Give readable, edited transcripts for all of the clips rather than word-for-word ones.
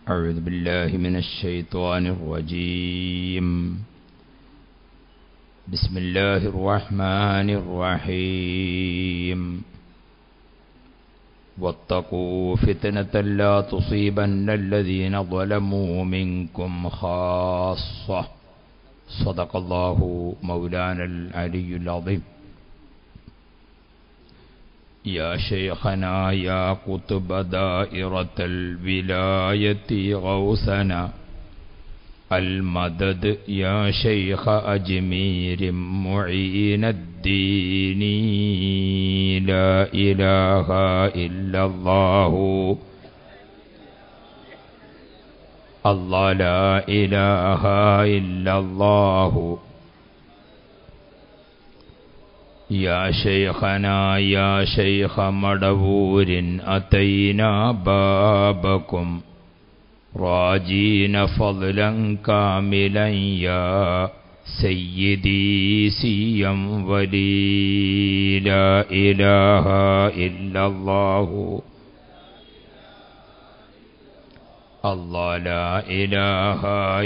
أعوذ بالله من الشيطان الرجيم. بسم الله الرحمن الرحيم. واتقوا فتنة لا تصيبن الذين ظلموا منكم خاصة. صدق الله مولانا العلي العظيم. يا شيخنا يا قطب دائرة الولاية غوثنا المدد يا شيخ أجمير معين الدين. لا إله إلا الله الله لا إله إلا الله. يا شيخنا يا شيخ مدبور أتينا بابكم راجين فضلا كاملا يا سيدي سيا ولي. لا إله إلا الله الله لا إله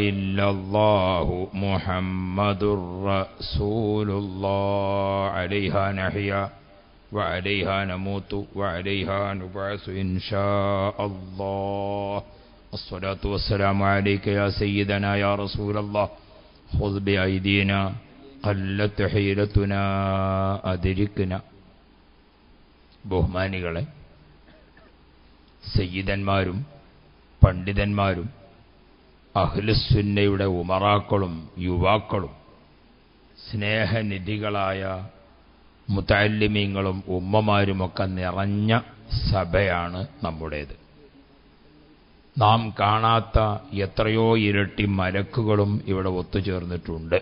إلا الله محمد رسول الله. عليها نحيا وعليها نموت وعليها نبعث إن شاء الله. الصلاة والسلام عليك يا سيدنا يا رسول الله. خذ بأيدينا قلت حيلتنا أدركنا. ബഹുമാനികളെ, സയ്യിദന്മാരും പണ്ഡിതന്മാരും അഹ്ലുസുന്നയുടെ ഉമറാക്കളും യുവാക്കളും സ്നേഹനിധികളായ മുതഅല്ലിമീങ്ങളും ഉമ്മമാരുമൊക്കെ നിറഞ്ഞ സഭയാണ് നമ്മുടേത്. നാം കാണാത്ത എത്രയോ ഇരട്ടി മലക്കുകളും ഇവിടെ ഒത്തുചേർന്നിട്ടുണ്ട്.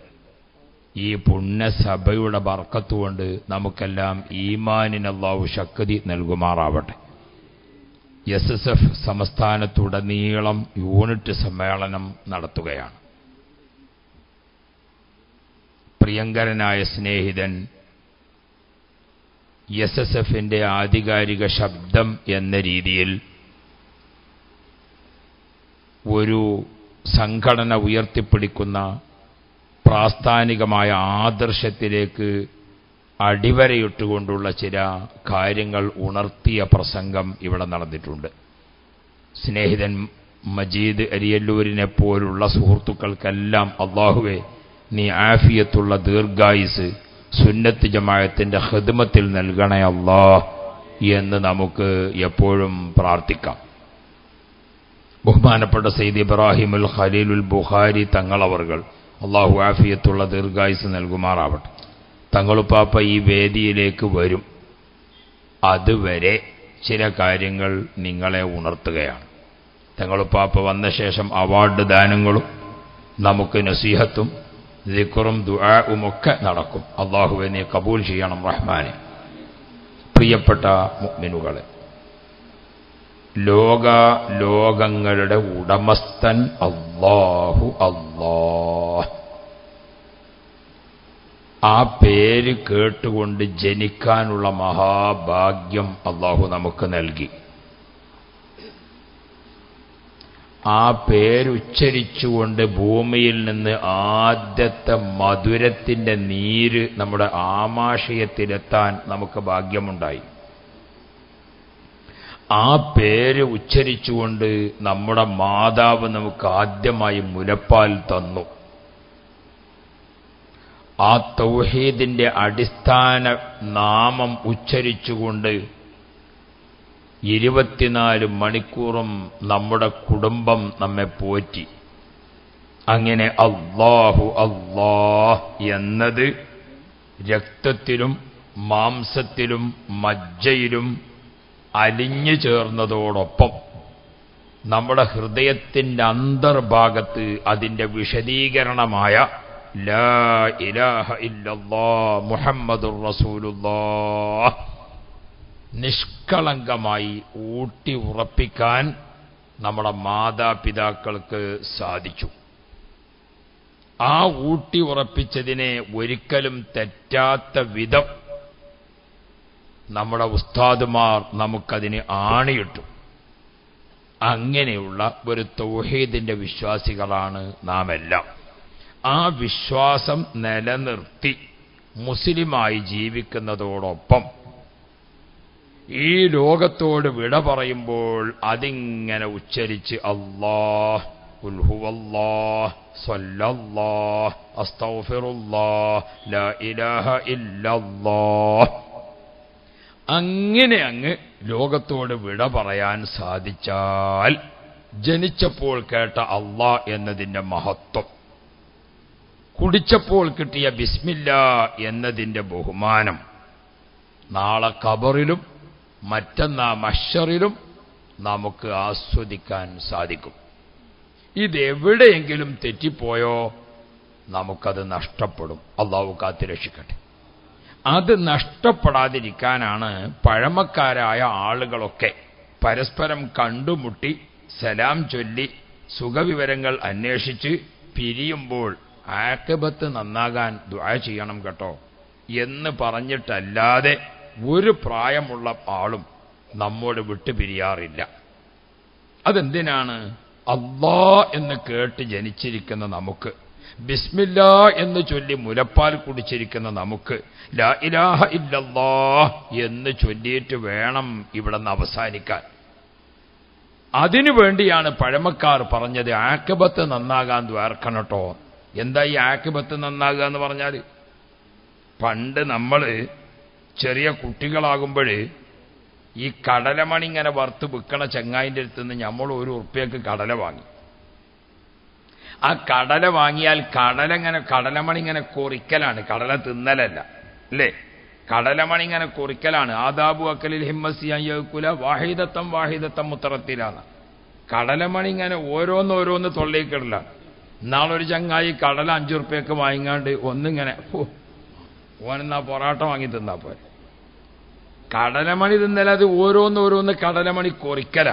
ഈ പുണ്യസഭയുടെ ബർക്കത്തുകൊണ്ട് നമുക്കെല്ലാം ഈമാനിന് അല്ലാഹു ശക്തി നൽകുമാറാവട്ടെ. SSF സംസ്ഥാനത്തുടനീളം യൂണിറ്റ് സമ്മേളനം നടത്തുകയാണ്. പ്രിയങ്കരനായ സ്നേഹിതൻ SSFന്റെ ആധികാരിക ശബ്ദം എന്ന രീതിയിൽ ഒരു സംഘടന ഉയർത്തിപ്പിടിക്കുന്ന പ്രാസ്ഥാനികമായ ആദർശത്തിലേക്ക് അടിവരയിട്ടുകൊണ്ടുള്ള ചില കാര്യങ്ങൾ ഉണർത്തിയ പ്രസംഗം ഇവിടെ നടന്നിട്ടുണ്ട്. സ്നേഹിതൻ മജീദ് അരിയല്ലൂരിനെ പോലുള്ള സുഹൃത്തുക്കൾക്കെല്ലാം അല്ലാഹുവേ നീ ആഫിയത്തുള്ള ദീർഘായുസ് സുന്നത്ത് ജമാഅത്തിന്റെ ഖിദ്മത്തിൽ നൽകണേ അല്ലാഹ് എന്ന് നമുക്ക് എപ്പോഴും പ്രാർത്ഥിക്കാം. ബഹുമാനപ്പെട്ട സയ്യിദ് ഇബ്രാഹിമുൽ ഖലീലുൽ ബുഖാരി തങ്ങളവർകൾ അല്ലാഹു ആഫിയത്തുള്ള ദീർഘായുസ് നൽകുമാറാവട്ടെ. തങ്ങളുപ്പാപ്പ ഈ വേദിയിലേക്ക് വരും. അതുവരെ ചില കാര്യങ്ങൾ നിങ്ങളെ ഉണർത്തുകയാണ്. തങ്ങളുപ്പാപ്പ വന്ന ശേഷം അവാർഡ് ദാനങ്ങളും നമുക്ക് നസീഹത്തും ദിക്റും ദുആഉമൊക്കെ നടക്കും. അല്ലാഹുവേ നീ കബൂൽ ചെയ്യണം റഹ്മാനെ. പ്രിയപ്പെട്ട മുഅ്മിനുകളെ, ലോകങ്ങളുടെ ഉടമസ്ഥൻ അല്ലാഹു അല്ലാഹ്. ആ പേര് കേട്ടുകൊണ്ട് ജനിക്കാനുള്ള മഹാഭാഗ്യം അല്ലാഹു നമുക്ക് നൽകി. ആ പേരുച്ചരിച്ചുകൊണ്ട് ഭൂമിയിൽ നിന്ന് ആദ്യത്തെ മധുരത്തിന്റെ നീര് നമ്മുടെ ആമാശയത്തിലെത്താൻ നമുക്ക് ഭാഗ്യമുണ്ടായി. ആ പേര് ഉച്ചരിച്ചുകൊണ്ട് നമ്മുടെ മാതാവ് നമുക്ക് ആദ്യമായി മുലപ്പാൽ തന്നു. ആ തൗഹീദിന്റെ അടിസ്ഥാന നാമം ഉച്ചരിച്ചുകൊണ്ട് 24 മണിക്കൂറും നമ്മുടെ കുടുംബം നമ്മെ പോറ്റി. അങ്ങനെ അല്ലാഹു അല്ലാഹ് എന്നത് രക്തത്തിലും മാംസത്തിലും മജ്ജയിലും അലിഞ്ഞു ചേർന്നതോടൊപ്പം നമ്മുടെ ഹൃദയത്തിന്റെ അന്തർഭാഗത്ത് അതിന്റെ വിശദീകരണമായ ലാ ഇലാഹ ഇല്ലല്ലാഹ് മുഹമ്മദുർ റസൂലുള്ളാഹ് നിഷ്കളങ്കമായി ഊട്ടി ഉറപ്പിക്കാൻ നമ്മുടെ മാതാപിതാക്കൾക്ക് സാധിച്ചു. ആ ഊട്ടി ഉറപ്പിച്ചതിനെ ഒരിക്കലും തെറ്റാത്ത വിധം നമ്മുടെ ഉസ്താദുമാർ നമുക്കതിന് ആണിയിട്ടു. അങ്ങനെയുള്ള ഒരു തൗഹീദിന്റെ വിശ്വാസികളാണ് നാം എല്ലാം. ആ വിശ്വാസം നിലനിർത്തി മുസ്ലിമായി ജീവിക്കുന്നതോടൊപ്പം ഈ ലോകത്തോട് വിട പറയുമ്പോൾ അതിങ്ങനെ ഉച്ചരിച്ച് അല്ലാഹ്, ഖുൽ ഹുവല്ലാഹ്, സ്വല്ലല്ലാഹ്, അസ്തഗ്ഫിറുല്ലാഹ്, ലാ ഇലാഹ ഇല്ലല്ലാഹ്, അങ്ങനെ അങ്ങ് ലോകത്തോട് വിട പറയാൻ സാധിച്ചാൽ ജനിച്ചപ്പോൾ കേട്ട അല്ലാഹ് എന്നതിന്റെ മഹത്വം, കുടിച്ചപ്പോൾ കിട്ടിയ ബിസ്മില്ലാ എന്നതിന്റെ ബഹുമാനം നാളെ ഖബറിലും മറ്റന്നാ മഹ്ശറിലും നമുക്ക് ആസ്വദിക്കാൻ സാധിക്കും. ഇതെവിടെയെങ്കിലും തെറ്റിപ്പോയോ നമുക്കത് നഷ്ടപ്പെടും. അല്ലാഹു കാത്തുരക്ഷിക്കട്ടെ. അത് നഷ്ടപ്പെടാതിരിക്കാനാണ് പഴമക്കാരായ ആളുകളൊക്കെ പരസ്പരം കണ്ടുമുട്ടി സലാം ചൊല്ലി സുഖവിവരങ്ങൾ അന്വേഷിച്ച് പിരിയുമ്പോൾ ആഖിബത്ത് നന്നാകാൻ ദുആ ചെയ്യണം കേട്ടോ എന്ന് പറഞ്ഞിട്ടല്ലാതെ ഒരു പ്രായമുള്ള ആളും നമ്മോട് വിട്ടുപിരിയാറില്ല. അതെന്തിനാണ്? അല്ലാഹ് എന്ന് കേട്ട് ജനിച്ചിരിക്കുന്ന നമുക്ക്, ബിസ്മില്ലാ എന്ന് ചൊല്ലി മുലപ്പാൽ കുടിച്ചിരിക്കുന്ന നമുക്ക്, ലാ ഇലാഹ ഇല്ലല്ലാഹ് എന്ന് ചൊല്ലിയിട്ട് വേണം ഇവിടെ നിന്ന് അവസാനിക്കാൻ. അതിനു വേണ്ടിയാണ് പഴമക്കാർ പറഞ്ഞത് ആഖിബത്ത് നന്നാകാൻ ദ്വാർക്കണട്ടോ. എന്താ ഈ ആഖിബത്ത് നന്നാകുക എന്ന് പറഞ്ഞാൽ? പണ്ട് നമ്മൾ ചെറിയ കുട്ടികളാകുമ്പോൾ ഈ കടലമണി ഇങ്ങനെ വറുത്ത് വിൽക്കണ ചങ്ങായിൻ്റെ അടുത്ത് നിന്ന് നമ്മൾ ₹1 കടല വാങ്ങി. ആ കടല വാങ്ങിയാൽ കടലമണി ഇങ്ങനെ കൊറിക്കലാണ്, കടല തിന്നലല്ല അല്ലേ? കടലമണി ഇങ്ങനെ കൊറിക്കലാണ്. ആദാബു അക്കലിൽ ഹിമ്മസിയാക്കുല വാഹിദത്തം മുത്തറത്തിലാണ്. കടലമണി ഇങ്ങനെ ഓരോന്ന് തൊള്ളേക്കിടില്ല. നാളൊരു ചങ്ങായി കടല ₹5 വാങ്ങിക്കാണ്ട് ഒന്നിങ്ങനെ ഓനെന്നാ പൊറാട്ട വാങ്ങി തിന്നാ പോരെ. കടലമണി തിന്നല, അത് ഓരോന്ന് കടലമണി കൊറിക്കല.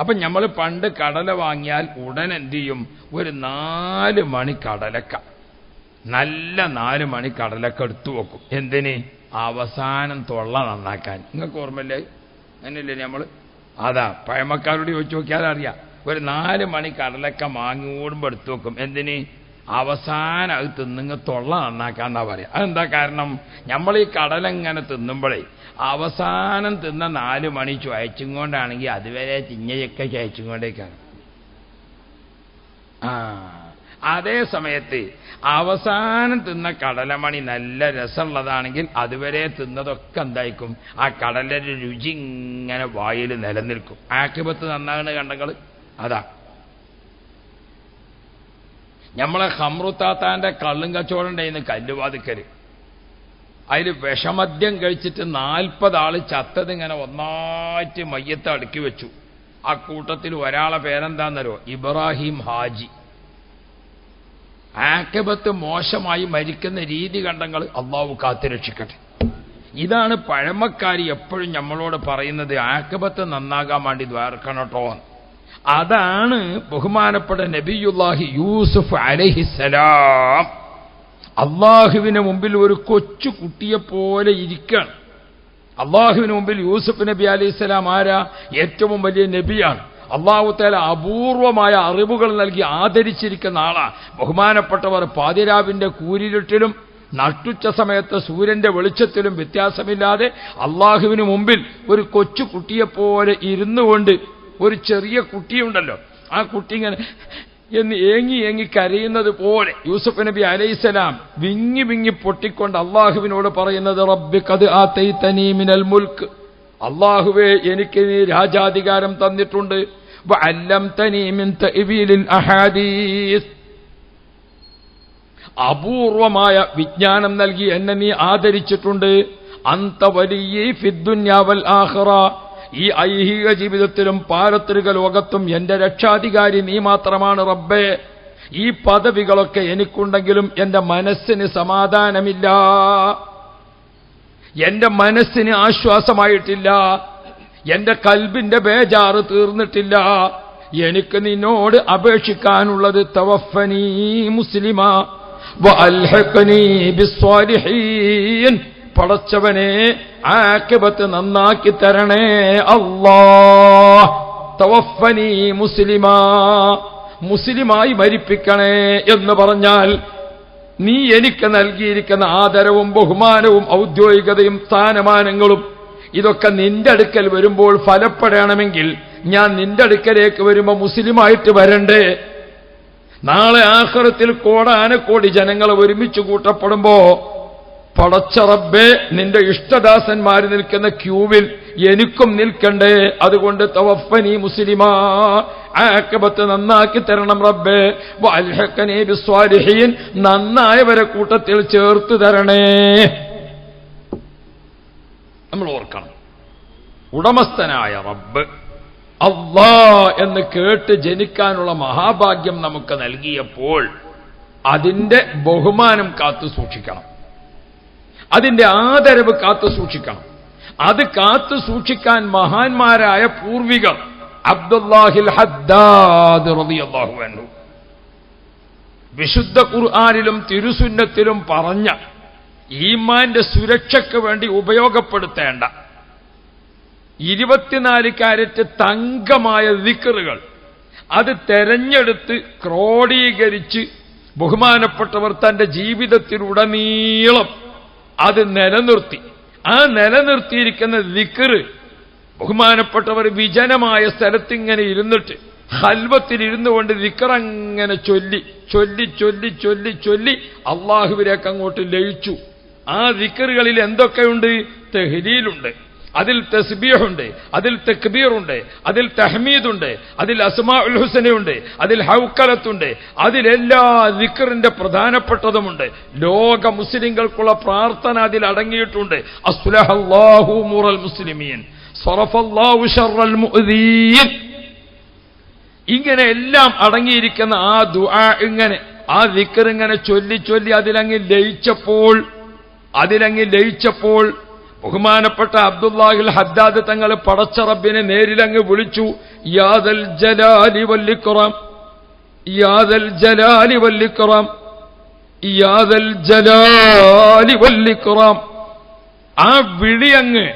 അപ്പൊ നമ്മൾ പണ്ട് കടല വാങ്ങിയാൽ ഉടൻ എന്ത് ചെയ്യും? ഒരു 4 മണി കടലക്ക, നല്ല 4 മണി കടലക്ക എടുത്തു വെക്കും. എന്തിന്? അവസാനം തൊള്ള നന്നാക്കാൻ. നിങ്ങൾക്ക് ഓർമ്മയില്ലേ? അങ്ങനെയല്ലേ നമ്മൾ? അതാ പഴമക്കാരോട് ചോദിച്ചു നോക്കിയാൽ അറിയാം. ഒരു 4 മണി കടലക്ക വാങ്ങി ഓടുമ്പോൾ എടുത്തു വെക്കും. എന്തിന്? അവസാനം അത് തിന്നുങ്ങ തൊള്ള നന്നാക്കാന്നാ പറയാം. അതെന്താ കാരണം? നമ്മൾ ഈ കടല ഇങ്ങനെ തിന്നുമ്പോഴേ അവസാനം തിന്ന 4 മണി ചുവച്ചും കൊണ്ടാണെങ്കിൽ അതുവരെ തിഞ്ഞയൊക്കെ ചയച്ചും കൊണ്ടേക്കാണ്. അതേ സമയത്ത് അവസാനം തിന്ന കടലമണി നല്ല രസമുള്ളതാണെങ്കിൽ അതുവരെ തിന്നതൊക്കെ എന്തായിരിക്കും? ആ കടലയുടെ രുചി ഇങ്ങനെ വായിൽ നിലനിൽക്കും. ആഖിബത്ത് നന്നാകണ കണ്ടങ്ങൾ അതാ. നമ്മളെ ഹമ്രുത്താത്താന്റെ കള്ളും കച്ചവടം ഉണ്ടായിരുന്നു കല്ലുവാതിക്കല്. അതിൽ വിഷമദ്യം കഴിച്ചിട്ട് 40 ആള് ചത്തതിങ്ങനെ ഒന്നായിട്ട് മയ്യത്ത് അടുക്കി വെച്ചു. ആ കൂട്ടത്തിൽ ഒരാളെ പേരെന്താന്നല്ലോ? ഇബ്രാഹിം ഹാജി. ആഖിബത്ത് മോശമായി മരിക്കുന്ന രീതി കണ്ടങ്ങൾ അല്ലാഹു കാത്തുരക്ഷിക്കട്ടെ. ഇതാണ് പഴമക്കാരി എപ്പോഴും നമ്മളോട് പറയുന്നത്, ആഖിബത്ത് നന്നാകാൻ വേണ്ടി ദ്വാർക്കണട്ടോ. അതാണ് ബഹുമാനപ്പെട്ട നബിയുല്ലാഹി യൂസുഫ് അലൈഹിസ്സലാം അള്ളാഹുവിന് മുമ്പിൽ ഒരു കൊച്ചു കുട്ടിയെപ്പോലെ ഇരിക്കുകയാണ്. അള്ളാഹുവിന് മുമ്പിൽ യൂസുഫ് നബി അലൈഹിസ്സലാം ആരാ? ഏറ്റവും വലിയ നബിയാണ്. അള്ളാഹു തആല അപൂർവമായ അറിവുകൾ നൽകി ആദരിച്ചിരിക്കുന്ന ആളാ. ബഹുമാനപ്പെട്ടവർ പാതിരാവിന്റെ കൂരിരുട്ടിലും നട്ടുച്ച സമയത്ത് സൂര്യന്റെ വെളിച്ചത്തിലും വ്യത്യാസമില്ലാതെ അള്ളാഹുവിന് മുമ്പിൽ ഒരു കൊച്ചു കുട്ടിയെപ്പോലെ ഇരുന്നു കൊണ്ട്, ഒരു ചെറിയ കുട്ടിയുണ്ടല്ലോ, ആ കുട്ടി ഇങ്ങനെ എന്ന് ഏങ്ങി കരയുന്നത് പോലെ യൂസുഫ് നബി അലൈഹിസ്സലാം വിങ്ങി പൊട്ടിക്കൊണ്ട് അള്ളാഹുവിനോട് പറയുന്നത്, റബ്ബി ഖദ് ആതൈതനീ മിനൽ മുൽക്ക്, അള്ളാഹുവേ എനിക്ക് നീ രാജാധികാരം തന്നിട്ടുണ്ട്. വഅല്ലംതനീ മിൻ തഅ്വീലിൽ അഹാദീസ്, അപൂർവമായ വിജ്ഞാനം നൽകി എന്നെ നീ ആദരിച്ചിട്ടുണ്ട്. അന്ത വലിയ്യി ഫിദ്ദുന്യാ വൽ ആഖിറ, ഈ ഐഹിക ജീവിതത്തിലും പാരത്രിക ലോകത്തും എന്റെ രക്ഷാധികാരി നീ മാത്രമാണ് റബ്ബേ. ഈ പദവികളൊക്കെ എനിക്കുണ്ടെങ്കിലും എന്റെ മനസ്സിന് സമാധാനമില്ല, എന്റെ മനസ്സിന് ആശ്വാസമായിട്ടില്ല, എന്റെ കൽബിന്റെ ബേജാറ് തീർന്നിട്ടില്ല. എനിക്ക് നിന്നോട് അപേക്ഷിക്കാനുള്ളത് തവഫനി മുസ്ലിമ വഅൽഹിഖ്നി ബിസ്സാലിഹീൻ, പടച്ചവനെ ആഖിബത്ത് നന്നാക്കി തരണേ അല്ലാഹ്. തവഫനി മുസ്ലിമാ, മുസ്ലിമായി മരിപ്പിക്കണേ എന്ന് പറഞ്ഞാൽ നീ എനിക്ക് നൽകിയിരിക്കുന്ന ആദരവും ബഹുമാനവും ഔദ്യോഗികതയും സ്ഥാനമാനങ്ങളും ഇതൊക്കെ നിന്റെ അടുക്കൽ വരുമ്പോൾ ഫലപ്പെടണമെങ്കിൽ ഞാൻ നിന്റെ അടുക്കലേക്ക് വരുമ്പോൾ മുസ്ലിമായിട്ട് വരണ്ടേ? നാളെ ആഖിറത്തിൽ കോടാനക്കോടി ജനങ്ങൾ ഒരുമിച്ച് കൂട്ടപ്പെടുമ്പോ പടച്ച റബ്ബേ, നിന്റെ ഇഷ്ടദാസന്മാർ നിൽക്കുന്ന ക്യൂവിൽ എനിക്കും നിൽക്കണ്ടേ? അതുകൊണ്ട് തവഫനി മുസ്ലിമാ, ആഖിബത്ത് നന്നാക്കി തരണം റബ്ബേ, വഅൽഹഖനി ബിസ്വാലിഹീൻ, നന്നായവരെ കൂട്ടത്തിൽ ചേർത്ത് തരണേ. നമ്മൾ ഓർക്കണം, ഉടമസ്ഥനായ റബ്ബ് അല്ലാ എന്ന് കേട്ട് ജനിക്കാനുള്ള മഹാഭാഗ്യം നമുക്ക് നൽകിയപ്പോൾ അതിന്റെ ബഹുമാനം കാത്തു സൂക്ഷിക്കണം, അതിന്റെ ആദരവ് കാത്തു സൂക്ഷിക്കണം. അത് കാത്തു സൂക്ഷിക്കാൻ മഹാന്മാരായ പൂർവികർ അബ്ദുല്ലാഹിൽ ഹദ്ദാദ് റളിയല്ലാഹു അൻഹു വിശുദ്ധ ഖുർആനിലും തിരുസുന്നത്തിലും പറഞ്ഞ ഈമാന്റെ സുരക്ഷയ്ക്ക് വേണ്ടി ഉപയോഗപ്പെടുത്തേണ്ട 24 കാരറ്റ് തങ്കമായ ദിക്റുകൾ അത് തെരഞ്ഞെടുത്ത് ക്രോഡീകരിച്ച് ബഹുമാനപ്പെട്ടവർ തന്റെ ജീവിതത്തിലുടനീളം അത് നിലനിർത്തി. ആ നിലനിർത്തിയിരിക്കുന്ന ദിക്റ് ബഹുമാനപ്പെട്ടവർ വിജനമായ സ്ഥലത്തിങ്ങനെ ഇരുന്നിട്ട് ഹൽവത്തിലിരുന്നു കൊണ്ട് ദിക്റങ്ങനെ ചൊല്ലി ചൊല്ലി ചൊല്ലി ചൊല്ലി ചൊല്ലി അള്ളാഹുവിലേക്ക് അങ്ങോട്ട് ലയിച്ചു. ആ ദിക്റുകളിൽ എന്തൊക്കെയുണ്ട്? തഹ്ലീലുണ്ട്, അതിൽ തസ്ബീഹുണ്ട്, അതിൽ തക്ബീറുണ്ട്, അതിൽ തഹ്മീദുണ്ട്, അതിൽ അസ്മാഉൽ ഹുസ്നയുണ്ട്, അതിൽ ഹൗക്കലത്തുണ്ട്, അതിലെല്ലാ ദിക്റിന്റെ പ്രധാനപ്പെട്ടതുമുണ്ട്. ലോക മുസ്ലിങ്ങൾക്കുള്ള പ്രാർത്ഥന അതിൽ അടങ്ങിയിട്ടുണ്ട്. അസ്ലഹല്ലാഹു ഉമൂറൽ മുസ്ലിമീൻ, സറഫല്ലാഹു ശർറൽ മുഅ്ദീൻ, ഇങ്ങനെ എല്ലാം അടങ്ങിയിരിക്കുന്ന ആ ദുആ ഇങ്ങനെ ആ ദിക്ർ ഇങ്ങനെ ചൊല്ലി ചൊല്ലി അതിലങ്ങ് ലയിച്ചപ്പോൾ ബഹുമാനപ്പെട്ട അബ്ദുല്ലാഹിൽ ഹദ്ദാദ് തങ്ങൾ പടച്ച റബ്ബിനെ നേരിലങ്ങ് വിളിച്ചു. യാദൽ ജലാലി വല്ലിക്റാം, യാദൽ ജലാലി വല്ലിക്റാം, യാദൽ ജലാലി വല്ലിക്റാം. ആ വിളിയങ്ങ്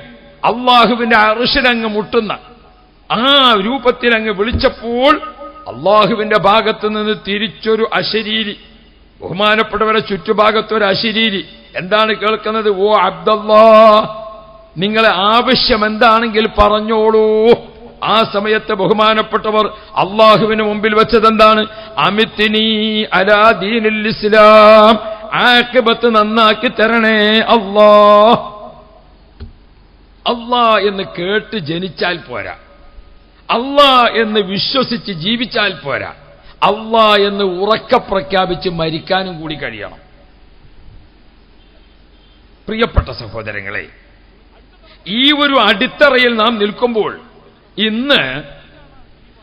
അള്ളാഹുവിന്റെ അർശിലങ്ങ് മുട്ടുന്ന ആ രൂപത്തിലങ്ങ് വിളിച്ചപ്പോൾ അള്ളാഹുവിന്റെ ഭാഗത്ത് നിന്ന് തിരിച്ചൊരു അശരീരി, ബഹുമാനപ്പെട്ടവരെ ചുറ്റുഭാഗത്തൊരു അശരീരി. എന്താണ് കേൾക്കുന്നത്? ഓ അബ്ദല്ലാ, നിങ്ങളെ ആവശ്യം എന്താണെങ്കിൽ പറഞ്ഞോളൂ. ആ സമയത്ത് ബഹുമാനപ്പെട്ടവർ അള്ളാഹുവിന് മുമ്പിൽ വെച്ചതെന്താണ്? അമിത്നി അലാ ദീനിൽ ഇസ്ലാം, ആഖിബത്ത് നന്നാക്കി തരണേ അല്ലാ. അല്ലാ എന്ന് കേട്ട് ജനിച്ചാൽ പോരാ, അല്ലാ എന്ന് വിശ്വസിച്ച് ജീവിച്ചാൽ പോരാ, അല്ലാ എന്ന് ഉറക്കെ പ്രഖ്യാപിച്ച് മരിക്കാനും കൂടി കഴിയണം. പ്രിയപ്പെട്ട സഹോദരങ്ങളെ, ഈ ഒരു അടിത്തറയിൽ നാം നിൽക്കുമ്പോൾ ഇന്ന്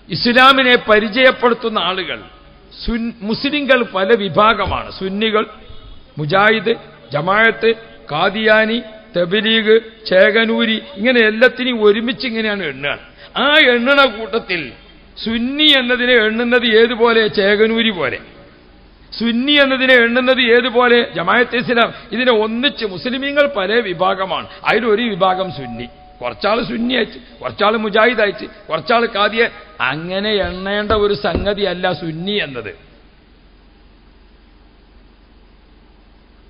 ഇസ്ലാമിനെ പരിചയപ്പെടുത്തുന്ന ആളുകൾ മുസ്ലിങ്ങൾ പല വിഭാഗമാണ്. സുന്നികൾ, മുജാഹിദ്, ജമാഅത്ത്, ഖാദിയാനി, തബ്ലീഗ്, ചേകനൂരി, ഇങ്ങനെ എല്ലാത്തിനെയും ഒരുമിച്ച് ഇങ്ങനെയാണ് എണ്ണുക. ആ എണ്ണണ കൂട്ടത്തിൽ സുന്നി എന്നതിനെ എണ്ണുന്നത് ഏതുപോലെ? ചേകനൂരി പോലെ. സുന്നി എന്നതിനെ എണ്ണുന്നത് ഏതുപോലെ? ജമാഅത്തെ ഇസ്ലാം. ഇതിനെ ഒന്നിച്ച് മുസ്ലിമീങ്ങൾ പല വിഭാഗമാണ്. അതിലൊരു വിഭാഗം സുന്നി, കുറച്ചാൾ സുന്നി അയച്ച്, കുറച്ചാൾ മുജാഹിദ് അയച്ച്, കുറച്ചാൾ ഖാദിയ. അങ്ങനെ എണ്ണേണ്ട ഒരു സംഗതിയല്ല സുന്നി എന്നത്.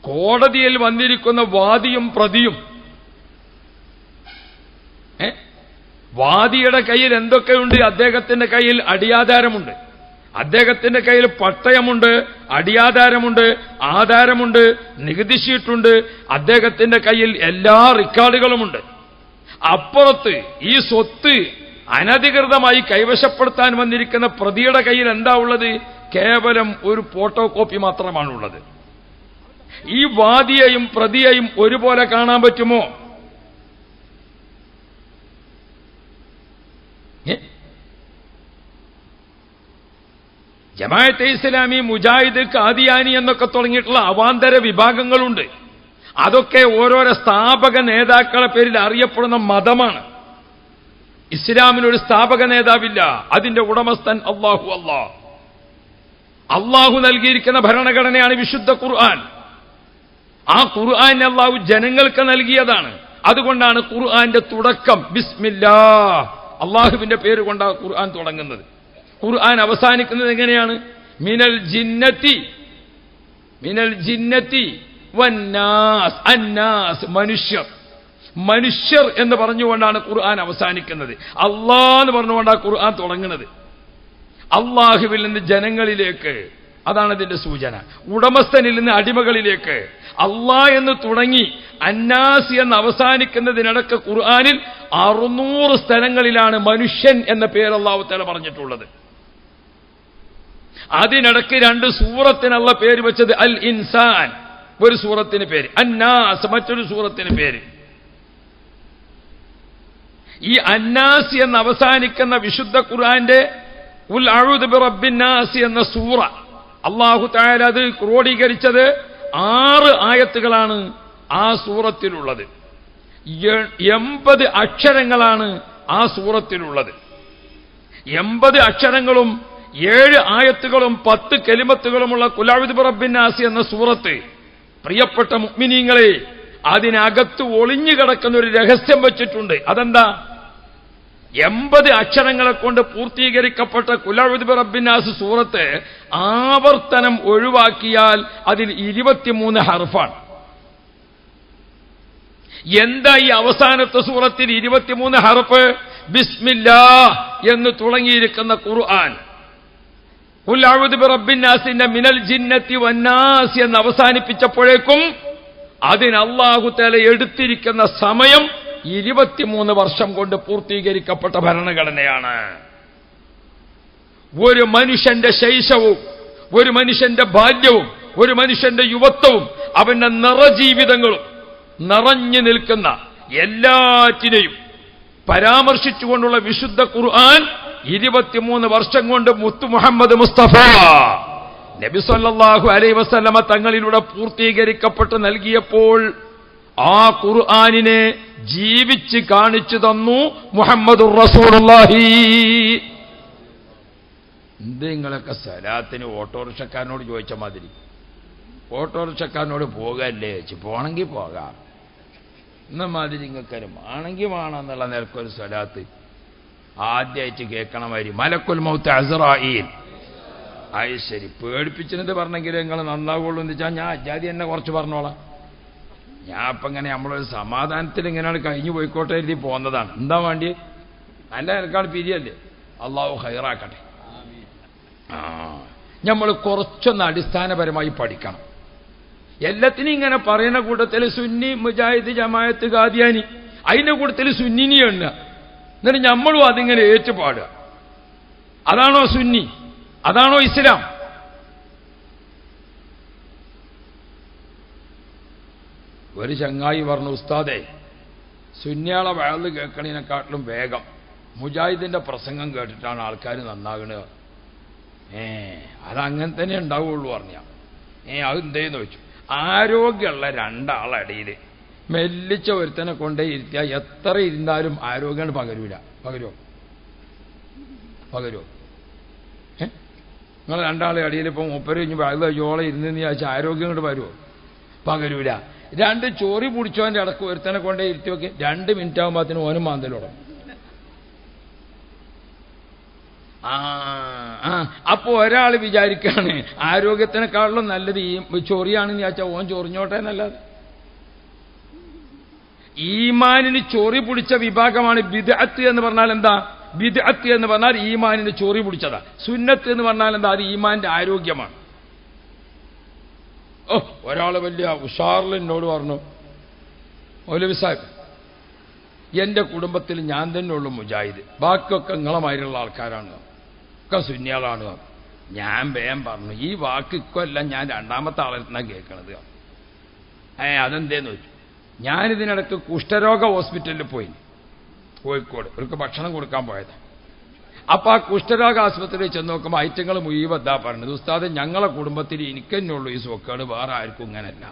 കോടതിയിൽ വന്നിരിക്കുന്ന വാദിയും പ്രതിയും, വാദിയുടെ കയ്യിൽ എന്തൊക്കെയുണ്ട്? അദ്ദേഹത്തിന്റെ കയ്യിൽ അടിയാധാരമുണ്ട്, അദ്ദേഹത്തിന്റെ കയ്യിൽ പട്ടയമുണ്ട്, അടിയാധാരമുണ്ട്, ആധാരമുണ്ട്, നികുതി ഷീറ്റുണ്ട്, അദ്ദേഹത്തിന്റെ കയ്യിൽ എല്ലാ റെക്കോർഡുകളുമുണ്ട്. അപ്പുറത്ത് ഈ സ്വത്ത് അനധികൃതമായി കൈവശപ്പെടുത്താൻ വന്നിരിക്കുന്ന പ്രതിയുടെ കയ്യിൽ എന്താ ഉള്ളത്? കേവലം ഒരു ഫോട്ടോ കോപ്പി മാത്രമാണുള്ളത്. ഈ വാദിയെയും പ്രതിയെയും ഒരുപോലെ കാണാൻ പറ്റുമോ? ജമാഅത്തെ ഇസ്ലാമി, മുജാഹിദ്, ഖാദിയാനി എന്നൊക്കെ തുടങ്ങിയിട്ടുള്ള അവാന്തര വിഭാഗങ്ങളുണ്ട്. അതൊക്കെ ഓരോരോ സ്ഥാപക നേതാക്കളെ പേരിൽ അറിയപ്പെടുന്ന മതമാണ്. ഇസ്ലാമിനൊരു സ്ഥാപക നേതാവില്ല, അതിന്റെ ഉടമസ്ഥൻ അല്ലാഹു. അല്ലാഹു നൽകിയിരിക്കുന്ന ഭരണഘടനയാണ് വിശുദ്ധ ഖുർആൻ. ആ ഖുർആൻ അല്ലാഹു ജനങ്ങൾക്ക് നൽകിയതാണ്. അതുകൊണ്ടാണ് ഖുർആന്റെ തുടക്കം ബിസ്മില്ലാഹ് അള്ളാഹുവിന്റെ പേര് കൊണ്ടാണ് ഖുർആൻ തുടങ്ങുന്നത്. ഖുർആൻ അവസാനിക്കുന്നത് എങ്ങനെയാണ്? മിനൽ ജിന്നത്തി വന്നാസ്, അന്നാസ് മനുഷ്യർ, മനുഷ്യർ എന്ന് പറഞ്ഞുകൊണ്ടാണ് ഖുർആൻ അവസാനിക്കുന്നത്. അല്ലാഹ് എന്ന് പറഞ്ഞുകൊണ്ടാണ് ഖുർആൻ തുടങ്ങുന്നത്. അള്ളാഹുവിൽ നിന്ന് ജനങ്ങളിലേക്ക്, അതാണ് ഇതിന്റെ സൂചന. ഉടമസ്ഥനിൽ നിന്ന് അടിമകളിലേക്ക്. അല്ലാഹ് എന്ന് തുടങ്ങി അന്നാസ് എന്ന് അവസാനിക്കുന്നതിനിടക്ക് ഖുർആനിൽ 600 സ്ഥലങ്ങളിലാണ് മനുഷ്യൻ എന്ന പേര് അല്ലാഹു തആല പറഞ്ഞിട്ടുള്ളത്. അതിനിടക്ക് 2 സൂറത്തിനുള്ള പേര് വെച്ചത് അൽ ഇൻസാൻ, ഒരു സൂറത്തിന് പേര്, അന്നാസ് മറ്റൊരു സൂറത്തിന് പേര്. ഈ അന്നാസ് എന്ന് അവസാനിക്കുന്ന വിശുദ്ധ ഖുർആന്റെ ഉൽ അഊദു ബിറബ്ബിൻ നാസ് എന്ന സൂറ അല്ലാഹു തആല അത് ക്രോഡീകരിച്ചത് 6 ആയത്തുകളാണ് ആ സൂറത്തിലുള്ളത്. 80 അക്ഷരങ്ങളാണ് ആ സൂറത്തിലുള്ളത്. 80 അക്ഷരങ്ങളും 7 ആയത്തുകളും 10 കലിമത്തുകളുമുള്ള ഖുൽ അഊദു ബിറബ്ബിൻ നാസ് എന്ന സൂറത്ത്, പ്രിയപ്പെട്ട മുഅ്മിനീങ്ങളെ, അതിനകത്ത് ഒളിഞ്ഞു കിടക്കുന്ന ഒരു രഹസ്യം വെച്ചിട്ടുണ്ട്. അതെന്താ? 80 അക്ഷരങ്ങളെ കൊണ്ട് പൂർത്തീകരിക്കപ്പെട്ട ഖുൽ അഊദു ബിറബ്ബിൻ നാസ് സൂറത്ത് ആവർത്തനം ഒഴിവാക്കിയാൽ അതിൽ 23 ഹർഫാണ്. എന്താ ഈ അവസാനത്തെ സൂറത്തിൽ 23 ഹർഫ്? ബിസ്മില്ലാഹ് എന്ന് തുടങ്ങിയിരിക്കുന്ന ഖുർആൻ ഖുൽ അഊദു ബിറബ്ബിൻ നാസിന്റെ മിനൽ ജിന്നത്തി വന്നാസ് എന്ന് അവസാനിപ്പിച്ചപ്പോഴേക്കും അതിന് അല്ലാഹു തആല എടുത്തിരിക്കുന്ന സമയം 23 വർഷം കൊണ്ട് പൂർത്തീകരിക്കപ്പെട്ട ഭരണഘടനയാണ്. ഒരു മനുഷ്യന്റെ ശൈശവവും, ഒരു മനുഷ്യന്റെ ബാല്യവും, ഒരു മനുഷ്യന്റെ യുവത്വവും, അവന്റെ നിറജീവിതങ്ങളും നിറഞ്ഞു നിൽക്കുന്ന എല്ലാറ്റിനെയും പരാമർശിച്ചുകൊണ്ടുള്ള വിശുദ്ധ ഖുർആൻ 23 വർഷം കൊണ്ട് മുത്തു മുഹമ്മദ് മുസ്തഫ നബി സല്ലല്ലാഹു അലൈഹി വസല്ലമ തങ്ങളിലൂടെ പൂർത്തീകരിക്കപ്പെട്ട് നൽകിയപ്പോൾ ആ ഖുർആനിനെ ജീവിച്ച് കാണിച്ചു തന്നു മുഹമ്മദുർ റസൂലുള്ളാഹി. നിങ്ങളൊക്കെ സലാത്തിന് ഓട്ടോറിക്ഷക്കാരനോട് ചോദിച്ച മാതിരി, ഓട്ടോറിക്ഷക്കാരനോട് പോകല്ലേ ചോദിച്ചു, പോണെങ്കിൽ പോകാം എന്ന മാതിരി നിങ്ങൾക്കാരും ആണെങ്കിൽ വേണമെന്നുള്ള നിലക്കൊരു സലാത്ത് ആദ്യമായിട്ട് കേൾക്കണമാതിരി മലക്കുൽ മൗത്ത് അസ്റായീൽ. അത് ശരി, പേടിപ്പിച്ചിട്ട് പറഞ്ഞെങ്കിൽ നിങ്ങൾ നന്നാവുള്ളൂ എന്ന് വെച്ചാൽ ഞാൻ അജാതി എന്നെ കുറച്ച് പറഞ്ഞോളാം. ഞാൻ ഇപ്പം ഇങ്ങനെ നമ്മളൊരു സമാധാനത്തിൽ ഇങ്ങനെയാണ് കഴിഞ്ഞു പോയിക്കോട്ടെ എഴുതി പോകുന്നതാണ്. എന്താ വേണ്ടി? നല്ല നിലക്കാണ് പിരിയല്ലേ. അള്ളാഹു ഖൈറാക്കട്ടെ. നമ്മൾ കുറച്ചൊന്ന് അടിസ്ഥാനപരമായി പഠിക്കണം. എല്ലാത്തിനും ഇങ്ങനെ പറയുന്ന കൂട്ടത്തിൽ സുന്നി, മുജാഹിദ്, ജമാഅത്ത്, ഖാദിയാനി, അതിന്റെ കൂട്ടത്തിൽ സുന്നിനി എണ്ണുക. എന്നിട്ട് നമ്മളും അതിങ്ങനെ ഏറ്റുപാടുക. അതാണോ സുന്നി? അതാണോ ഇസ്ലാം? ഒരു ചങ്ങായി പറഞ്ഞു, ഉസ്താദേ, സുന്നിയാളെ വയല് കേൾക്കണതിനെക്കാട്ടിലും വേഗം മുജാഹിദിന്റെ പ്രസംഗം കേട്ടിട്ടാണ് ആൾക്കാർ നന്നാകണത്. അതങ്ങനെ തന്നെ ഉണ്ടാവുള്ളൂ പറഞ്ഞ. അതെന്തേന്ന് ചോദിച്ചു. ആരോഗ്യമുള്ള 2 ആളടിയിൽ മെല്ലിച്ച ഒരുത്തനെ കൊണ്ടേ ഇരുത്തിയാൽ എത്ര ഇരുന്നാലും ആരോഗ്യം പകരൂല. പകരോ? നിങ്ങൾ 2 ആളെ അടിയിൽ ഇപ്പം 30 വയലോളം ഇരുന്ന് ചോദിച്ചാൽ ആരോഗ്യം കൊണ്ട് വരുമോ? പകരൂല. 2 ചോറി പിടിച്ചോന്റെ ഇടക്ക് ഒരുത്തനെ കൊണ്ടേ ഇരുത്തി നോക്കി 2 മിനിറ്റ് ആകുമ്പോഴത്തേന് ഓനും മാന്തലോടും. അപ്പൊ ഒരാൾ വിചാരിക്കാണ് ആരോഗ്യത്തിനെക്കാളും നല്ലത് ഈ ചൊറിയാണെന്ന് ചോദിച്ചാൽ ഓൻ ചൊറിഞ്ഞോട്ടെ എന്നല്ലാതെ. ഈമാനിന് ചൊറി പിടിച്ച വിഭാഗമാണ് ബിദ്അത്ത് എന്ന് പറഞ്ഞാൽ എന്താ? ബിദ്അത്ത് എന്ന് പറഞ്ഞാൽ ഈമാനിന് ചൊറി പിടിച്ചതാ. സുന്നത്ത് എന്ന് പറഞ്ഞാൽ എന്താ? അത് ഈമാന്റെ ആരോഗ്യമാണ്. ഒരാൾ വലിയ ഉഷാറിൽ എന്നോട് പറഞ്ഞു, മൗലവി സാഹിബ്, എന്റെ കുടുംബത്തിൽ ഞാൻ തന്നെ ഉള്ളു മുജാഹിദ്, ബാക്കിയൊക്കെ നിങ്ങളമാതിരിയുള്ള ആൾക്കാരാണ്, ഒക്കെ സുന്നിയാളാണ്. ഞാൻ വേഗം പറഞ്ഞു, ഈ വാക്ക് ഇക്കൊല്ലം ഞാൻ 2ാമത്തെ ആളെടുത്താണ് കേൾക്കണത്. അതെന്തേന്ന് ചോദിച്ചു. ഞാനിതിനിടയ്ക്ക് കുഷ്ഠരോഗ ഹോസ്പിറ്റലിൽ പോയി, കോഴിക്കോട്. അവർക്ക് ഭക്ഷണം കൊടുക്കാൻ പോയത്. അപ്പൊ ആ കുഷ്ഠരോഗ ആശുപത്രിയിൽ ചെന്ന് നോക്കുമ്പോൾ ഐറ്റങ്ങൾ മുഴുവൻ എന്താ പറഞ്ഞത്, ഉസ്താദ് ഞങ്ങളെ കുടുംബത്തിൽ എനിക്ക് തന്നെ ഉള്ളൂ ഈ സോക്കേട്, വേറെ ആർക്കും ഇങ്ങനല്ല.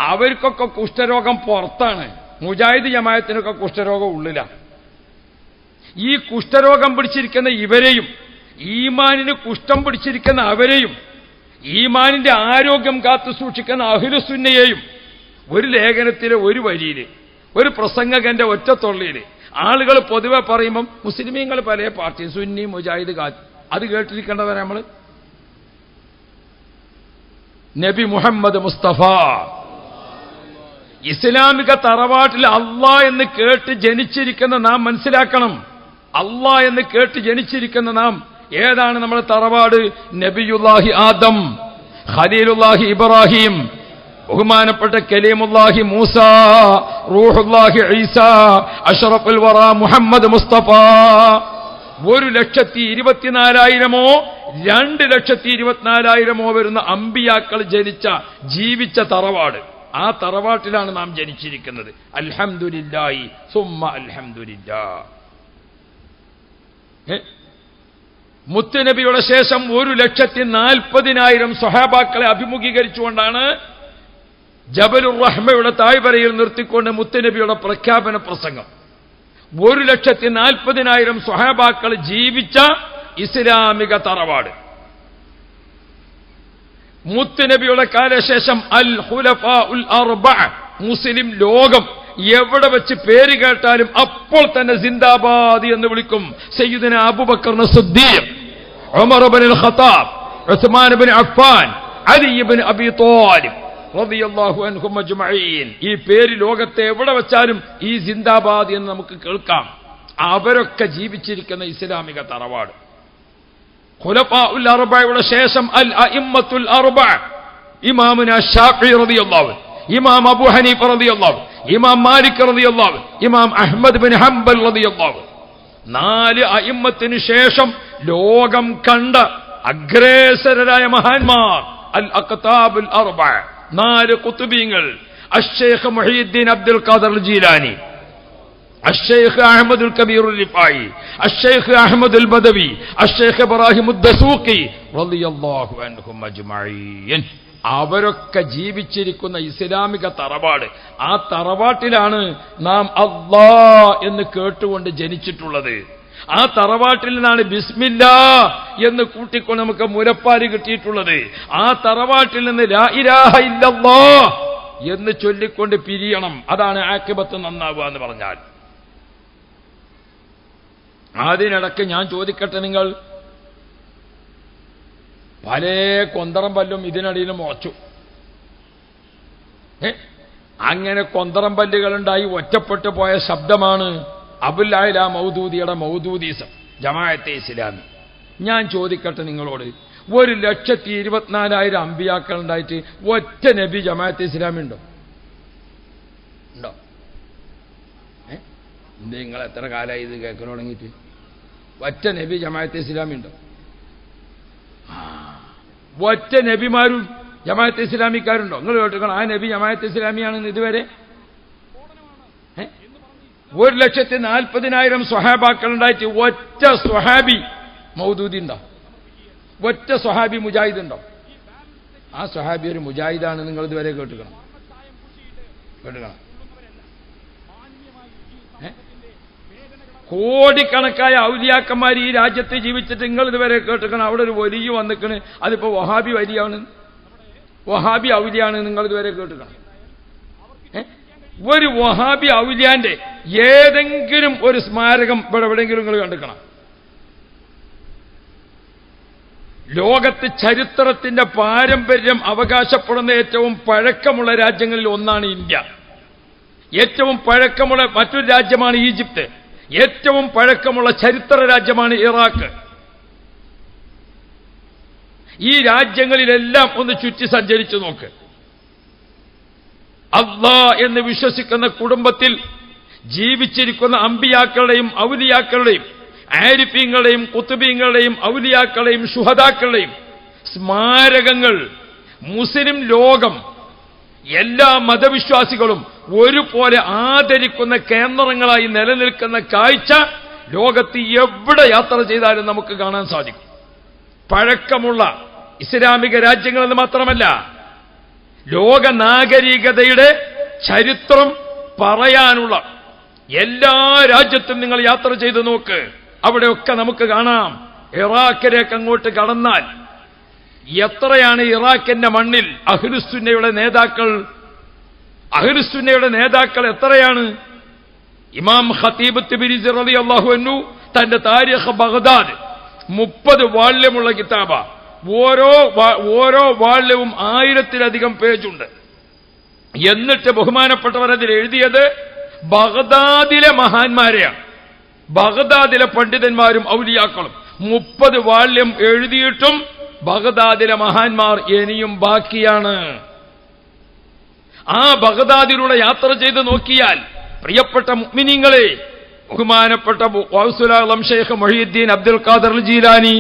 അവർക്കൊക്കെ കുഷ്ഠരോഗം പുറത്താണ്, മുജാഹിദ് ജമാഅത്തിനൊക്കെ കുഷ്ഠരോഗം ഉള്ളിലാണ്. ഈ കുഷ്ഠരോഗം പിടിച്ചിരിക്കുന്ന ഇവരെയും ഈമാനിന് കുഷ്ഠം പിടിച്ചിരിക്കുന്ന അവരെയും ഈമാനിന്റെ ആരോഗ്യം കാത്തു സൂക്ഷിക്കുന്ന അഹ്ലുസുന്നയെയും ഒരു ലേഖനത്തിലെ ഒരു വരിയിൽ, ഒരു പ്രസംഗകന്റെ ഒറ്റത്തൊള്ളിയിൽ ആളുകൾ പൊതുവെ പറയുമ്പം മുസ്ലിമീങ്ങൾ പല പാർട്ടി, സുന്നി, മുജാഹിദ്, അത് കേട്ടിരിക്കേണ്ടവരാ നമ്മൾ. നബി മുഹമ്മദ് മുസ്തഫ ഇസ്ലാമിക തറവാട്ടിൽ അള്ളാ എന്ന് കേട്ട് ജനിച്ചിരിക്കുന്ന നാം മനസ്സിലാക്കണം. അള്ളാ എന്ന് കേട്ട് ജനിച്ചിരിക്കുന്ന നാം ഏതാണ് നമ്മുടെ തറവാട്? നബിയുല്ലാഹി ആദം, ഖലീലുല്ലാഹി ഇബ്രാഹിം, ബഹുമാനപ്പെട്ട കലീമുല്ലാഹി മൂസ, റൂഹുല്ലാഹി ഈസ, അഷ്റഫുൽ വറ മുഹമ്മദ് മുസ്തഫ. 1,24,000 2,24,000 വരുന്ന അമ്പിയാക്കൾ ജീവിച്ച തറവാട്. ആ തറവാട്ടിലാണ് നാം ജനിച്ചിരിക്കുന്നത്. അൽഹംദുലില്ലാഹി സുമ്മ അൽഹംദുലില്ലാഹ്. മുത്തുനബിയുടെ ശേഷം 1,40,000 സ്വഹാബാക്കളെ അഭിമുഖീകരിച്ചുകൊണ്ടാണ് ജബലുർ റഹ്മയുടെ താഴ്വരയിൽ നിർത്തിക്കൊണ്ട് മുത്തുനബിയുടെ പ്രഖ്യാപന പ്രസംഗം. 1,40,000 സ്വഹാബാക്കൾ ജീവിച്ച ഇസ്ലാമിക തറവാട്. മുത്തുനബിയുടെ കാലശേഷം അൽ ഖുലഫാ ഉൽ അർബഅ, മുസ്ലിം ലോകം എവിടെ വെച്ച് പേര് കേട്ടാലും അപ്പോൾ തന്നെ സിന്ദാബാദ് എന്ന് വിളിക്കും. സയ്യിദുന അബൂബക്കർ സിദ്ദീഖ്, ഉമർ ഇബ്നുൽ ഖത്താബ്, ഉസ്മാൻ ഇബ്നു അഫ്ഫാൻ, അലി ഇബ്നു അബി ത്വാലിബ് റളിയല്ലാഹു അൻഹും അജ്മഈൻ. ഈ പേര് ലോകത്തെ എവിടെ വെച്ചാലും ഈ സിന്ദാബാദ് എന്ന് നമുക്ക് കേൾക്കാം. അവരൊക്കെ ജീവിച്ചിരിക്കുന്ന ഇസ്ലാമിക തറവാട്. ഖുലഫാ ഉൽ അർബഅയുടെ ശേഷം അൽ അഇമ്മത്തുൽ അർബഅ, ഇമാമുന ശാഫിഈ റളിയല്ലാഹു അൻഹു, ഇമാം അബൂ ഹനീഫ റളിയല്ലാഹു അൻഹു, ഇമാം മാലിക് റളിയല്ലാഹു അൻഹു, ഇമാം അഹ്മദ് ബിൻ ഹംബൽ റളിയല്ലാഹു അൻഹു. 4 അഇമ്മത്തിന് ശേഷം ലോകം കണ്ട അഗ്രേസരരായ മഹാന്മാർ അൽ അഖ്താബുൽ അർബഅ, 4 ഖുതുബീങ്ങൾ. അശ്ശൈഖ് മുഹയ്യിദ്ദീൻ അബ്ദുൽ ഖാദിർ ജീലാനി, അശ്ശൈഖ് അഹ്മദുൽ കബീറുൽ റിഫായി, അശ്ശൈഖ് അഹ്മദുൽ ബദവി, അശ്ശൈഖ് ഇബ്രാഹിമുദ് ദസൂഖി റളിയല്ലാഹു അൻഹും അജ്മഈൻ. അവരൊക്കെ ജീവിച്ചിരിക്കുന്ന ഇസ്ലാമിക തറവാട്. ആ തറവാട്ടിലാണ് നാം അല്ലാ എന്ന് കേട്ടുകൊണ്ട് ജനിച്ചിട്ടുള്ളത്. ആ തറവാട്ടിൽ നിന്നാണ് ബിസ്മില്ലാ എന്ന് കൂട്ടിക്കൊണ്ട് നമുക്ക് മുലപ്പാല് കിട്ടിയിട്ടുള്ളത്. ആ തറവാട്ടിൽ നിന്ന് ലാ ഇലാഹ ഇല്ലല്ലാഹ് എന്ന് ചൊല്ലിക്കൊണ്ട് പിരിയണം. അതാണ് ആഖിബത്ത് നന്നാവുക എന്ന് പറഞ്ഞാൽ. അതിനിടയ്ക്ക് ഞാൻ ചോദിക്കട്ടെ, നിങ്ങൾ പല കൊന്തറം പല്ലും ഇതിനിടയിൽ മുളച്ചു. അങ്ങനെ കൊന്തറം പല്ലുകളുണ്ടായി ഒറ്റപ്പെട്ടു പോയ ശബ്ദമാണ് അബുൽ അഅ്ല മൗദൂദിയുടെ മൗദൂദീസം, ജമാഅത്തെ ഇസ്ലാമി. ഞാൻ ചോദിക്കട്ടെ നിങ്ങളോട്, 1,24,000 അമ്പിയാക്കൾ ഉണ്ടായിട്ട് ഒറ്റ നബി ജമാഅത്തെ ഇസ്ലാമി ഉണ്ടോ? നിങ്ങൾ എത്ര കാലമായി ഇത് കേൾക്കാൻ തുടങ്ങിയിട്ട്? ഒറ്റ നബി ജമാഅത്തെ ഇസ്ലാമി ഉണ്ടോ? ഒറ്റ നബിമാരും ജമാഅത്തെ ഇസ്ലാമിക്കാരുണ്ടോ? നിങ്ങൾ കേട്ടിരിക്കണം, ആ നബി ജമാഅത്തെ ഇസ്ലാമിയാണെന്ന് ഇതുവരെ. 1,40,000 സ്വഹാബാക്കൾ ഉണ്ടായിട്ട് ഒറ്റ സ്വഹാബി മൗദൂദി ഉണ്ടോ? ഒറ്റ സ്വഹാബി മുജാഹിദ് ഉണ്ടോ? ആ സ്വഹാബി ഒരു മുജാഹിദാണ്. നിങ്ങൾ ഇതുവരെ കേട്ടിരിക്കണം. കോടിക്കണക്കായ ഔലിയാക്കന്മാർ ഈ രാജ്യത്ത് ജീവിച്ചിട്ട് നിങ്ങൾ ഇതുവരെ കേട്ടിരിക്കണം അവിടെ ഒരു വലിയ വന്നിക്കണ്, അതിപ്പോ വഹാബി വലിയാണ്, വഹാബി ഔലിയാണ്. നിങ്ങൾ ഇതുവരെ കേട്ടിരിക്കണം. ഒരു വഹാബി ഔലിയാന്റെ ഏതെങ്കിലും ഒരു സ്മാരകം ഇവിടെ എവിടെയെങ്കിലും നിങ്ങൾ കണ്ടിക്കണം? ലോകത്ത് ചരിത്രത്തിന്റെ പാരമ്പര്യം അവകാശപ്പെടുന്ന ഏറ്റവും പഴക്കമുള്ള രാജ്യങ്ങളിൽ ഒന്നാണ് ഇന്ത്യ. ഏറ്റവും പഴക്കമുള്ള മറ്റൊരു രാജ്യമാണ് ഈജിപ്ത്. ഏറ്റവും പഴക്കമുള്ള ചരിത്ര രാജ്യമാണ് ഇറാഖ്. ഈ രാജ്യങ്ങളിലെല്ലാം ഒന്ന് ചുറ്റി സഞ്ചരിച്ചു നോക്ക്. അല്ലാഹ് എന്ന് വിശ്വസിക്കുന്ന കുടുംബത്തിൽ ജീവിച്ചിരിക്കുന്ന അമ്പിയാക്കളുടെയും ഔലിയാക്കളുടെയും ആരിഫീങ്ങളുടെയും കുത്തുബീങ്ങളുടെയും ഔലിയാക്കളുടെയും ശുഹദാക്കളുടെയും സ്മാരകങ്ങൾ മുസ്ലിം ലോകം എല്ലാ മതവിശ്വാസികളും ഒരുപോലെ ആദരിക്കുന്ന കേന്ദ്രങ്ങളായി നിലനിൽക്കുന്ന കാഴ്ച ലോകത്ത് എവിടെ യാത്ര ചെയ്താലും നമുക്ക് കാണാൻ സാധിക്കും. പഴക്കമുള്ള ഇസ്ലാമിക രാജ്യങ്ങളെന്ന് മാത്രമല്ല, ലോക നാഗരികതയുടെ ചരിത്രം പറയാനുള്ള എല്ലാ രാജ്യത്തും നിങ്ങൾ യാത്ര ചെയ്ത് നോക്ക്. അവിടെയൊക്കെ നമുക്ക് കാണാം. ഇറാഖിലേക്ക് അങ്ങോട്ട് കടന്നാൽ എത്രയാണ് ഇറാഖിന്റെ മണ്ണിൽ അഹ്ലുസുന്നയുടെ നേതാക്കൾ അഹ്ലുസുന്നയുടെ നേതാക്കൾ എത്രയാണ്? ഇമാം ഖതീബ് തിബ്രിസി റളിയല്ലാഹു അൻഹു തന്റെ താരിഖ് ബഗ്ദാദ് 30 വാള്യമുള്ള കിതാബ. ഓരോ വാള്യവും 1000-ലധികം പേജുണ്ട്. എന്നിട്ട് ബഹുമാനപ്പെട്ടവർ അതിൽ എഴുതിയത് ബഗ്ദാദിലെ മഹാന്മാരെയാണ്, ബഗ്ദാദിലെ പണ്ഡിതന്മാരും ഔലിയാക്കളും. 30 വാള്യം എഴുതിയിട്ടും ബഗ്ദാദിലെ മഹാന്മാർ ഇനിയും ബാക്കിയാണ്. ആ ബഗ്ദാദിലൂടെ യാത്ര ചെയ്ത് നോക്കിയാൽ പ്രിയപ്പെട്ട മുഅ്മിനീങ്ങളെ, ബഹുമാനപ്പെട്ട ഗൗസുൽ ആലം ശൈഖ് മുഹ്യിദ്ദീൻ അബ്ദുൽ ഖാദിർ ജീലാനി,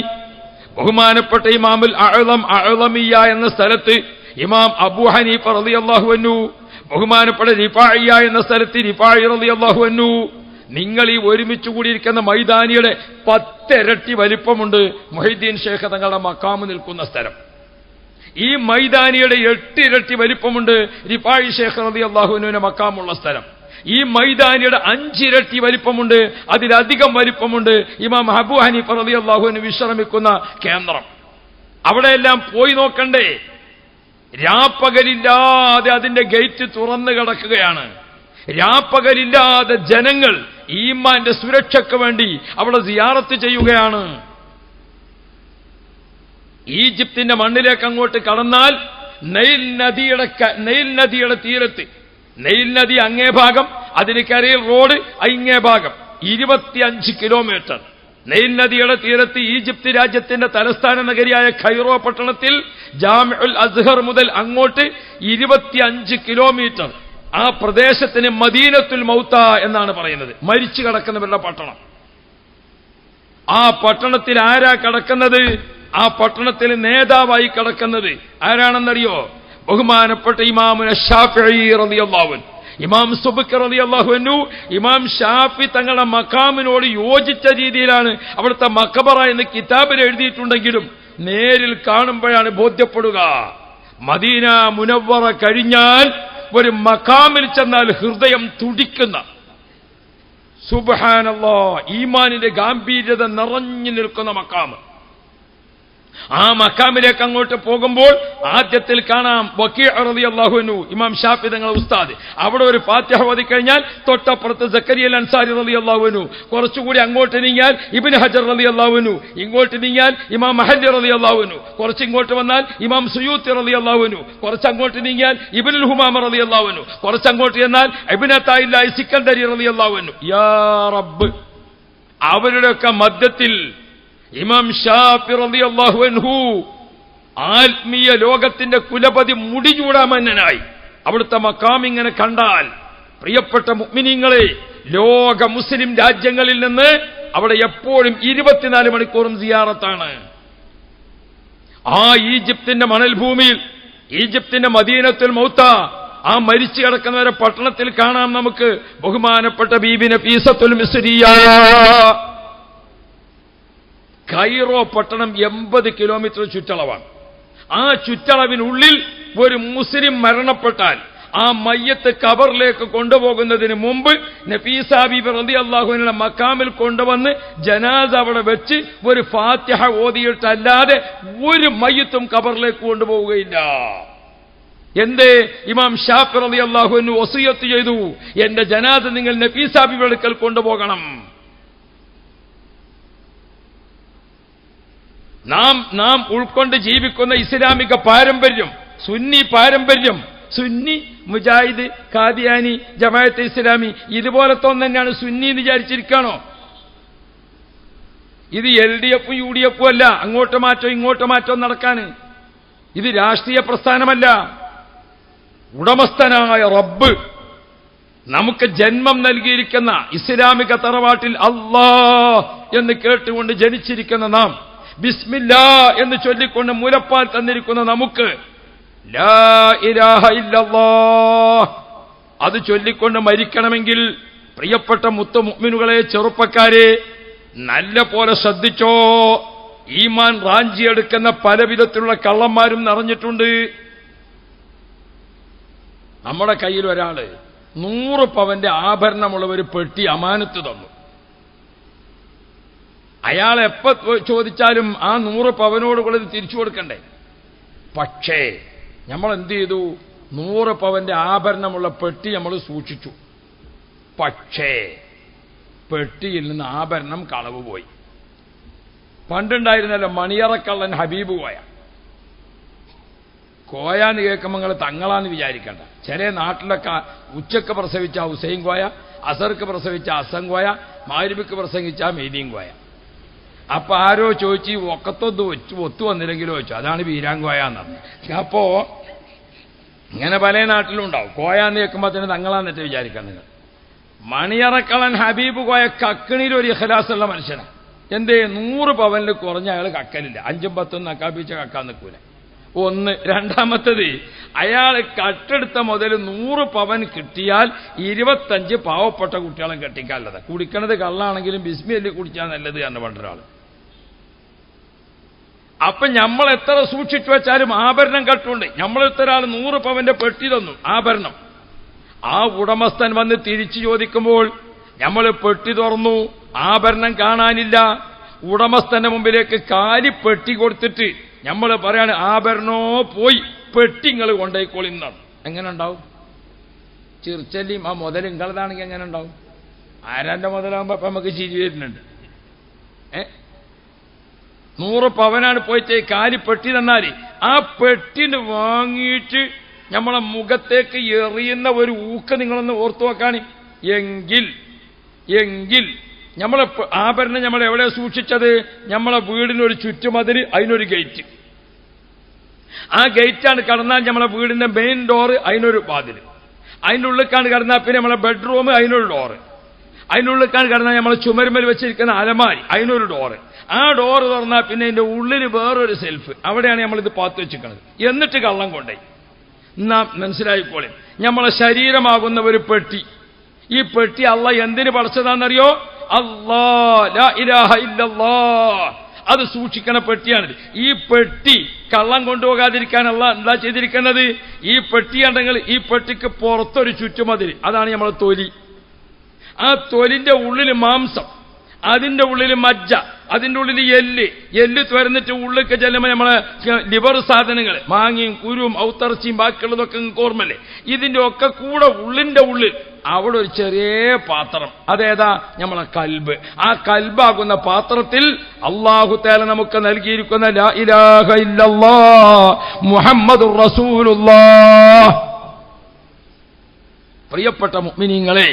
ബഹുമാനപ്പെട്ട ഇമാമുൽ അഅ്ലം അഅ്ലമിയ്യ എന്ന സ്ഥലത്ത് ഇമാം അബൂ ഹനീഫ റളിയല്ലാഹു അൻഹു, ബഹുമാനപ്പെട്ട റിഫാഇയ്യ എന്ന സ്ഥലത്ത് റിഫാഇ റളിയല്ലാഹു അൻഹു, നിങ്ങൾ ഈ ഒരുമിച്ച് കൂടിയിരിക്കുന്ന മൈതാനിയുടെ 10 ഇരട്ടി വലിപ്പമുണ്ട് മുഹ്യിദ്ദീൻ ശൈഖ് തങ്ങളുടെ മഖാമ് നിൽക്കുന്ന സ്ഥലം. ഈ മൈതാനിയുടെ 8 ഇരട്ടി വലിപ്പമുണ്ട് റിഫാഇ ശൈഖ് റളിയല്ലാഹു അൻഹുവിന്റെ മഖാമുള്ള സ്ഥലം. ഈ മൈതാനിയുടെ 5 ഇരട്ടി വലിപ്പമുണ്ട്, അതിലധികം വലിപ്പമുണ്ട് ഇമാം അബൂ ഹനീഫ റളിയല്ലാഹു അൻഹു വിശ്രമിക്കുന്ന കേന്ദ്രം. അവിടെയെല്ലാം പോയി നോക്കണ്ടേ? രാപ്പകലില്ലാതെ അതിന്റെ ഗേറ്റ് തുറന്നു കിടക്കുകയാണ്. രാപ്പകലില്ലാതെ ജനങ്ങൾ ഈമാന്റെ സുരക്ഷയ്ക്ക് വേണ്ടി അവിടെ സിയാറത്ത് ചെയ്യുകയാണ്. ഈജിപ്തിന്റെ മണ്ണിലേക്ക് അങ്ങോട്ട് കടന്നാൽ നൈൽ നദിയുടെ തീരത്ത്, നൈൽ നദി അങ്ങേ ഭാഗം, അതിന് കരയിൽ റോഡ്, ഇങ്ങേ ഭാഗം 25 കിലോമീറ്റർ. നൈൽ നദിയുടെ തീരത്ത് ഈജിപ്ത് രാജ്യത്തിന്റെ തലസ്ഥാന നഗരിയായ ഖൈറോ പട്ടണത്തിൽ ജാമിഉൽ അസ്ഹർ മുതൽ അങ്ങോട്ട് 25 കിലോമീറ്റർ. ആ പ്രദേശത്തിന് മദീനത്തുൽ മൗത്ത എന്നാണ് പറയുന്നത്, മരിച്ചു കിടക്കുന്നവരുടെ പട്ടണം. ആ പട്ടണത്തിൽ ആരാ കിടക്കുന്നത്? ആ പട്ടണത്തിൽ നേതാവായി കിടക്കുന്നത് ആരാണെന്നറിയോ? ബഹുമാനപ്പെട്ട ഇമാമുന ശാഫിഈ റളിയല്ലാഹു അൻഹു, ഇമാം സുബ്കി റളിയല്ലാഹു അൻഹു. ഇമാം ഷാഫി തങ്ങളുടെ മഖാമിനോട് യോജിച്ച രീതിയിലാണ് അവിടുത്തെ മഖബറ എന്ന് കിതാബിൽ എഴുതിയിട്ടുണ്ടെങ്കിലും നേരിൽ കാണുമ്പോഴാണ് ബോധ്യപ്പെടുക. മദീന മുനവ്വറ കഴിഞ്ഞാൽ ഒരു മഖാമിൽ ചെന്നാൽ ഹൃദയം തുടിക്കുന്ന, സുബ്ഹാനല്ലാഹ്, ഈമാനിന്റെ ഗാംഭീര്യത നിറഞ്ഞു നിൽക്കുന്ന മഖാം. ആ മഖാമിലേക്ക് അങ്ങോട്ട് പോകുമ്പോൾ ആദ്യത്തിൽ കാണാം വക്കീഅ റളിയല്ലാഹു അൻഹു, ഇമാം ഷാഫി തങ്ങളുടെ ഉസ്താദ്. അവിടെ ഒരു ഫാത്തിഹ ഓതി കഴിഞ്ഞാൽ തൊട്ടപ്പുറത്ത് സക്കരിയ അൻസാരി റളിയല്ലാഹു അൻഹു. കുറച്ചുകൂടി അങ്ങോട്ട് നീങ്ങിയാൽ ഇബ്നു ഹജർ റളിയല്ലാഹു അൻഹു. ഇങ്ങോട്ട് നീങ്ങിയാൽ ഇമാം മഹല്ലി റളിയല്ലാഹു അൻഹു. കുറച്ച് ഇങ്ങോട്ട് വന്നാൽ ഇമാം സുയൂത്തി റളിയല്ലാഹു അൻഹു. കുറച്ച് അങ്ങോട്ട് നീങ്ങിയാൽ ഇബ്നുൽ ഹുമാമ റളിയല്ലാഹു അൻഹു. കുറച്ച് അങ്ങോട്ട് ചെന്നാൽ ഇബ്നു അതാഇല്ലാഹി സിക്കന്ദരി റളിയല്ലാഹു അൻഹു. യാ റബ്ബ്, അവരുടെയൊക്കെ മധ്യത്തിൽ ഇമാം ഷാഫി റളിയല്ലാഹു അൻഹു ആത്മീയ ലോകത്തിന്റെ കുലപതി മുടിചൂടാമന്നനായി. അവിടുത്തെ മഖാം ഇങ്ങനെ കണ്ടാൽ പ്രിയപ്പെട്ട മുഅ്മിനീങ്ങളെ, ലോക മുസ്ലിം രാജ്യങ്ങളിൽ നിന്ന് അവിടെ എപ്പോഴും 24 മണിക്കൂറും സിയാറത്താണ്. ആ ഈജിപ്തിന്റെ മണൽ ഭൂമിയിൽ, ഈജിപ്തിന്റെ മദീനത്തുൽ മൗത്ത, ആ മരിച്ചു കിടക്കുന്നവരെ പട്ടണത്തിൽ കാണാം നമുക്ക്. ബഹുമാനപ്പെട്ട ബീബി നഫീസത്തുൽ മിസ്രിയ. കൈറോ പട്ടണം 80 കിലോമീറ്റർ ചുറ്റളവാണ്. ആ ചുറ്റളവിനുള്ളിൽ ഒരു മുസ്ലിം മരണപ്പെട്ടാൽ ആ മയ്യത്ത് ഖബറിലേക്ക് കൊണ്ടുപോകുന്നതിന് മുമ്പ് നഫീസ ബീബി റളിയല്ലാഹു അൻഹയുടെ മഖാമിൽ കൊണ്ടുവന്ന് ജനാസ അവിടെ വെച്ച് ഒരു ഫാത്തിഹ ഓതിയിട്ടല്ലാതെ ഒരു മയ്യത്തും ഖബറിലേക്ക് കൊണ്ടുപോവുകയില്ല. എന്തേ? ഇമാം ഷാഫി റളിയല്ലാഹു അൻഹു വസിയത്ത് ചെയ്തു, എന്റെ ജനാസ നിങ്ങൾ നഫീസ ബീബിയുടെ അടുക്കൽ കൊണ്ടുപോകണം. നാം ഉൾക്കൊണ്ട് ജീവിക്കുന്ന ഇസ്ലാമിക പാരമ്പര്യം, സുന്നി പാരമ്പര്യം, സുന്നി, മുജാഹിദ്, ഖാദിയാനി, ജമാഅത്തെ ഇസ്ലാമി, ഇതുപോലത്തെ ഒന്ന് തന്നെയാണ് സുന്നി എന്ന് വിചാരിച്ചിരിക്കണോ? ഇത് LDF UDF അല്ല, അങ്ങോട്ട് മാറ്റോ ഇങ്ങോട്ട് മാറ്റോ നടക്കാൻ. ഇത് രാഷ്ട്രീയ പ്രസ്ഥാനമല്ല. ഉടമസ്ഥനായ റബ്ബ് നമുക്ക് ജന്മം നൽകിയിരിക്കുന്ന ഇസ്ലാമിക തറവാട്ടിൽ അല്ലാഹ് എന്ന് കേട്ടുകൊണ്ട് ജനിച്ചിരിക്കുന്ന നാം, ബിസ്മില്ലാ എന്ന് ചൊല്ലിക്കൊണ്ട് മുലപ്പാൽ തന്നിരിക്കുന്ന നമുക്ക്, ലാ ഇലാഹ ഇല്ലല്ലാഹ് അത് ചൊല്ലിക്കൊണ്ട് മരിക്കണമെങ്കിൽ പ്രിയപ്പെട്ട മുത്തു മുഅ്മിനുകളെ, ചെറുപ്പക്കാരെ, നല്ല പോലെ ശ്രദ്ധിച്ചോ. ഈമാൻ റാഞ്ചിയെടുക്കുന്ന പലവിധത്തിലുള്ള കള്ളന്മാരും നിറഞ്ഞിട്ടുണ്ട്. നമ്മുടെ കയ്യിൽ ഒരാള് 100 പവന്റെ ആഭരണമുള്ള ഒരു പെട്ടി അമാനത്ത് തന്നു. അയാൾ എപ്പോ ചോദിച്ചാലും ആ 100 പവനോടുകൂടി തിരിച്ചു കൊടുക്കണ്ടേ? പക്ഷേ നമ്മൾ എന്ത് ചെയ്തു? 100 പവന്റെ ആഭരണമുള്ള പെട്ടി നമ്മൾ സൂക്ഷിച്ചു. പക്ഷേ പെട്ടിയിൽ നിന്ന് ആഭരണം കളവ് പോയി. പണ്ടുണ്ടായിരുന്നല്ലോ മണിയറക്കള്ളൻ ഹബീബ് കോയാന്ന് കേൾക്കുമ്പോൾ നിങ്ങൾ തങ്ങളാന്ന് വിചാരിക്കണ്ട. ചില നാട്ടിലൊക്കെ ഉച്ചക്ക് പ്രസവിച്ച ഹുസൈൻ കോയ, അസർക്ക് പ്രസവിച്ച അസൻ കോയ, മാരിബിക്ക് പ്രസംഗിച്ച മെയ്തീൻ കോയ. അപ്പൊ ആരോ ചോദിച്ചു ഒക്കത്തൊന്ന് ഒത്തു വന്നില്ലെങ്കിലോ ചോദിച്ചു. അതാണ് വീരാങ്കോയാന്ന് പറഞ്ഞത്. അപ്പോ ഇങ്ങനെ പല നാട്ടിലും ഉണ്ടാവും. കോയാന്ന് കേൾക്കുമ്പോൾ തന്നെ തങ്ങളാന്നിട്ട് വിചാരിക്കാൻ നിങ്ങൾ. മണിയറക്കളൻ ഹബീബ് കോയ കക്കണിയിൽ ഒരു ഇഖ്ലാസുള്ള മനുഷ്യനാണ്. എന്തേ 100 പവനിൽ കുറഞ്ഞ അയാൾ കക്കലില്ല. 5ഉം 10ഉം നക്കാപ്പിച്ച കക്കാൻ നിൽക്കൂല. ഒന്ന്. രണ്ടാമത്തത്, അയാൾ കട്ടെടുത്ത മുതൽ 100 പവൻ കിട്ടിയാൽ 25 പാവപ്പെട്ട കുട്ടികളെ കെട്ടിക്കാനുള്ളത്. കുടിക്കണത് കള്ളാണെങ്കിലും ബിസ്മില്ലി കുടിച്ചാൽ നല്ലത് എന്ന് പറഞ്ഞൊരാൾ. അപ്പൊ നമ്മൾ എത്ര സൂക്ഷിച്ചു വെച്ചാലും ആഭരണം കട്ടുണ്ട്. നമ്മളെത്ര ആൾ 100 പവന്റെ പെട്ടി തന്നു ആഭരണം. ആ ഉടമസ്ഥൻ വന്ന് തിരിച്ചു ചോദിക്കുമ്പോൾ നമ്മൾ പെട്ടി തുറന്നു, ആഭരണം കാണാനില്ല. ഉടമസ്ഥന്റെ മുമ്പിലേക്ക് കാലി പെട്ടി കൊടുത്തിട്ട് നമ്മൾ പറയാണ് ആഭരണോ പോയി, പെട്ടിങ്ങൾ കൊണ്ടേക്കോളിന്നാണ്. എങ്ങനെ ഉണ്ടാവും? ചിർച്ചല്ലിയും ആ മുതൽ നിങ്ങളതാണെങ്കിൽ എങ്ങനെ ഉണ്ടാവും? ആരാന്റെ മുതലാകുമ്പോ അപ്പൊ നമുക്ക് ചിരി വരുന്നുണ്ട്. 100 പവനാണ് പോയിട്ട് കാലി പെട്ടി തന്നാല് ആ പെട്ടിന് വാങ്ങിയിട്ട് നമ്മളെ മുഖത്തേക്ക് എറിയുന്ന ഒരു ഊക്ക് നിങ്ങളൊന്ന് ഓർത്തു വെക്കാണ്. എങ്കിൽ നമ്മളെ ആഭരണം നമ്മൾ എവിടെ സൂക്ഷിച്ചത്? നമ്മളെ വീടിനൊരു ചുറ്റുമതിൽ, അതിനൊരു ഗേറ്റ്. ആ ഗേറ്റാണ് കടന്നാൽ നമ്മളെ വീടിന്റെ മെയിൻ ഡോറ്, അതിനൊരു വാതിൽ. അതിൻ്റെ ഉള്ളിലേക്കാണ് കടന്നാൽ പിന്നെ നമ്മളെ ബെഡ്റൂം, അതിനൊരു ഡോറ്. അതിൻ്റെ ഉള്ളിലേക്കാണ് കടന്നാൽ നമ്മളെ ചുമരുമേൽ വെച്ചിരിക്കുന്ന അലമാരി, അതിനൊരു ഡോറ്. ആ ഡോറ് തുറന്നാൽ പിന്നെ അതിന്റെ ഉള്ളിൽ വേറൊരു സെൽഫ്, അവിടെയാണ് നമ്മളിത് പാത്തു വെച്ചിരിക്കുന്നത്. എന്നിട്ട് കള്ളം കൊണ്ടേ നാം മനസ്സിലായിക്കോളെ. നമ്മളെ ശരീരമാകുന്ന ഒരു പെട്ടി. ഈ പെട്ടി അള്ളാഹ് എന്തിന് പടച്ചതാണെന്നറിയോ? അല്ലാ ലാ ഇലാഹ ഇല്ലല്ലാഹ്, അത് സൂക്ഷിക്കണ പെട്ടിയാണിത്. ഈ പെട്ടി കള്ളം കൊണ്ടുപോകാതിരിക്കാൻ അള്ളാഹ് എന്താ ചെയ്തിരിക്കുന്നത്? ഈ പെട്ടിയുണ്ടെങ്കിൽ ഈ പെട്ടിക്ക് പുറത്തൊരു ചുറ്റുമതിൽ, അതാണ് നമ്മളെ തൊലി. ആ തൊലിന്റെ ഉള്ളിൽ മാംസം, അതിന്റെ ഉള്ളിൽ മജ്ജ, അതിന്റെ ഉള്ളിൽ എല്ല് തുറന്നിട്ട് ഉള്ളിലേക്ക് ചെല്ലുമ്പോൾ നമ്മളെ ലിവർ സാധനങ്ങൾ, മാങ്ങയും കുരുവും ഔത്തറച്ചിയും ബാക്കിയുള്ളതൊക്കെ ഓർമ്മല്ലേ? ഇതിന്റെ ഒക്കെ കൂടെ ഉള്ളിന്റെ ഉള്ളിൽ അവിടെ ഒരു ചെറിയ പാത്രം, അതേതാ? നമ്മളെ കൽബ്. ആ കൽബാകുന്ന പാത്രത്തിൽ അല്ലാഹു തആല നമുക്ക് നൽകിയിരിക്കുന്ന ലാ ഇലാഹ ഇല്ലല്ലാഹ് മുഹമ്മദുർ റസൂലുള്ളാഹ്. പ്രിയപ്പെട്ട മുഅ്മിനീങ്ങളെ,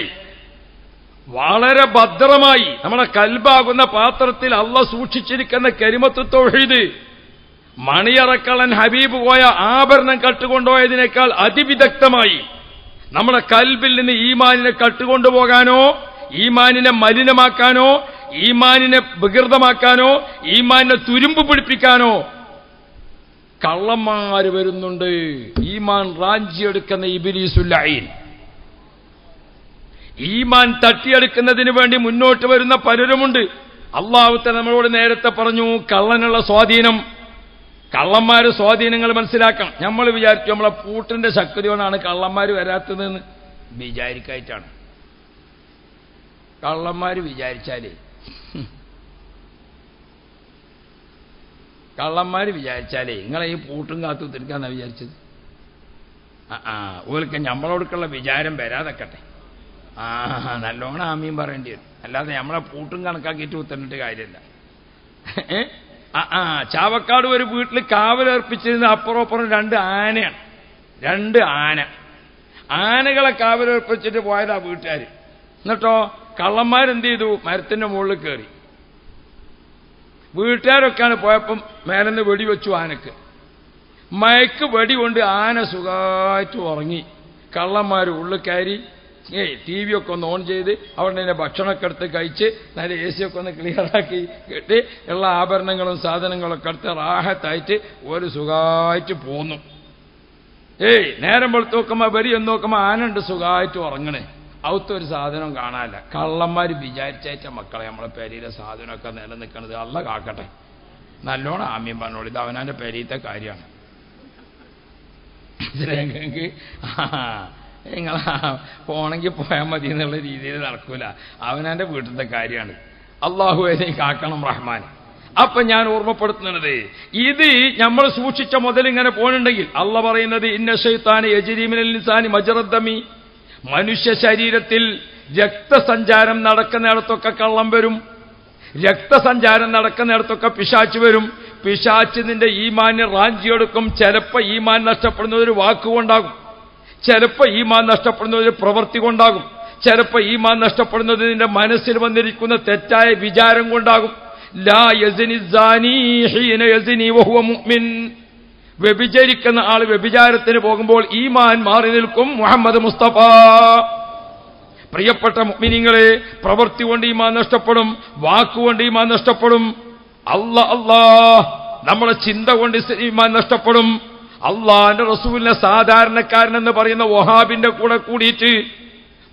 വളരെ ഭദ്രമായി നമ്മുടെ കൽബാകുന്ന പാത്രത്തിൽ അള്ളാഹ് സൂക്ഷിച്ചിരിക്കുന്ന കലിമത്തു തൗഹീദ് മണിയറക്കള്ളൻ ഹബീബ് പോയ ആഭരണം കട്ടുകൊണ്ടുപോയതിനേക്കാൾ അതിവിദഗ്ധമായി നമ്മുടെ കൽബിൽ നിന്ന് ഈമാനിനെ കട്ടുകൊണ്ടുപോകാനോ, ഈമാനിനെ മലിനമാക്കാനോ, ഈമാനിനെ വികൃതമാക്കാനോ, ഈമാനിനെ തുരുമ്പ് പിടിപ്പിക്കാനോ കള്ളന്മാര് വരുന്നുണ്ട്. ഈമാൻ റാഞ്ചിയെടുക്കുന്ന ഇബ്ലീസുൽ ലഈൻ. ഈമാൻ തട്ടിയെടുക്കുന്നതിന് വേണ്ടി മുന്നോട്ട് വരുന്ന പലരുമുണ്ട്. അല്ലാഹു തആല നമ്മളോട് നേരത്തെ പറഞ്ഞു കള്ളനുള്ള സ്വാധീനം. കള്ളന്മാര് സ്വാധീനങ്ങൾ മനസ്സിലാക്കണം. നമ്മൾ വിചാരിച്ചു നമ്മളെ പൂട്ടിന്റെ ശക്തി കൊണ്ടാണ് കള്ളന്മാര് വരാത്തതെന്ന്. വിചാരിക്കായിട്ടാണ്. കള്ളന്മാര് വിചാരിച്ചാലേ നിങ്ങളെ ഈ പൂട്ടും കാത്തു തിരിക്കാന്നാ വിചാരിച്ചത്. ഓൽക്ക് നമ്മളോടുക്കുള്ള വിചാരം വരാതെക്കട്ടെ. നല്ലോണം ആമീൻ പറയേണ്ടി വരും. അല്ലാതെ നമ്മളെ പൂട്ടും കണക്കാക്കിയിട്ട് ഉത്തരന്നിട്ട് കാര്യമില്ല. ചാവക്കാട് ഒരു വീട്ടിൽ കാവലേർപ്പിച്ചിരുന്ന അപ്പുറം 2 ആനയാണ്. 2 ആനകളെ കാവലേർപ്പിച്ചിട്ട് പോയതാ വീട്ടുകാർ. എന്നിട്ടോ കള്ളന്മാരെന്ത് ചെയ്തു? മരത്തിന്റെ മുകളിൽ കയറി. വീട്ടുകാരൊക്കെയാണ് പോയപ്പം മേലെന്ന് വെടിവെച്ചു ആനക്ക്. മയക്ക് വെടി കൊണ്ട് ആന സുഖമായിട്ട് ഉറങ്ങി. കള്ളന്മാർ ഉള്ളിൽ കയറി TV ഒക്കെ ഒന്ന് ഓൺ ചെയ്ത് അവിടെ തന്നെ ഭക്ഷണമൊക്കെ എടുത്ത് കഴിച്ച് നല്ല AC ഒക്കെ ഒന്ന് ക്ലിയറാക്കി കെട്ടി ഉള്ള ആഭരണങ്ങളും സാധനങ്ങളൊക്കെ എടുത്ത് റാഹത്തായിട്ട് ഒരു സുഖമായിട്ട് പോന്നു. നേരം വെളുത്ത് നോക്കുമ്പോൾ വരി എന്ന് നോക്കുമ്പോൾ ആനുണ്ട് സുഖമായിട്ട് ഉറങ്ങണേ. ഔത്തൊരു സാധനം കാണാനില്ല. കള്ളന്മാർ വിചാരിച്ചായിട്ട മക്കളെ നമ്മളെ പെരയിലെ സാധനമൊക്കെ നിലനിൽക്കണത്. അള്ള കാക്കട്ടെ. നല്ലോണം ആമ്യം പറഞ്ഞോളൂ. ഇത് അവനാന്റെ പെരയിലത്തെ കാര്യമാണ്. നിങ്ങൾ പോണെങ്കിൽ പോയാൽ മതി എന്നുള്ള രീതിയിൽ നടക്കൂല. അവനാന്റെ വീട്ടിലത്തെ കാര്യമാണ്. അള്ളാഹു അതിനെ കാക്കണം റഹ്മാൻ. അപ്പൊ ഞാൻ ഓർമ്മപ്പെടുത്തുന്നത്, ഇത് നമ്മൾ സൂക്ഷിച്ച മുതലിങ്ങനെ പോകണമെങ്കിൽ അള്ള പറയുന്നത് ഇന്ന ശൈത്താന യജ്രി മിനൽ ഇൻസാനി മജ്റദ്ദമി, മനുഷ്യ ശരീരത്തിൽ രക്തസഞ്ചാരം നടക്കുന്നിടത്തൊക്കെ കള്ളം വരും, രക്തസഞ്ചാരം നടക്കുന്നിടത്തൊക്കെ പിശാച്ച് വരും. പിശാച്ച് നിന്റെ ഈമാനെ റാഞ്ചിയെടുക്കും. ചിലപ്പോൾ ഈമാൻ നഷ്ടപ്പെടുന്ന ഒരു വാക്കുകൊണ്ടാകും, ചിലപ്പോൾ ഈമാൻ നഷ്ടപ്പെടുന്ന ഒരു പ്രവൃത്തി കൊണ്ടാകും, ചിലപ്പോൾ ഈമാൻ നഷ്ടപ്പെടുന്നത് നിന്റെ മനസ്സിൽ വന്നിരിക്കുന്ന തെറ്റായ വിചാരം കൊണ്ടാകും. ലാ യസ്നി സാനി ഹീന യസ്നി വഹുവ മുഅ്മിൻ, വ്യഭിചരിക്കുന്ന ആൾ വ്യഭിചാരത്തിന് പോകുമ്പോൾ ഈമാൻ മാറി നിൽക്കും. മുഹമ്മദ് മുസ്തഫ. പ്രിയപ്പെട്ട മുഅ്മിനീങ്ങളെ, പ്രവൃത്തി കൊണ്ട് ഈമാൻ നഷ്ടപ്പെടും, വാക്കുകൊണ്ട് ഈമാൻ നഷ്ടപ്പെടും. നമ്മുടെ ചിന്ത കൊണ്ട് ഈമാൻ നഷ്ടപ്പെടും. അള്ളാന്റെ റസൂലിനെ സാധാരണക്കാരനെന്ന് പറയുന്ന വഹാബിന്റെ കൂടെ കൂടിയിട്ട്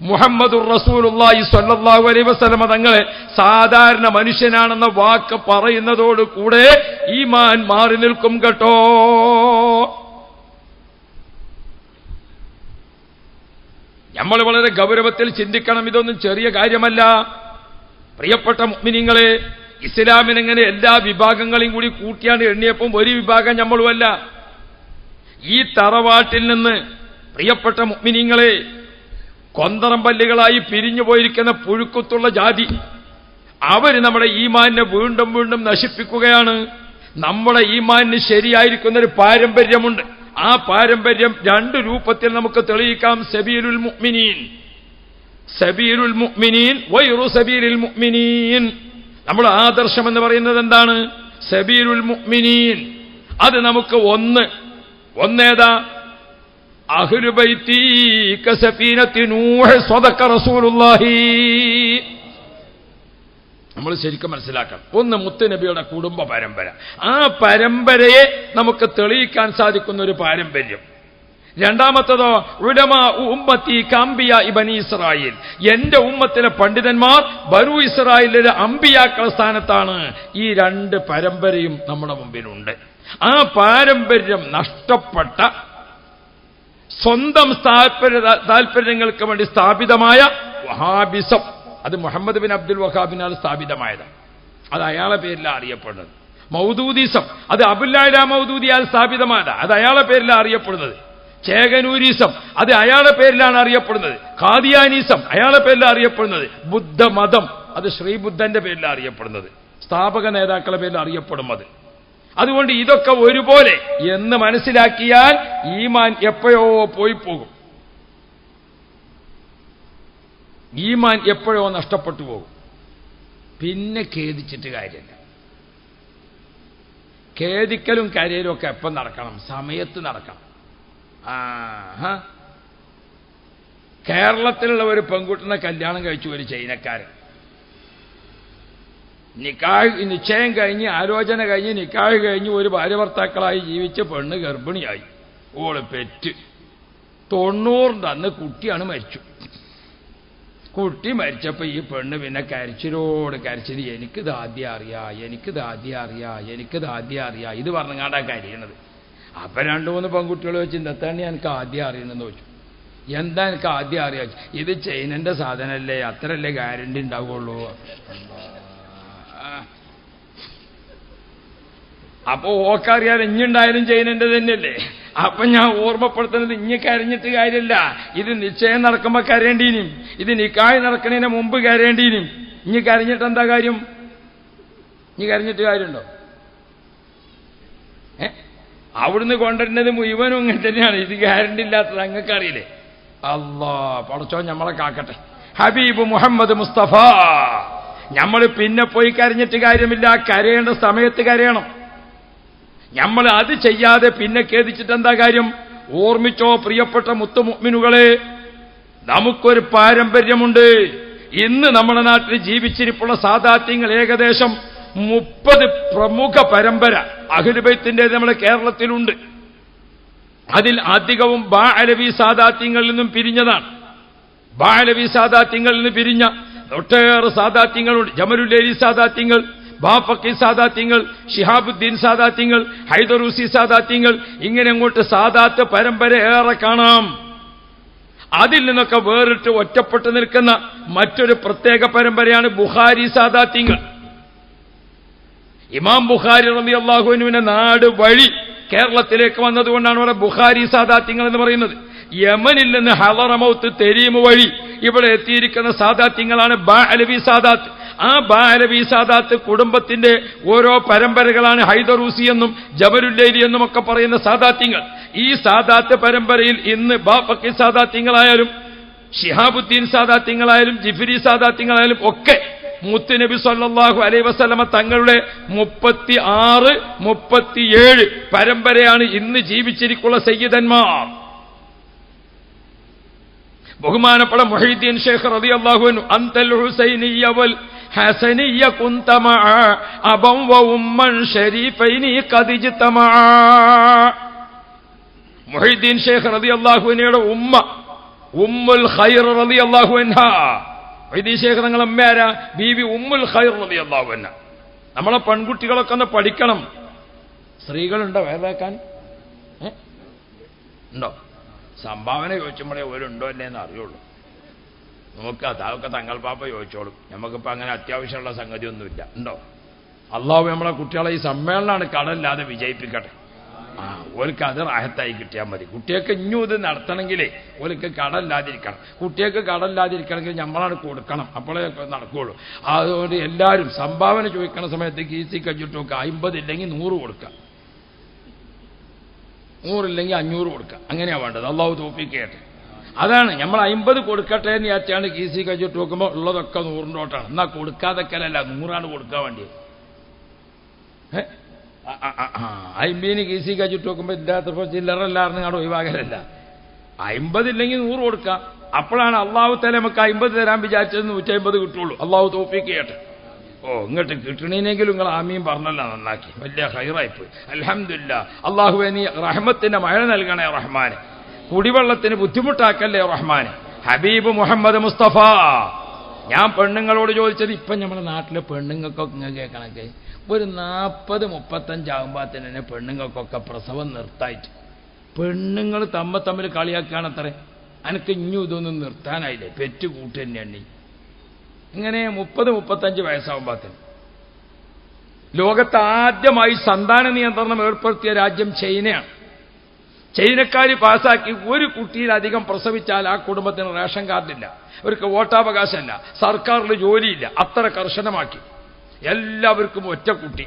മുഹമ്മദുർ റസൂലുള്ളാഹി സ്വല്ലല്ലാഹു അലൈഹി വസല്ലം തങ്ങളെ സാധാരണ മനുഷ്യനാണെന്ന വാക്ക് പറയുന്നതോടുകൂടെ ഈമാൻ മാറി നിൽക്കും കേട്ടോ. നമ്മൾ വളരെ ഗൗരവത്തിൽ ചിന്തിക്കണം. ഇതൊന്നും ചെറിയ കാര്യമല്ല. പ്രിയപ്പെട്ട മുഅ്മിനീങ്ങളെ, ഇസ്ലാമിനെങ്ങനെ എല്ലാ വിഭാഗങ്ങളെയും കൂടി കൂട്ടിയാണ് എണ്ണിയപ്പം ഒരു വിഭാഗം നമ്മളുമല്ല. ഈ തറവാട്ടിൽ നിന്ന് പ്രിയപ്പെട്ട മുഅ്മിനീങ്ങളെ, കൊന്തറമ്പല്ലുകളായി പിരിഞ്ഞു പോയിരിക്കുന്ന പുഴുക്കുത്തുള്ള ജാതി, അവർ നമ്മുടെ ഈമാനിനെ വീണ്ടും വീണ്ടും നശിപ്പിക്കുകയാണ്. നമ്മുടെ ഈമാനിന് ശരിയായിരിക്കുന്ന ഒരു പാരമ്പര്യമുണ്ട്. ആ പാരമ്പര്യം രണ്ട് രൂപത്തിൽ നമുക്ക് തെളിയിക്കാം. സബീലുൽ മുഅ്മിനീൻ, സബീലുൽ മുഅ്മിനീൻ വൈറു സബീലിൽ മുഅ്മിനീൻ. നമ്മുടെ ആദർശം എന്ന് പറയുന്നത് എന്താണ്? സബീലുൽ മുഅ്മിനീൻ. അത് നമുക്ക് ഒന്നേതാ? അഹ്ലു ബൈതി കസഫീനത്തി നൂഹ് സ്വദഖ റസൂലുള്ളാഹി. നമ്മൾ ശരിക്കും മനസ്സിലാക്കണം. ഒന്ന്, മുത്തുനബിയുടെ കുടുംബ പരമ്പര. ആ പരമ്പരയെ നമുക്ക് തെളിയിക്കാൻ സാധിക്കുന്ന ഒരു പാരമ്പര്യം. രണ്ടാമത്തതോ ഉലമാ ഉമ്മത്തി കഅംബിയാ ബനി ഇസ്രായേൽ. എന്റെ ഉമ്മത്തിലെ പണ്ഡിതന്മാർ ബനൂ ഇസ്രായേലിലെ അമ്പിയാക്കളുടെ സ്ഥാനത്താണ്. ഈ രണ്ട് പരമ്പരയും നമ്മുടെ മുമ്പിലുണ്ട്. ആ പാരമ്പര്യം നഷ്ടപ്പെട്ട, സ്വന്തം താല്പര്യങ്ങൾക്ക് വേണ്ടി സ്ഥാപിതമായ വഹാബിസം, അത് മുഹമ്മദ് ബിൻ അബ്ദുൽ വഹാബിനാൽ സ്ഥാപിതമായതാണ്. അത് അയാളെ പേരിലാണ് അറിയപ്പെടുന്നത്. മൗദൂദിസം, അത് അബുല്ലാ മൗദൂദിയാൽ സ്ഥാപിതമായതാണ്. അത് അയാളെ പേരിലാണ് അറിയപ്പെടുന്നത്. ചേകനൂരിസം, അത് അയാളുടെ പേരിലാണ് അറിയപ്പെടുന്നത്. ഖാദിയാനിസം അയാളുടെ പേരിലാണ് അറിയപ്പെടുന്നത്. ബുദ്ധമതം, അത് ശ്രീബുദ്ധന്റെ പേരിലാണ് അറിയപ്പെടുന്നത്. സ്ഥാപക നേതാക്കളുടെ പേരിൽ അറിയപ്പെടുന്നത്. അതുകൊണ്ട് ഇതൊക്കെ ഒരുപോലെ എന്ന് മനസ്സിലാക്കിയാൽ ഈമാൻ എപ്പോഴോ പോയി പോകും. ഈമാൻ എപ്പോഴോ നഷ്ടപ്പെട്ടു പോകും. പിന്നെ ഖേദിച്ചിട്ട് കാര്യമില്ല. ഖേദിക്കലും കരയലും ഒക്കെ എപ്പം നടക്കണം? സമയത്ത് നടക്കണം. കേരളത്തിലുള്ള ഒരു പെൺകുട്ടിനെ കല്യാണം കഴിച്ചു ഒരു ചൈനക്കാരൻ. നിശ്ചയം കഴിഞ്ഞ്, ആലോചന കഴിഞ്ഞ്, നിക്കാഹ് കഴിഞ്ഞ് ഒരു ഭാര്യ ഭർത്താക്കളായി ജീവിച്ച പെണ്ണ് ഗർഭിണിയായി. ഓള് പെറ്റ് 90 അന്ന് കുട്ടിയാണ് മരിച്ചു. കുട്ടി മരിച്ചപ്പോ ഈ പെണ്ണ് പിന്നെ കരച്ചിലോട് കരച്ചിൽ, എനിക്കിത് ആദ്യം അറിയാം, എനിക്കിത് ആദ്യം അറിയാം, എനിക്കിത് ആദ്യം അറിയാം, ഇത് പറഞ്ഞങ്ങാണ്ടാ കരയണത്. അപ്പൊ 2-3 പെൺകുട്ടികൾ വെച്ച് എന്താണ് എനിക്ക് ആദ്യം അറിയണമെന്ന് ചോദിച്ചു. എന്താ എനിക്ക് ആദ്യം അറിയാം? ഇത് ചൈനന്റെ സാധനല്ലേ, അത്രല്ലേ ഗ്യാരണ്ടി ഉണ്ടാവുള്ളൂ. അപ്പൊ ഓക്കറിയാതെ ഇഞ്ഞുണ്ടായാലും ചൈനന്റെ തന്നെയല്ലേ. അപ്പൊ ഞാൻ ഓർമ്മപ്പെടുത്തുന്നത്, ഇഞ്ഞ് കരഞ്ഞിട്ട് കാര്യമില്ല. ഇത് നിശ്ചയം നടക്കുമ്പോ കരയേണ്ടീനും, ഇത് നിക്കാഹ് നടക്കുന്നതിന് മുമ്പ് കരയേണ്ടീനും. ഇഞ്ഞ് കരഞ്ഞിട്ട് എന്താ കാര്യം? ഇഞ്ഞ് കരഞ്ഞിട്ട് കാര്യമുണ്ടോ? അവിടുന്ന് കൊണ്ടുവരുന്നത് മുഴുവനും ഇങ്ങനെ തന്നെയാണ്. ഇത് ഗ്യാരണ്ടി ഇല്ലാത്തത് അങ്ങക്കറിയില്ലേ? അല്ലാ, പടച്ചോ നമ്മളെ കാക്കട്ടെ. ഹബീബ് മുഹമ്മദ് മുസ്തഫ. നമ്മൾ പിന്നെ പോയി കരഞ്ഞിട്ട് കാര്യമില്ല. കരയേണ്ട സമയത്ത് കരയണം. നമ്മൾ അത് ചെയ്യാതെ പിന്നെ ഖേദിച്ചിട്ട് എന്താ കാര്യം? ഓർമ്മിച്ചോ പ്രിയപ്പെട്ട മുത്തുമുഅ്മിനുകളെ, നമുക്കൊരു പാരമ്പര്യമുണ്ട്. ഇന്ന് നമ്മുടെ നാട്ടിൽ ജീവിച്ചിരിപ്പുള്ള സാദാത്യങ്ങൾ ഏകദേശം 30 പ്രമുഖ പരമ്പര അഹ്ലു ബൈത്തിന്റെ നമ്മുടെ കേരളത്തിലുണ്ട്. അതിൽ അധികവും ബാഅലവി സാദാത്യങ്ങളിൽ നിന്നും പിരിഞ്ഞതാണ്. ബാഅലവി സാദാത്യങ്ങളിൽ നിന്ന് പിരിഞ്ഞ ഒട്ടേറെ സാദാത്യങ്ങളുണ്ട്. ജമലുല്ലൈലി സാദാത്യങ്ങൾ, ബാഫക്കി സാദാത്യങ്ങൾ, ശിഹാബുദ്ദീൻ സാദാത്യങ്ങൾ, ഹൈദറൂസി സാദാത്യങ്ങൾ, ഇങ്ങനെ അങ്ങോട്ട് സാദാത്ത് പരമ്പര ഏറെ കാണാം. അതിൽ നിന്നൊക്കെ വേറിട്ട് ഒറ്റപ്പെട്ടു നിൽക്കുന്ന മറ്റൊരു പ്രത്യേക പരമ്പരയാണ് ബുഖാരി സാദാത്യങ്ങൾ. ഇമാം ബുഖാരി റളിയല്ലാഹു അൻഹുവിന്റെ നാട് വഴി കേരളത്തിലേക്ക് വന്നതുകൊണ്ടാണ് ഇവിടെ ബുഖാരി സാദാത്യങ്ങൾ എന്ന് പറയുന്നത്. യമനിൽ നിന്ന് ഹളറമൗത്ത് തെരീമ് വഴി ഇവിടെ എത്തിയിരിക്കുന്ന സാദാത്യങ്ങളാണ് ബാഅലവി സാദാത്ത്. ആ ബാഅലവി സാദാത്ത് കുടുംബത്തിന്റെ ഓരോ പരമ്പരകളാണ് ഹൈദറൂസി എന്നും ജബലുല്ലൈലി എന്നും ഒക്കെ പറയുന്ന സാദാത്യങ്ങൾ. ഈ സാദാത്ത് പരമ്പരയിൽ ഇന്ന് ബാഫക്കി സാദാത്യങ്ങളായാലും ശിഹാബുദ്ദീൻ സാദാത്യങ്ങളായാലും ജിഫ്രി സാദാത്യങ്ങളായാലും ഒക്കെ മുത്തുനബി സല്ലല്ലാഹു അലൈഹി വസല്ലമ തങ്ങളുടെ 36, 37 പരമ്പരയാണ് ഇന്ന് ജീവിച്ചിരിക്കുന്ന സയ്യിദന്മാർ. ബഹുമാനപ്പെട്ട മുഹീദ്ദീൻ ശൈഖ് റളിയല്ലാഹു അൻഹു അൻതൽ ഹുസൈനിയ്യ വൽ ഹസനിയ്യ കുന്ത മഅ അബൻ വ ഉമ്മൻ ശരീഫൈനി ഖദ് ഇജ്തമഅ. മുഹീദ്ദീൻ ശൈഖ് റളിയല്ലാഹു അൻഹയുടെ ഉമ്മ ഉമ്മുൽ ഖൈർ റളിയല്ലാഹു അൻഹാ. മുഹീദ്ദീൻ ശൈഖ് തങ്ങളുടെ അമ്മയാരാ? ബീവി ഉമ്മുൽ ഖൈർ റളിയല്ലാഹു അൻഹ. നമ്മളെ പെൺകുട്ടികളൊക്കെ ഒന്ന് പഠിക്കണം. സ്ത്രീകളുണ്ടോ വേറാക്കാൻ? ഉണ്ടോ? സംഭാവന ചോദിച്ചുമ്പോഴേ ഒരുണ്ടോ അല്ലേന്ന് അറിയുള്ളൂ. നമുക്ക് അതൊക്കെ തങ്ങൾ പാപ്പ ചോദിച്ചോളും. നമുക്കിപ്പോൾ അങ്ങനെ അത്യാവശ്യമുള്ള സംഗതിയൊന്നുമില്ല. ഉണ്ടോ? അള്ളാഹു നമ്മളെ കുട്ടികളെ ഈ സമ്മേളനമാണ് കടലില്ലാതെ വിജയിപ്പിക്കട്ടെ. ഓർക്ക് അത് റാഹത്തായി കിട്ടിയാൽ മതി. കുട്ടികൾക്ക് ഇഞ്ഞും ഇത് നടത്തണമെങ്കിലേ ഓർക്ക് കടലില്ലാതിരിക്കണം. കുട്ടികൾക്ക് കടലില്ലാതിരിക്കണമെങ്കിൽ നമ്മളാണ് കൊടുക്കണം, അപ്പോഴേ നടക്കുകയുള്ളൂ. അതുകൊണ്ട് എല്ലാവരും സംഭാവന ചോദിക്കുന്ന സമയത്ത് കീസി കഞ്ചിട്ടൊക്കെ 50 ഇല്ലെങ്കിൽ 100 കൊടുക്കുക, 100 ഇല്ലെങ്കിൽ 500 കൊടുക്കുക. അങ്ങനെയാണ് വേണ്ടത്. അള്ളാഹു തൗഫീഖ് ചെയ്യട്ടെ. അതാണ് നമ്മൾ 50 കൊടുക്കട്ടെ എന്ന് വിചാരിച്ചാണ് കീസി കഞ്ചിട്ട് നോക്കുമ്പോൾ ഉള്ളതൊക്കെ 100 നോട്ടാണ്. എന്നാൽ കൊടുക്കാതൊക്കെയല്ല 100 കൊടുക്കാൻ വേണ്ടിയത്. 50 കീസി കഞ്ചിട്ട് നോക്കുമ്പോൾ ഇല്ലാത്തപ്പോൾ ചില്ലറല്ലായിരുന്നു അവിടെ ഒഴിവാകലല്ല. 50 ഇല്ലെങ്കിൽ 100 കൊടുക്കാം. അപ്പോഴാണ് അള്ളാഹു തആല നമുക്ക് 50 തരാൻ വിചാരിച്ചത് 150 കിട്ടുള്ളൂ. അള്ളാഹു തൗഫീഖ് ചെയ്യട്ടെ. ഇങ്ങോട്ട് കിട്ടണേനെങ്കിലും നിങ്ങൾ ആമീൻ പറഞ്ഞല്ല, നന്നാക്കി. വലിയ ഖൈറായിപ്പോയി. അൽഹംദുലില്ലാ. അള്ളാഹുവേ നീ റഹ്മത്തിന്റെ മഴ നൽകണേ റഹ്മാനെ. കുടിവെള്ളത്തിന് ബുദ്ധിമുട്ടാക്കല്ലേ റഹ്മാനെ. ഹബീബ് മുഹമ്മദ് മുസ്തഫ. ഞാൻ പെണ്ണുങ്ങളോട് ചോദിച്ചത്, ഇപ്പം നമ്മുടെ നാട്ടിലെ പെണ്ണുങ്ങൾക്കൊക്കെ ഇങ്ങനെ കേൾക്കണൊക്കെ ഒരു 40-35 ആകുമ്പോൾ തന്നെ പെണ്ണുങ്ങൾക്കൊക്കെ പ്രസവം നിർത്തായിട്ട് പെണ്ണുങ്ങൾ തമ്മിൽ കളിയാക്കുകയാണത്രേ. എനിക്ക് ഇഞ്ഞും ഇതൊന്നും നിർത്താനായില്ലേ, പെറ്റ് കൂട്ട് തന്നെയാണ്. ഇങ്ങനെ 30-35 വയസ്സാകുമ്പോൾ ലോകത്ത് ആദ്യമായി സന്താന നിയന്ത്രണം ഏർപ്പെടുത്തിയ രാജ്യം ചൈനയാണ്. ചൈനക്കാർ പാസാക്കി ഒരു കുട്ടിയിലധികം പ്രസവിച്ചാൽ ആ കുടുംബത്തിന് റേഷൻ കാർഡില്ല, അവർക്ക് വോട്ടാവകാശമല്ല, സർക്കാരിൽ ജോലിയില്ല. അത്ര കർശനമാക്കി. എല്ലാവർക്കും ഒറ്റ കുട്ടി.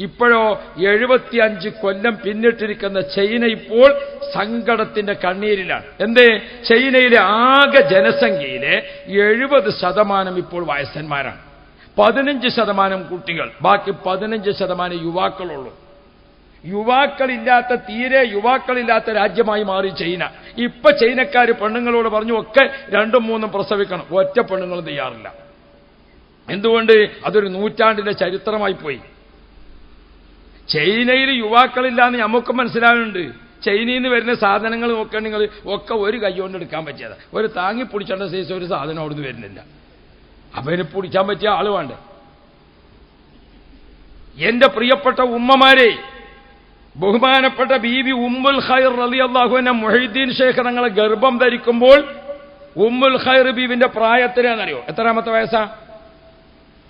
ഇപ്പോഴോ 75 കൊല്ലം പിന്നിട്ടിരിക്കുന്ന ചൈന ഇപ്പോൾ സങ്കടത്തിന്റെ കണ്ണീരിലാണ്. എന്തേ? ചൈനയിലെ ആകെ ജനസംഖ്യയിലെ 70% ഇപ്പോൾ വയസ്സന്മാരാണ്, 15% കുട്ടികൾ, ബാക്കി 15% യുവാക്കളുള്ളൂ. തീരെ യുവാക്കളില്ലാത്ത രാജ്യമായി മാറി ചൈന. ഇപ്പൊ ചൈനക്കാർ പെണ്ണുങ്ങളോട് പറഞ്ഞു ഒക്കെ 2-3 പ്രസവിക്കണം. ഒറ്റ പെണ്ണുങ്ങളും തയ്യാറില്ല. എന്തുകൊണ്ട്? അതൊരു നൂറ്റാണ്ടിന്റെ ചരിത്രമായി പോയി. ചൈനയിൽ യുവാക്കളില്ലാന്ന് നമുക്ക് മനസ്സിലാവുന്നുണ്ട്. ചൈനയിൽ നിന്ന് വരുന്ന സാധനങ്ങൾ നോക്കുകയാണെങ്കിൽ ഒക്കെ ഒരു കൈ കൊണ്ട് എടുക്കാൻ പറ്റിയതാ. ഒരു താങ്ങി പിടിച്ചേണ്ട സൈസ് ഒരു സാധനം അവിടുന്ന് വരുന്നില്ല. അപ്പൊ ഇതിന് പിടിക്കാൻ പറ്റിയ ആള് വേണ്ടേ? എന്റെ പ്രിയപ്പെട്ട ഉമ്മമാരെ, ബഹുമാനപ്പെട്ട ബീവി ഉമ്മുൽ ഖൈർ റളിയല്ലാഹു അൻഹ മുഹീദ്ദീൻ ശൈഖ് തങ്ങളെ ഗർഭം ധരിക്കുമ്പോൾ ഉമ്മുൽ ഖൈർ ബീവിന്റെ പ്രായത്തിലാണെന്നറിയോ? എത്രാമത്തെ വയസ്സാ?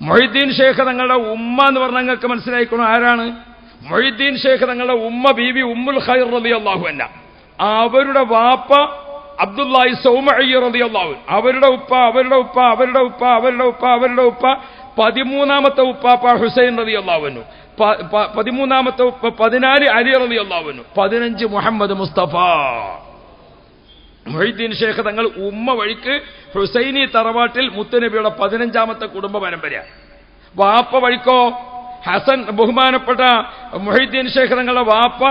മുഹീദ്ദീൻ ശൈഖ് തങ്ങളുടെ ഉമ്മ എന്ന് പറഞ്ഞാൽ നിങ്ങൾക്ക് മനസ്സിലായിക്കണോ ആരാണ്? മുഹീദ്ദീൻ ശൈഖ് തങ്ങളുടെ ഉമ്മ ബീവി ഉമ്മുൽ ഖൈർ റളിയല്ലാഹു അൻഹ. അവരുടെ വാപ്പ അബ്ദുല്ലാഹി സൗമഈ റളിയല്ലാഹു, അവരുടെ ഉപ്പ 13ാമത്തെ ഉപ്പാപ്പ ഹുസൈൻ റളിയല്ലാഹു അൻഹു, 13ാമത്തെ ഉപ്പ 14 അലി റളിയല്ലാഹു അൻഹു, 15 മുഹമ്മദ് മുസ്തഫ. മുഹീദ്ദീൻ ശൈഖ് തങ്ങൾ ഉമ്മ വഴിക്ക് ഹുസൈനി തറവാട്ടിൽ മുത്തുനബിയുടെ 15ാമത്തെ കുടുംബ പരമ്പരയാണ്. വാപ്പ വഴിക്കോ ഹസൻ, ബഹുമാനപ്പെട്ട മുഹീദ്ദീൻ ശൈഖ് തങ്ങളുടെ വാപ്പ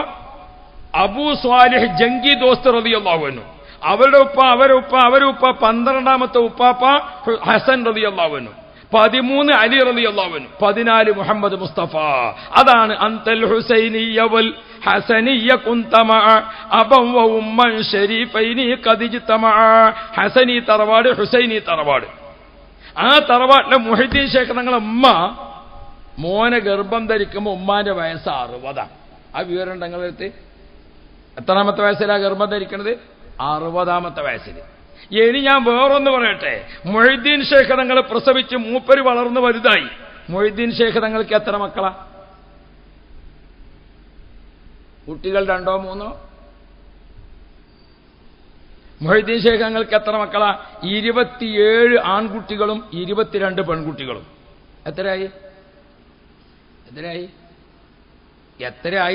അബൂ സ്വാലിഹ് ജംഗി ദോസ്ത് റളിയല്ലാഹു അൻഹു, അവരുടെ ഉപ്പ 12ാമത്തെ ഉപ്പാപ്പ ഹസൻ റളിയല്ലാഹു അൻഹു, 13 അലി റളിയല്ലാഹു അൻഹു, 14 മുഹമ്മദ് മുസ്തഫ. അതാണ് അൻതൽ ഹുസൈനിയ്യ വൽ ഹസനിയ്യ കുന്ത മഅ അബൻ വ ഉമ്മൻ ശരീഫൈനി ഖദ് ഇജ്തമഅ. ഹസനി തറവാട്, ഹുസൈനി തറവാട്. ആ തറവാട്ടിലെ മുഹീദ്ദീൻ ശൈഖ് തങ്ങളുടെ ഉമ്മ മോനെ ഗർഭം ധരിക്കുമ്പോൾ ഉമ്മാന്റെ വയസ്സ് 60. ആ വിവരം ഉണ്ടെങ്കിൽ എത്രാമത്തെ വയസ്സിലാണ് ഗർഭം ധരിക്കുന്നത്? 60ാമത്തെ വയസ്സിൽ. ഇനി ഞാൻ വേറൊന്ന് പറയട്ടെ. മുഹീദ്ദീൻ ശൈഖ് തങ്ങൾ പ്രസവിച്ച് മൂപ്പര് വളർന്ന് വലുതായി. മുഹീദ്ദീൻ ശൈഖ് തങ്ങൾക്ക് എത്ര മക്കളാ? കുട്ടികൾ 2 or 3? മുഹൈദ്ദീൻ ശൈഖ് തങ്ങൾക്ക് എത്ര മക്കളാ? 27 ആൺകുട്ടികളും 22 പെൺകുട്ടികളും. എത്രയായി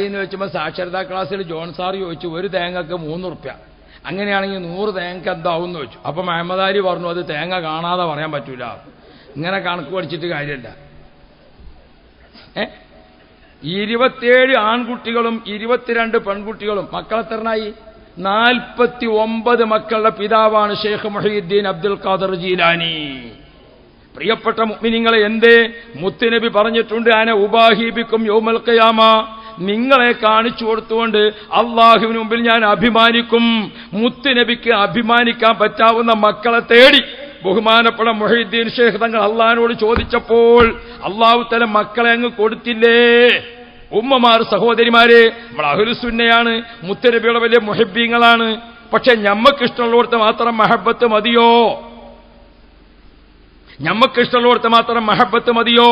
എന്ന് വെച്ചുമ്പോൾ സാക്ഷരതാ ക്ലാസ്സിൽ ജോൺ സാർ ചോദിച്ചു, ഒരു തേങ്ങക്ക് 3 റുപ്യ, അങ്ങനെയാണെങ്കിൽ 100 തേങ്ങക്ക് എന്താവും എന്ന് ചോദിച്ചു. അപ്പൊ മുഹമ്മദ് അലി പറഞ്ഞു, അത് തേങ്ങ കാണാതെ പറയാൻ പറ്റൂല, ഇങ്ങനെ കണക്ക് പഠിച്ചിട്ട് കാര്യമില്ല. 27 ആൺകുട്ടികളും 22 പെൺകുട്ടികളും. മക്കളെത്രനായി? 49 മക്കളുടെ പിതാവാണ് ഷെയ്ഖ് മുഹീദ്ദീൻ അബ്ദുൽ ഖാദർ ജീലാനി. പ്രിയപ്പെട്ട മുഅ്മിനീങ്ങളെ, എന്തേ? മുത്തുനബി പറഞ്ഞിട്ടുണ്ട്, അന ഉബാഹിബിക്കും യൗമൽ ഖിയാമ, നിങ്ങളെ കാണിച്ചു കൊടുത്തുകൊണ്ട് അള്ളാഹുവിന് മുമ്പിൽ ഞാൻ അഭിമാനിക്കും. മുത്തുനബിക്ക് അഭിമാനിക്കാൻ പറ്റാവുന്ന മക്കളെ തേടി ബഹുമാനപ്പെട്ട മുഹീദ്ദീൻ ഷെയ്ഖ് തങ്ങൾ അള്ളാഹിനോട് ചോദിച്ചപ്പോൾ അള്ളാഹു തആല മക്കളെ അങ്ങ് കൊടുത്തില്ലേ? ഉമ്മമാർ, സഹോദരിമാരെ, നമ്മൾ അഹ്ലുസുന്നയാണ്, മുത്തുനബിയുടെ വലിയ മുഹിബ്ബീങ്ങളാണ്. പക്ഷെ ഞമ്മക്കിഷ്ടമുള്ളവർക്ക് മാത്രം മഹബത്ത് മതിയോ?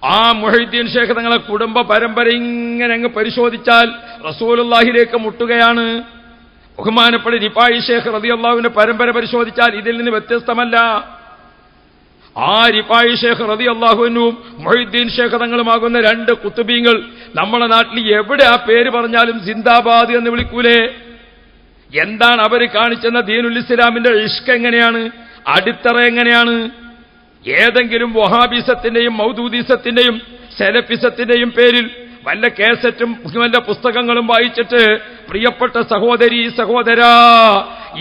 ആ മുഹീദ്ദീൻ ഷെയ്ഖ് തങ്ങളെ കുടുംബ പരമ്പര ഇങ്ങനെ അങ്ങ് പരിശോധിച്ചാൽ റസൂലുള്ളാഹിലേക്ക് മുട്ടുകയാണ്. ബഹുമാനപ്പെട്ട റിഫായി ഷെയ്ഖ് റളിയല്ലാഹുവിന്റെ പരമ്പര പരിശോധിച്ചാൽ ഇതിൽ നിന്ന് വ്യത്യസ്തമല്ല. ആ റിഫായി ഷെയ്ഖ് റളിയല്ലാഹു അൻഹുവും മുഹീദ്ദീൻ ഷെയ്ഖ് തങ്ങളുമാകുന്ന 2 കുത്തുബീങ്ങൾ നമ്മുടെ നാട്ടിൽ എവിടെ ആ പേര് പറഞ്ഞാലും സിന്ദാബാദ് എന്ന് വിളിക്കൂലേ? എന്താണ് അവർ കാണിച്ചെന്ന ദീനുൽ ഇസ്ലാമിന്റെ ഇഷ്ക് എങ്ങനെയാണ്? അടിത്തറ എങ്ങനെയാണ്? ഏതെങ്കിലും വഹാബിസത്തിന്റെയും മൗദൂദിസത്തിന്റെയും സെലഫിസത്തിന്റെയും പേരിൽ വല്ല കേസറ്റും വല്ല പുസ്തകങ്ങളും വായിച്ചിട്ട് പ്രിയപ്പെട്ട സഹോദരി സഹോദരാ,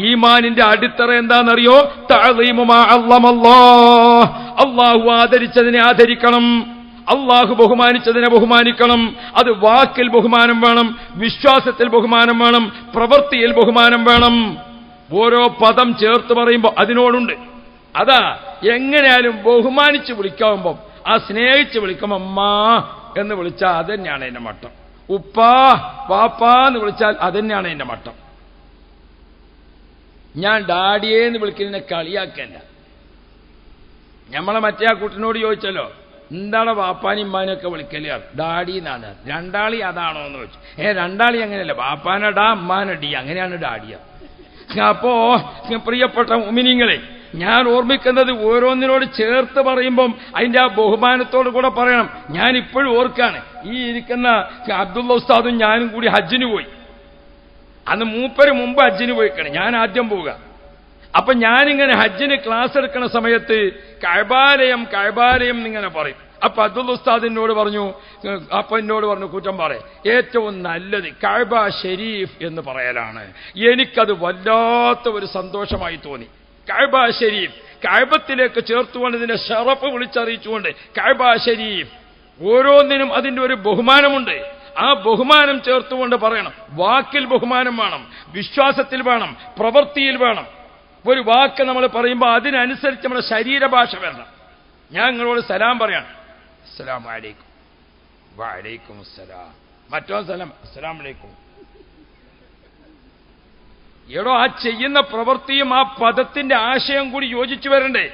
ഈമാനിന്റെ അടിത്തറ എന്താണെന്നറിയോ? തഅളീമു മാ അല്ലമല്ലാഹ്, അല്ലാഹു ആദരിച്ചതിനെ ആദരിക്കണം, അല്ലാഹു ബഹുമാനിച്ചതിനെ ബഹുമാനിക്കണം. അത് വാക്കിൽ ബഹുമാനം വേണം, വിശ്വാസത്തിൽ ബഹുമാനം വേണം, പ്രവൃത്തിയിൽ ബഹുമാനം വേണം. ഓരോ പദം ചേർത്ത് പറയുമ്പോൾ അതിനോടുണ്ട്. അതാ എങ്ങനെയാലും ബഹുമാനിച്ച് വിളിക്കാവുമ്പം, ആ സ്നേഹിച്ച് വിളിക്കുമ്പോൾ അമ്മാ എന്ന് വിളിച്ചാൽ അതന്നെയാണ് എന്റെ മട്ടം. ഉപ്പാ പാപ്പാ എന്ന് വിളിച്ചാൽ അതന്നെയാണ് എന്റെ മട്ടം. ഞാൻ ഡാഡിയേന്ന് വിളിക്കുന്നതിനെ കളിയാക്കല്ല. നമ്മളെ മറ്റേ ആ കുട്ടിനോട് ചോദിച്ചല്ലോ, എന്താണ് വാപ്പാനും ഇമ്മാനൊക്കെ വിളിക്കല്? ഡാഡി എന്നാണ്. രണ്ടാളി അതാണോ എന്ന് ചോദിച്ചു. രണ്ടാളി അങ്ങനെയല്ല, വാപ്പാന ഡാ അമ്മാന ഡി, അങ്ങനെയാണ് ഡാഡിയ. അപ്പോ പ്രിയപ്പെട്ട മുഅ്മിനീങ്ങളെ, ഞാൻ ഓർമ്മിക്കുന്നത് ഓരോന്നിനോട് ചേർത്ത് പറയുമ്പം അതിന്റെ ആ ബഹുമാനത്തോട് കൂടെ പറയണം. ഞാൻ ഇപ്പോഴും ഓർക്കാണ്, ഈ ഇരിക്കുന്ന അബ്ദുള്ള ഉസ്താദും ഞാനും കൂടി ഹജ്ജിന് പോയി. അന്ന് മൂപ്പര് മുമ്പ് ഹജ്ജിന് പോയിക്കാണ്, ഞാൻ ആദ്യം പോവുക. അപ്പൊ ഞാനിങ്ങനെ ഹജ്ജിന് ക്ലാസ് എടുക്കുന്ന സമയത്ത് കഅബാലയം എന്നിങ്ങനെ പറയും. അപ്പൊ അബ്ദുള്ള ഉസ്താദ് എന്നോട് പറഞ്ഞു കുറ്റം പറയും, ഏറ്റവും നല്ലത് കഅബ ഷരീഫ് എന്ന് പറയലാണ്. എനിക്കത് വല്ലാത്ത ഒരു സന്തോഷമായി തോന്നി. കഅബ ഷരീഫ്, കഅബത്തിലേക്ക് ചേർത്തുകൊണ്ട് ഇതിന്റെ ഷറഫ് വിളിച്ചറിയിച്ചുകൊണ്ട് കഅബ ഷരീഫ്. ഓരോന്നിനും അതിന്റെ ഒരു ബഹുമാനമുണ്ട്. ആ ബഹുമാനം ചേർത്തുകൊണ്ട് പറയണം. വാക്കിൽ ബഹുമാനം വേണം, വിശ്വാസത്തിൽ വേണം, പ്രവൃത്തിയിൽ വേണം. ഒരു വാക്ക് നമ്മൾ പറയുമ്പോൾ അതിനനുസരിച്ച് നമ്മുടെ ശരീരഭാഷ വരണം. ഞാൻ നിങ്ങളോട് സലാം പറയാണ്, അസ്സലാമു അലൈക്കും, വഅലൈക്കും അസ്സലാം. മറ്റോ സലാം, അസ്സലാമു അലൈക്കും. എടോ, ആ ചെയ്യുന്ന പ്രവൃത്തിയും ആ പദത്തിന്റെ ആശയം കൂടി യോജിച്ചു വരണ്ടേ?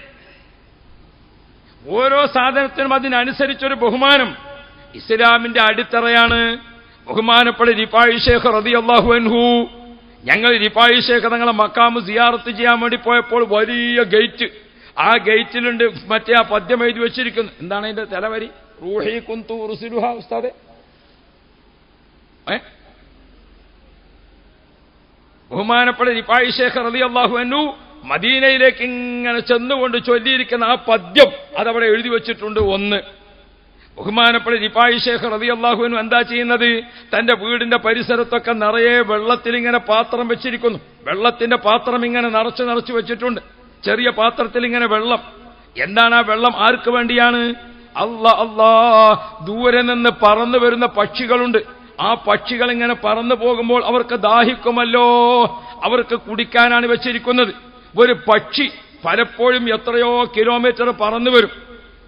ഓരോ സാധനത്തിനും അതിനനുസരിച്ചൊരു ബഹുമാനം ഇസ്ലാമിന്റെ അടിത്തറയാണ്. ബഹുമാനപ്പെട്ട റിഫായി ഷെയ്ഖ് റളിയല്ലാഹു അൻഹു, ഞങ്ങൾ റിഫായി ഷെയ്ഖ് തങ്ങളെ മക്കാമ് സിയാറത്ത് ചെയ്യാൻ വേണ്ടി പോയപ്പോൾ വലിയ ഗേറ്റ്, ആ ഗേറ്റിലുണ്ട് മറ്റേ ആ പദ്യം എഴുതി വെച്ചിരിക്കുന്നു. എന്താണ് അതിന്റെ തലവരി? റൂഹി കുന്തു റുസിലുഹ. ഉസ്താദെ, ബഹുമാനപ്പെട്ട റിഫായി ഷെയ്ഖ് റളിയല്ലാഹു അൻഹു മദീനയിലേക്ക് ഇങ്ങനെ ചെന്നുകൊണ്ട് ചൊല്ലിയിരിക്കുന്ന ആ പദ്യം അതവിടെ എഴുതി വെച്ചിട്ടുണ്ട്. ഒന്ന്, ബഹുമാനപ്പെട്ട റിഫായി ഷെയ്ഖ് റളിയല്ലാഹു അൻഹു എന്താ ചെയ്യുന്നത്? തന്റെ വീടിന്റെ പരിസരത്തൊക്കെ നിറയെ വെള്ളത്തിലിങ്ങനെ പാത്രം വെച്ചിരിക്കുന്നു. വെള്ളത്തിന്റെ പാത്രം ഇങ്ങനെ നിറച്ചു വെച്ചിട്ടുണ്ട്. ചെറിയ പാത്രത്തിൽ ഇങ്ങനെ വെള്ളം. എന്താണ് ആ വെള്ളം? ആർക്ക് വേണ്ടിയാണ്? അല്ലാ, ദൂരെ നിന്ന് പറന്നു വരുന്ന പക്ഷികളുണ്ട്. ആ പക്ഷികൾ ഇങ്ങനെ പറന്നു പോകുമ്പോൾ അവർക്ക് ദാഹിക്കുമല്ലോ, അവർക്ക് കുടിക്കാനാണ് വെച്ചിരിക്കുന്നത്. ഒരു പക്ഷി പലപ്പോഴും എത്രയോ കിലോമീറ്റർ പറന്നു വരും.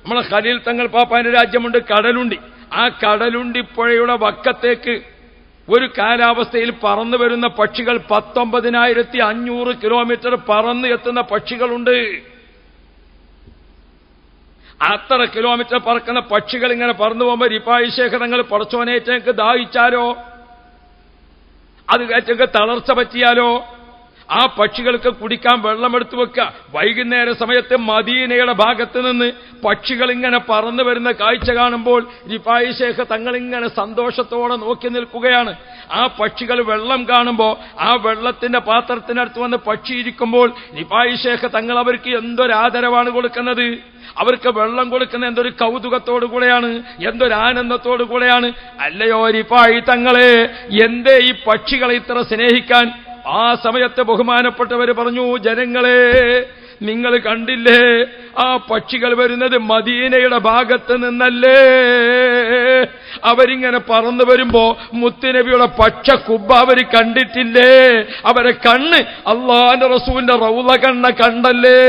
നമ്മളെ ഖലീൽ തങ്ങൾ പാപ്പാന്റെ രാജ്യമുണ്ട് കടലുണ്ടി. ആ കടലുണ്ടി പുഴയുടെ വക്കത്തേക്ക് ഒരു കാലാവസ്ഥയിൽ പറന്നു വരുന്ന പക്ഷികൾ 19,500 കിലോമീറ്റർ പറന്ന് എത്തുന്ന പക്ഷികളുണ്ട്. അത്ര കിലോമീറ്റർ പറക്കുന്ന പക്ഷികൾ ഇങ്ങനെ പറന്നു പോകുമ്പോൾ റിഫായി ശൈഖ് തങ്ങൾ പടച്ചോനേറ്റങ്ങൾക്ക് ദാഹിച്ചാലോ, അത് ഏറ്റങ്ങൾക്ക് തളർച്ച പറ്റിയാലോ, ആ പക്ഷികൾക്ക് കുടിക്കാൻ വെള്ളമെടുത്തു വെക്കുക. വൈകുന്നേര സമയത്ത് മദീനയുടെ ഭാഗത്ത് നിന്ന് പക്ഷികൾ ഇങ്ങനെ പറന്നു വരുന്ന കാഴ്ച കാണുമ്പോൾ റിഫായി ശൈഖ് തങ്ങളിങ്ങനെ സന്തോഷത്തോടെ നോക്കി നിൽക്കുകയാണ്. ആ പക്ഷികൾ വെള്ളം കാണുമ്പോൾ ആ വെള്ളത്തിന്റെ പാത്രത്തിനടുത്ത് വന്ന് പക്ഷി ഇരിക്കുമ്പോൾ റിഫായി ശൈഖ് തങ്ങൾ അവർക്ക് എന്തൊരാദരവാണ് കൊടുക്കുന്നത്. അവർക്ക് വെള്ളം കൊടുക്കുന്ന എന്തൊരു കൗതുകത്തോടു കൂടെയാണ്, എന്തൊരു ആനന്ദത്തോടു കൂടെയാണ്. അല്ലയോ റിഫായി തങ്ങളെ, എന്തേ ഈ പക്ഷികളെ ഇത്ര സ്നേഹിക്കാൻ? ആ സമയത്ത് ബഹുമാനപ്പെട്ടവര് പറഞ്ഞു, ജനങ്ങളെ നിങ്ങൾ കണ്ടില്ലേ, ആ പക്ഷികൾ വരുന്നത് മദീനയുടെ ഭാഗത്ത് നിന്നല്ലേ. അവരിങ്ങനെ പറന്നു വരുമ്പോ മുത്തുനബിയുടെ പക്ഷ കുബ്ബ അവര് കണ്ടിട്ടില്ലേ? അവരെ കണ്ണ് അല്ലാഹുവിന്റെ റസൂലിന്റെ റൗള കണ്ടല്ലേ?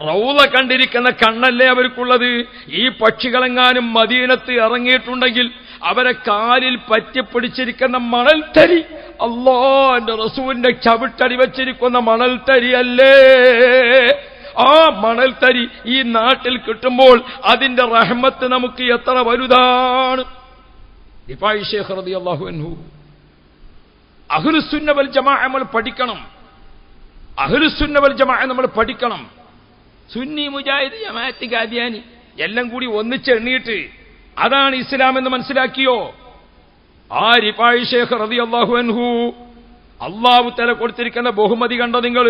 റൗള കണ്ടിരിക്കുന്ന കണ്ണല്ലേ അവർക്കുള്ളത്. ഈ പക്ഷികളെങ്ങാനും മദീനത്ത് ഇറങ്ങിയിട്ടുണ്ടെങ്കിൽ അവരെ കാലിൽ പറ്റിപ്പിടിച്ചിരിക്കുന്ന മണൽത്തരി അല്ലാഹുവിന്റെ റസൂലിന്റെ ചവിട്ടടി വെച്ചിരിക്കുന്ന മണൽത്തരിയല്ലേ? ആ മണൽത്തരി ഈ നാട്ടിൽ കിട്ടുമ്പോൾ അതിന്റെ റഹ്മത്ത് നമുക്ക് എത്ര വലുതാണ്. റിഫായി ശൈഖ് റളിയല്ലാഹു അൻഹു, അഹ്ലുസുന്ന വൽ ജമാഅ നമ്മൾ പഠിക്കണം. അഹ്ലുസുന്ന വൽ ജമാഅ നമ്മൾ പഠിക്കണം. സുന്നി, മുജാഹിദ്, ജമാഅത്ത്, ഖാദിയാനി എല്ലാം കൂടി ഒന്നിച്ചെണ്ണിയിട്ട് അതാണ് ഇസ്ലാം എന്ന് മനസ്സിലാക്കിയോ? ആ റിഫായി ശൈഖ് റളിയല്ലാഹു അൻഹു അല്ലാഹു തആല കൊടുത്തിരിക്കുന്ന ബഹുമതി കണ്ടോ നിങ്ങൾ?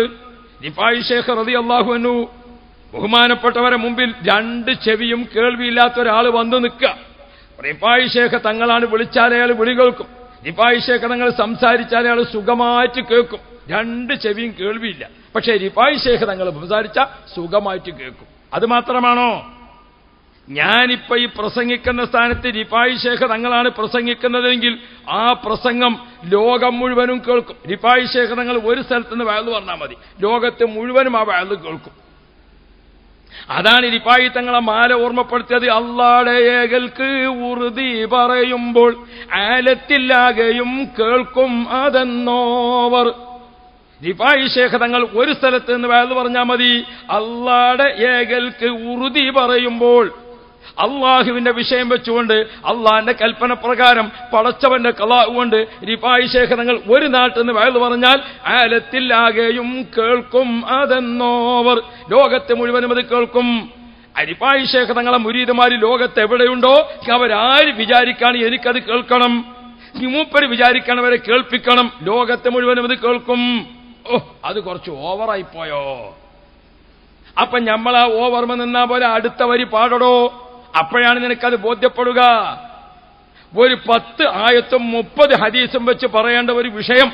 റിഫായി ശൈഖ് റളിയല്ലാഹു അൻഹു ബഹുമാനപ്പെട്ടവരെ മുമ്പിൽ രണ്ട് ചെവിയും കേൾവിയില്ലാത്ത ഒരാൾ വന്നു നിൽക്കുക. റിഫായി ശൈഖ് തങ്ങളാണ് വിളിച്ചാൽ അയാൾ വിളി കേൾക്കും. റിഫായി ശൈഖ് തങ്ങൾ സംസാരിച്ചാൽ അയാൾ സുഖമായിട്ട് കേൾക്കും. രണ്ട് ചെവിയും കേൾവിയില്ല, പക്ഷേ റിഫായി ശൈഖ് തങ്ങൾ സംസാരിച്ച സുഖമായിട്ട് കേൾക്കും. അത് മാത്രമാണോ? ഞാനിപ്പോ ഈ പ്രസംഗിക്കുന്ന സ്ഥാനത്ത് റിഫായി ശൈഖ് തങ്ങളാണ് പ്രസംഗിക്കുന്നതെങ്കിൽ ആ പ്രസംഗം ലോകം മുഴുവനും കേൾക്കും. റിഫായി ശൈഖ് തങ്ങൾ ഒരു സ്ഥലത്തുനിന്ന് വഅദ് പറഞ്ഞാൽ മതി, ലോകത്ത് മുഴുവനും ആ വഅദ് കേൾക്കും. അതാണ് റിഫായി തങ്ങളെ മാല ഓർമ്മപ്പെടുത്തിയത്. അല്ലാഹുടെ ഏകൽക്ക് ഉറുദി പറയുമ്പോൾ ആലത്തിലാകെയും കേൾക്കും അതെന്നോവർ. റിഫായി ശൈഖ് തങ്ങൾ ഒരു സ്ഥലത്ത് നിന്ന് വഅദ് പറഞ്ഞാൽ മതി. അല്ലാഹുടെ ഏകൽക്ക് ഉറുദി പറയുമ്പോൾ അള്ളാഹുവിന്റെ വിഷയം വെച്ചുകൊണ്ട് അള്ളാഹിന്റെ കൽപ്പന പ്രകാരം പടച്ചവന്റെ ഖലാ കൊണ്ട് റിഫായി ശൈഖ് തങ്ങൾ ഒരു നാട്ടിൽ നിന്ന് വഅദ് പറഞ്ഞാൽ ആലത്തിലാകെയും കേൾക്കും അതെന്നോവർ. ലോകത്തെ മുഴുവനും അത് കേൾക്കും. റിഫായി ശൈഖ് തങ്ങളെ മുരീദുമാര് ലോകത്ത് എവിടെയുണ്ടോ അവരാര് വിചാരിക്കാണ് എനിക്കത് കേൾക്കണം, മൂപ്പര് വിചാരിക്കണം അവരെ കേൾപ്പിക്കണം, ലോകത്തെ മുഴുവനും അത് കേൾക്കും. അത് കുറച്ച് ഓവറായിപ്പോയോ? അപ്പൊ നമ്മൾ ആ ഓവർമ നിന്നാ പോലെ അടുത്ത വരി പാടടോ, അപ്പോഴാണ് നിനക്കത് ബോധ്യപ്പെടുക. ഒരു 10 ആയത്തും 30 ഹദീസും വെച്ച് പറയേണ്ട ഒരു വിഷയം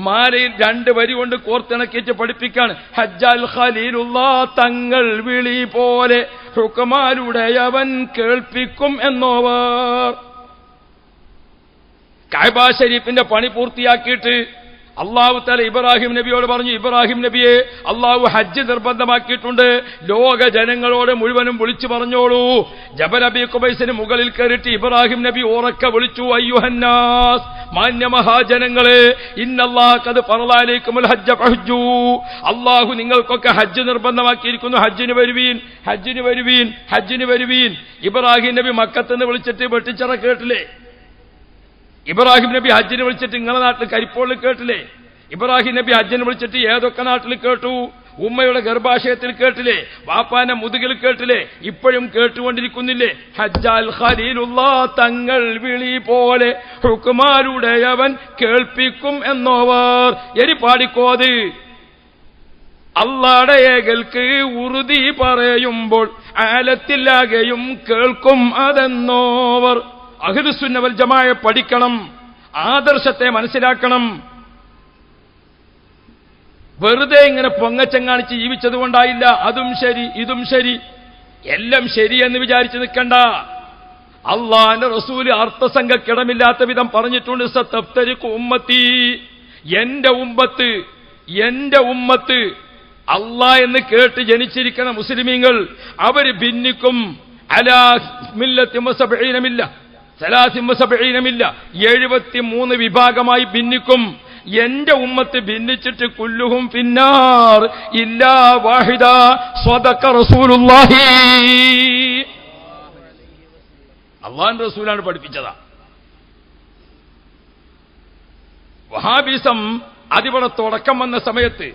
മാലയിൽ 2 വരി കൊണ്ട് കോർത്തിണക്കിയിട്ട് പഠിപ്പിക്കാണ്. ഹജ്ജൽ ഖലീലുള്ളാ തങ്ങൾ വിളി പോലെ ഹുക്മാലുടയവൻ കേൾപ്പിക്കും എന്നോവർ. കഅബ ശരീഫിന്റെ പണി പൂർത്തിയാക്കിയിട്ട് അല്ലാഹു തആല ഇബ്രാഹിം നബിയോട് പറഞ്ഞു, ഇബ്രാഹിം നബിയെ, അല്ലാഹു ഹജ്ജ് നിർബന്ധമാക്കിയിട്ടുണ്ട്, ലോക ജനങ്ങളോട് മുഴുവനും വിളിച്ചു പറഞ്ഞോളൂ. ജബൽ അബീ ഖുബൈസിന് മുകളിൽ കയറിയിട്ട് ഇബ്രാഹിം നബി ഉറക്കെ വിളിച്ചു, അയ്യുഹന്നാസ്, മാന്യ മഹാജനങ്ങളെ, ഇന്നല്ലാഹ ഖദ് ഫറള അലൈക്കുമുൽ ഹജ്ജ ഫഹജ്ജു, അല്ലാഹു നിങ്ങൾക്കൊക്കെ ഹജ്ജ് നിർബന്ധമാക്കിയിരിക്കുന്നു, ഹജ്ജിന് വരുവീൻ, ഹജ്ജിന് വരുവീൻ, ഹജ്ജിന് വരുവീൻ. ഇബ്രാഹിം നബി മക്കത്ത് നിന്ന് വിളിച്ചിട്ട് വെട്ടിച്ചിറ കേട്ടില്ലേ? ഇബ്രാഹിം നബി ഹജ്ജിനെ വിളിച്ചിട്ട് നിങ്ങളുടെ നാട്ടിൽ കരിപ്പോളിൽ കേട്ടില്ലേ? ഇബ്രാഹിം നബി ഹജ്ജിനെ വിളിച്ചിട്ട് ഏതൊക്കെ നാട്ടിൽ കേട്ടു? ഉമ്മയുടെ ഗർഭാശയത്തിൽ കേട്ടില്ലേ? വാപ്പാന്റെ മുതുകിൽ കേട്ടില്ലേ? ഇപ്പോഴും കേട്ടുകൊണ്ടിരിക്കുന്നില്ലേ? ഹജ്ജൽ ഖലീലുള്ളാ തങ്ങൾ വിളി പോലെ ഹുക്മാലുടയവൻ കേൾപ്പിക്കും എന്നോവർ. എരി പാടിക്കോത്. അല്ലാഹുടെ ഏകൽക്ക് ഉറുദി പറയുമ്പോൾ ആലത്തിലാകെയും കേൾക്കും അതെന്നോവർ. അഹ്ലുസുന്ന വൽ ജമാഅ പഠിക്കണം, ആദർശത്തെ മനസ്സിലാക്കണം. വെറുതെ ഇങ്ങനെ പൊങ്ങച്ചങ്ങാണിച്ച് ജീവിച്ചത് കൊണ്ടായില്ല. അതും ശരി, ഇതും ശരി, എല്ലാം ശരിയെന്ന് വിചാരിച്ച് നിൽക്കണ്ട. അള്ളാന്റെ റസൂല് അർത്ഥസംഖ്യക്കിടമില്ലാത്ത വിധം പറഞ്ഞിട്ടുണ്ട്, സതഫ്തരിഖു ഉമ്മത്തി, എന്റെ ഉമ്മത്ത് അള്ളാഹ് എന്ന് കേട്ട് ജനിച്ചിരിക്കുന്ന മുസ്ലിമീങ്ങൾ അവര് ഭിന്നിക്കും. അലാ മില്ലത്തി വസബഈന മില്ല, 73 വിഭാഗമായി ഭിന്നിക്കും. എന്റെ ഉമ്മത്ത് ഭിന്നിച്ചിട്ട് കുല്ലുഹും ഫിന്നാർ ഇല്ലാ വാഹിദ സ്വദഖ റസൂലുള്ളാഹി. അല്ലാഹുവിന്റെ റസൂലാണ് പഠിപ്പിച്ചതാ. വഹാബിസം അതിവിടെ തുടക്കം വന്ന സമയത്ത്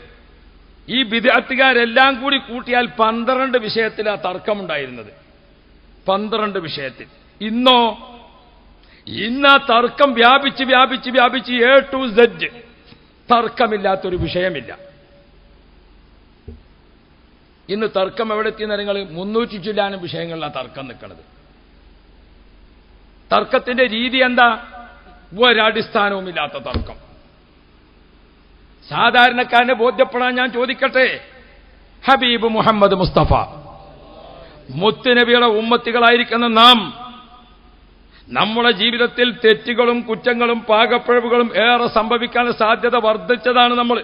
ഈ ബിദ്അത്തുകാരെല്ലാം കൂടി കൂട്ടിയാൽ 12 വിഷയത്തിലാ തർക്കമുണ്ടായിരുന്നത്. 12 വിഷയത്തിൽ. ഇന്ന് തർക്കം വ്യാപിച്ച് വ്യാപിച്ച് വ്യാപിച്ച് A to Z തർക്കമില്ലാത്തൊരു വിഷയമില്ല. ഇന്ന് തർക്കം എവിടെ എത്തിയെന്ന് നിങ്ങൾ 300 ചില്ലാനും വിഷയങ്ങളിലാണ് തർക്കം നിൽക്കുന്നത്. തർക്കത്തിന്റെ രീതി എന്താ? ഒരടിസ്ഥാനവുമില്ലാത്ത തർക്കം. സാധാരണക്കാരനെ ബോധ്യപ്പെടാൻ ഞാൻ ചോദിക്കട്ടെ, ഹബീബ് മുഹമ്മദ് മുസ്തഫ മുത്തുനബിയുടെ ഉമ്മത്തികളായിരിക്കുന്ന നാം നമ്മുടെ ജീവിതത്തിൽ തെറ്റുകളും കുറ്റങ്ങളും പാകപ്പിഴവുകളും ഏറെ സംഭവിക്കാൻ സാധ്യത വർദ്ധിച്ചതാണ് നമ്മൾ.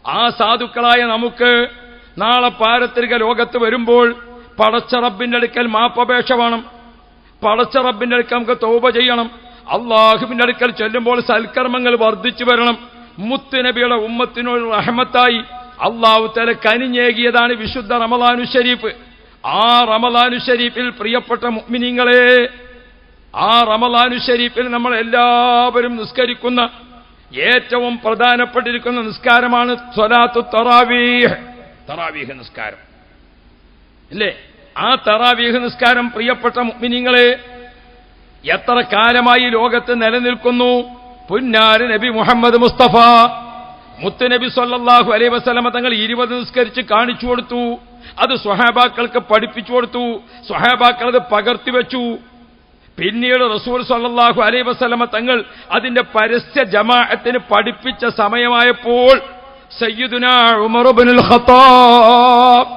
ആ സാധുക്കളായ നമുക്ക് നാളെ പാരത്രിക ലോകത്ത് വരുമ്പോൾ പടച്ച റബ്ബിന്റെ അടുക്കൽ മാപ്പപേക്ഷ വേണം. പടച്ച റബ്ബിന്റെ അടുക്കൽ നമുക്ക് തൗബ ചെയ്യണം. അള്ളാഹുവിന്റെ അടുക്കൽ ചെല്ലുമ്പോൾ സൽക്കർമ്മങ്ങൾ വർദ്ധിച്ചു വരണം. മുത്തുനബിയുടെ ഉമ്മത്തിനോട് റഹ്മത്തായി അള്ളാഹു തആല കനിഞ്ഞേകിയതാണ് വിശുദ്ധ റമളാനു ശരീഫ്. ആ റമളാനു ശരീഫിൽ പ്രിയപ്പെട്ട മുഅ്മിനീങ്ങളെ, ആ റമളാനു ശരീഫിൽ നമ്മൾ എല്ലാവരും നിസ്കരിക്കുന്ന ഏറ്റവും പ്രധാനപ്പെട്ടിരിക്കുന്ന നിസ്കാരമാണ് സ്വലാത്തു തറാവീഹ്. തറാവീഹ് നിസ്കാരം ഇല്ലേ? ആ തറാവീഹ് നിസ്കാരം പ്രിയപ്പെട്ട മുഅ്മിനീങ്ങളെ എത്ര കാലമായി ലോകത്ത് നിലനിൽക്കുന്നു? പുന്നാര് നബി മുഹമ്മദ് മുസ്തഫ മുത്തുനബി സല്ലല്ലാഹു അലൈഹി വസല്ലമ തങ്ങൾ 20 നിസ്കരിച്ച് കാണിച്ചു കൊടുത്തു. അത് സ്വഹാബാക്കൾക്ക് പഠിപ്പിച്ചു കൊടുത്തു. സ്വഹാബാക്കൾ അത് പകർത്തിവെച്ചു. പിന്നീട് റസൂൽ സല്ലല്ലാഹു അലൈഹി വസല്ലമ തങ്ങൾ അതിന്റെ പരസ്യ ജമാഅത്തിന് പഠിപ്പിച്ച സമയമായപ്പോൾ സയ്യിദുനാ ഉമർ ഇബ്നുൽ ഖത്താബ്,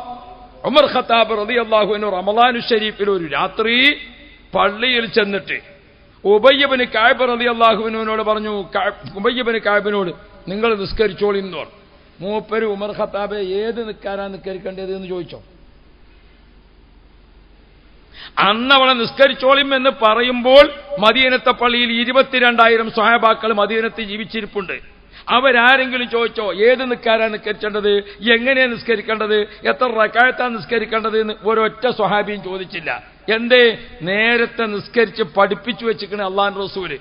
ഉമർ ഖത്താബ് റളിയല്ലാഹു അൻഹു റമളാനു ശരീഫിൽ ഒരു രാത്രി പള്ളിയിൽ ചെന്നിട്ട് ഉബയ്യ് ഇബ്നു കഅബ് റളിയല്ലാഹു അൻഹുവിനോട് പറഞ്ഞു, ഉബയ്യ് ഇബ്നു കഅബിനോട് നിങ്ങൾ നിസ്കരിച്ചോളി എന്ന് പറഞ്ഞു. മൂപ്പര് ഉമർ ഖത്താബെ ഏത് നിസ്കാരാണ് നിസ്കരിക്കേണ്ടത് എന്ന് ചോദിച്ചോ. അന്നവളെ നിസ്കരിച്ചോളിം എന്ന് പറയുമ്പോൾ മദീനത്തെ പള്ളിയിൽ 22,000 സ്വഹാബാക്കൾ മദീനത്ത് ജീവിച്ചിരിപ്പുണ്ട്. അവരാരെങ്കിലും ചോദിച്ചോ ഏത് നിസ്കാരാണ് നിസ്കരിക്കേണ്ടത്, എങ്ങനെയാണ് നിസ്കരിക്കേണ്ടത്, എത്ര റക്അത്താണ് നിസ്കരിക്കേണ്ടത് എന്ന് ഒരൊറ്റ സ്വഹാബിയും ചോദിച്ചില്ല. എന്തേ? നേരത്തെ നിസ്കരിച്ച് പഠിപ്പിച്ചു വെച്ചിരിക്കണ അല്ലാഹുവിന്റെ റസൂല്.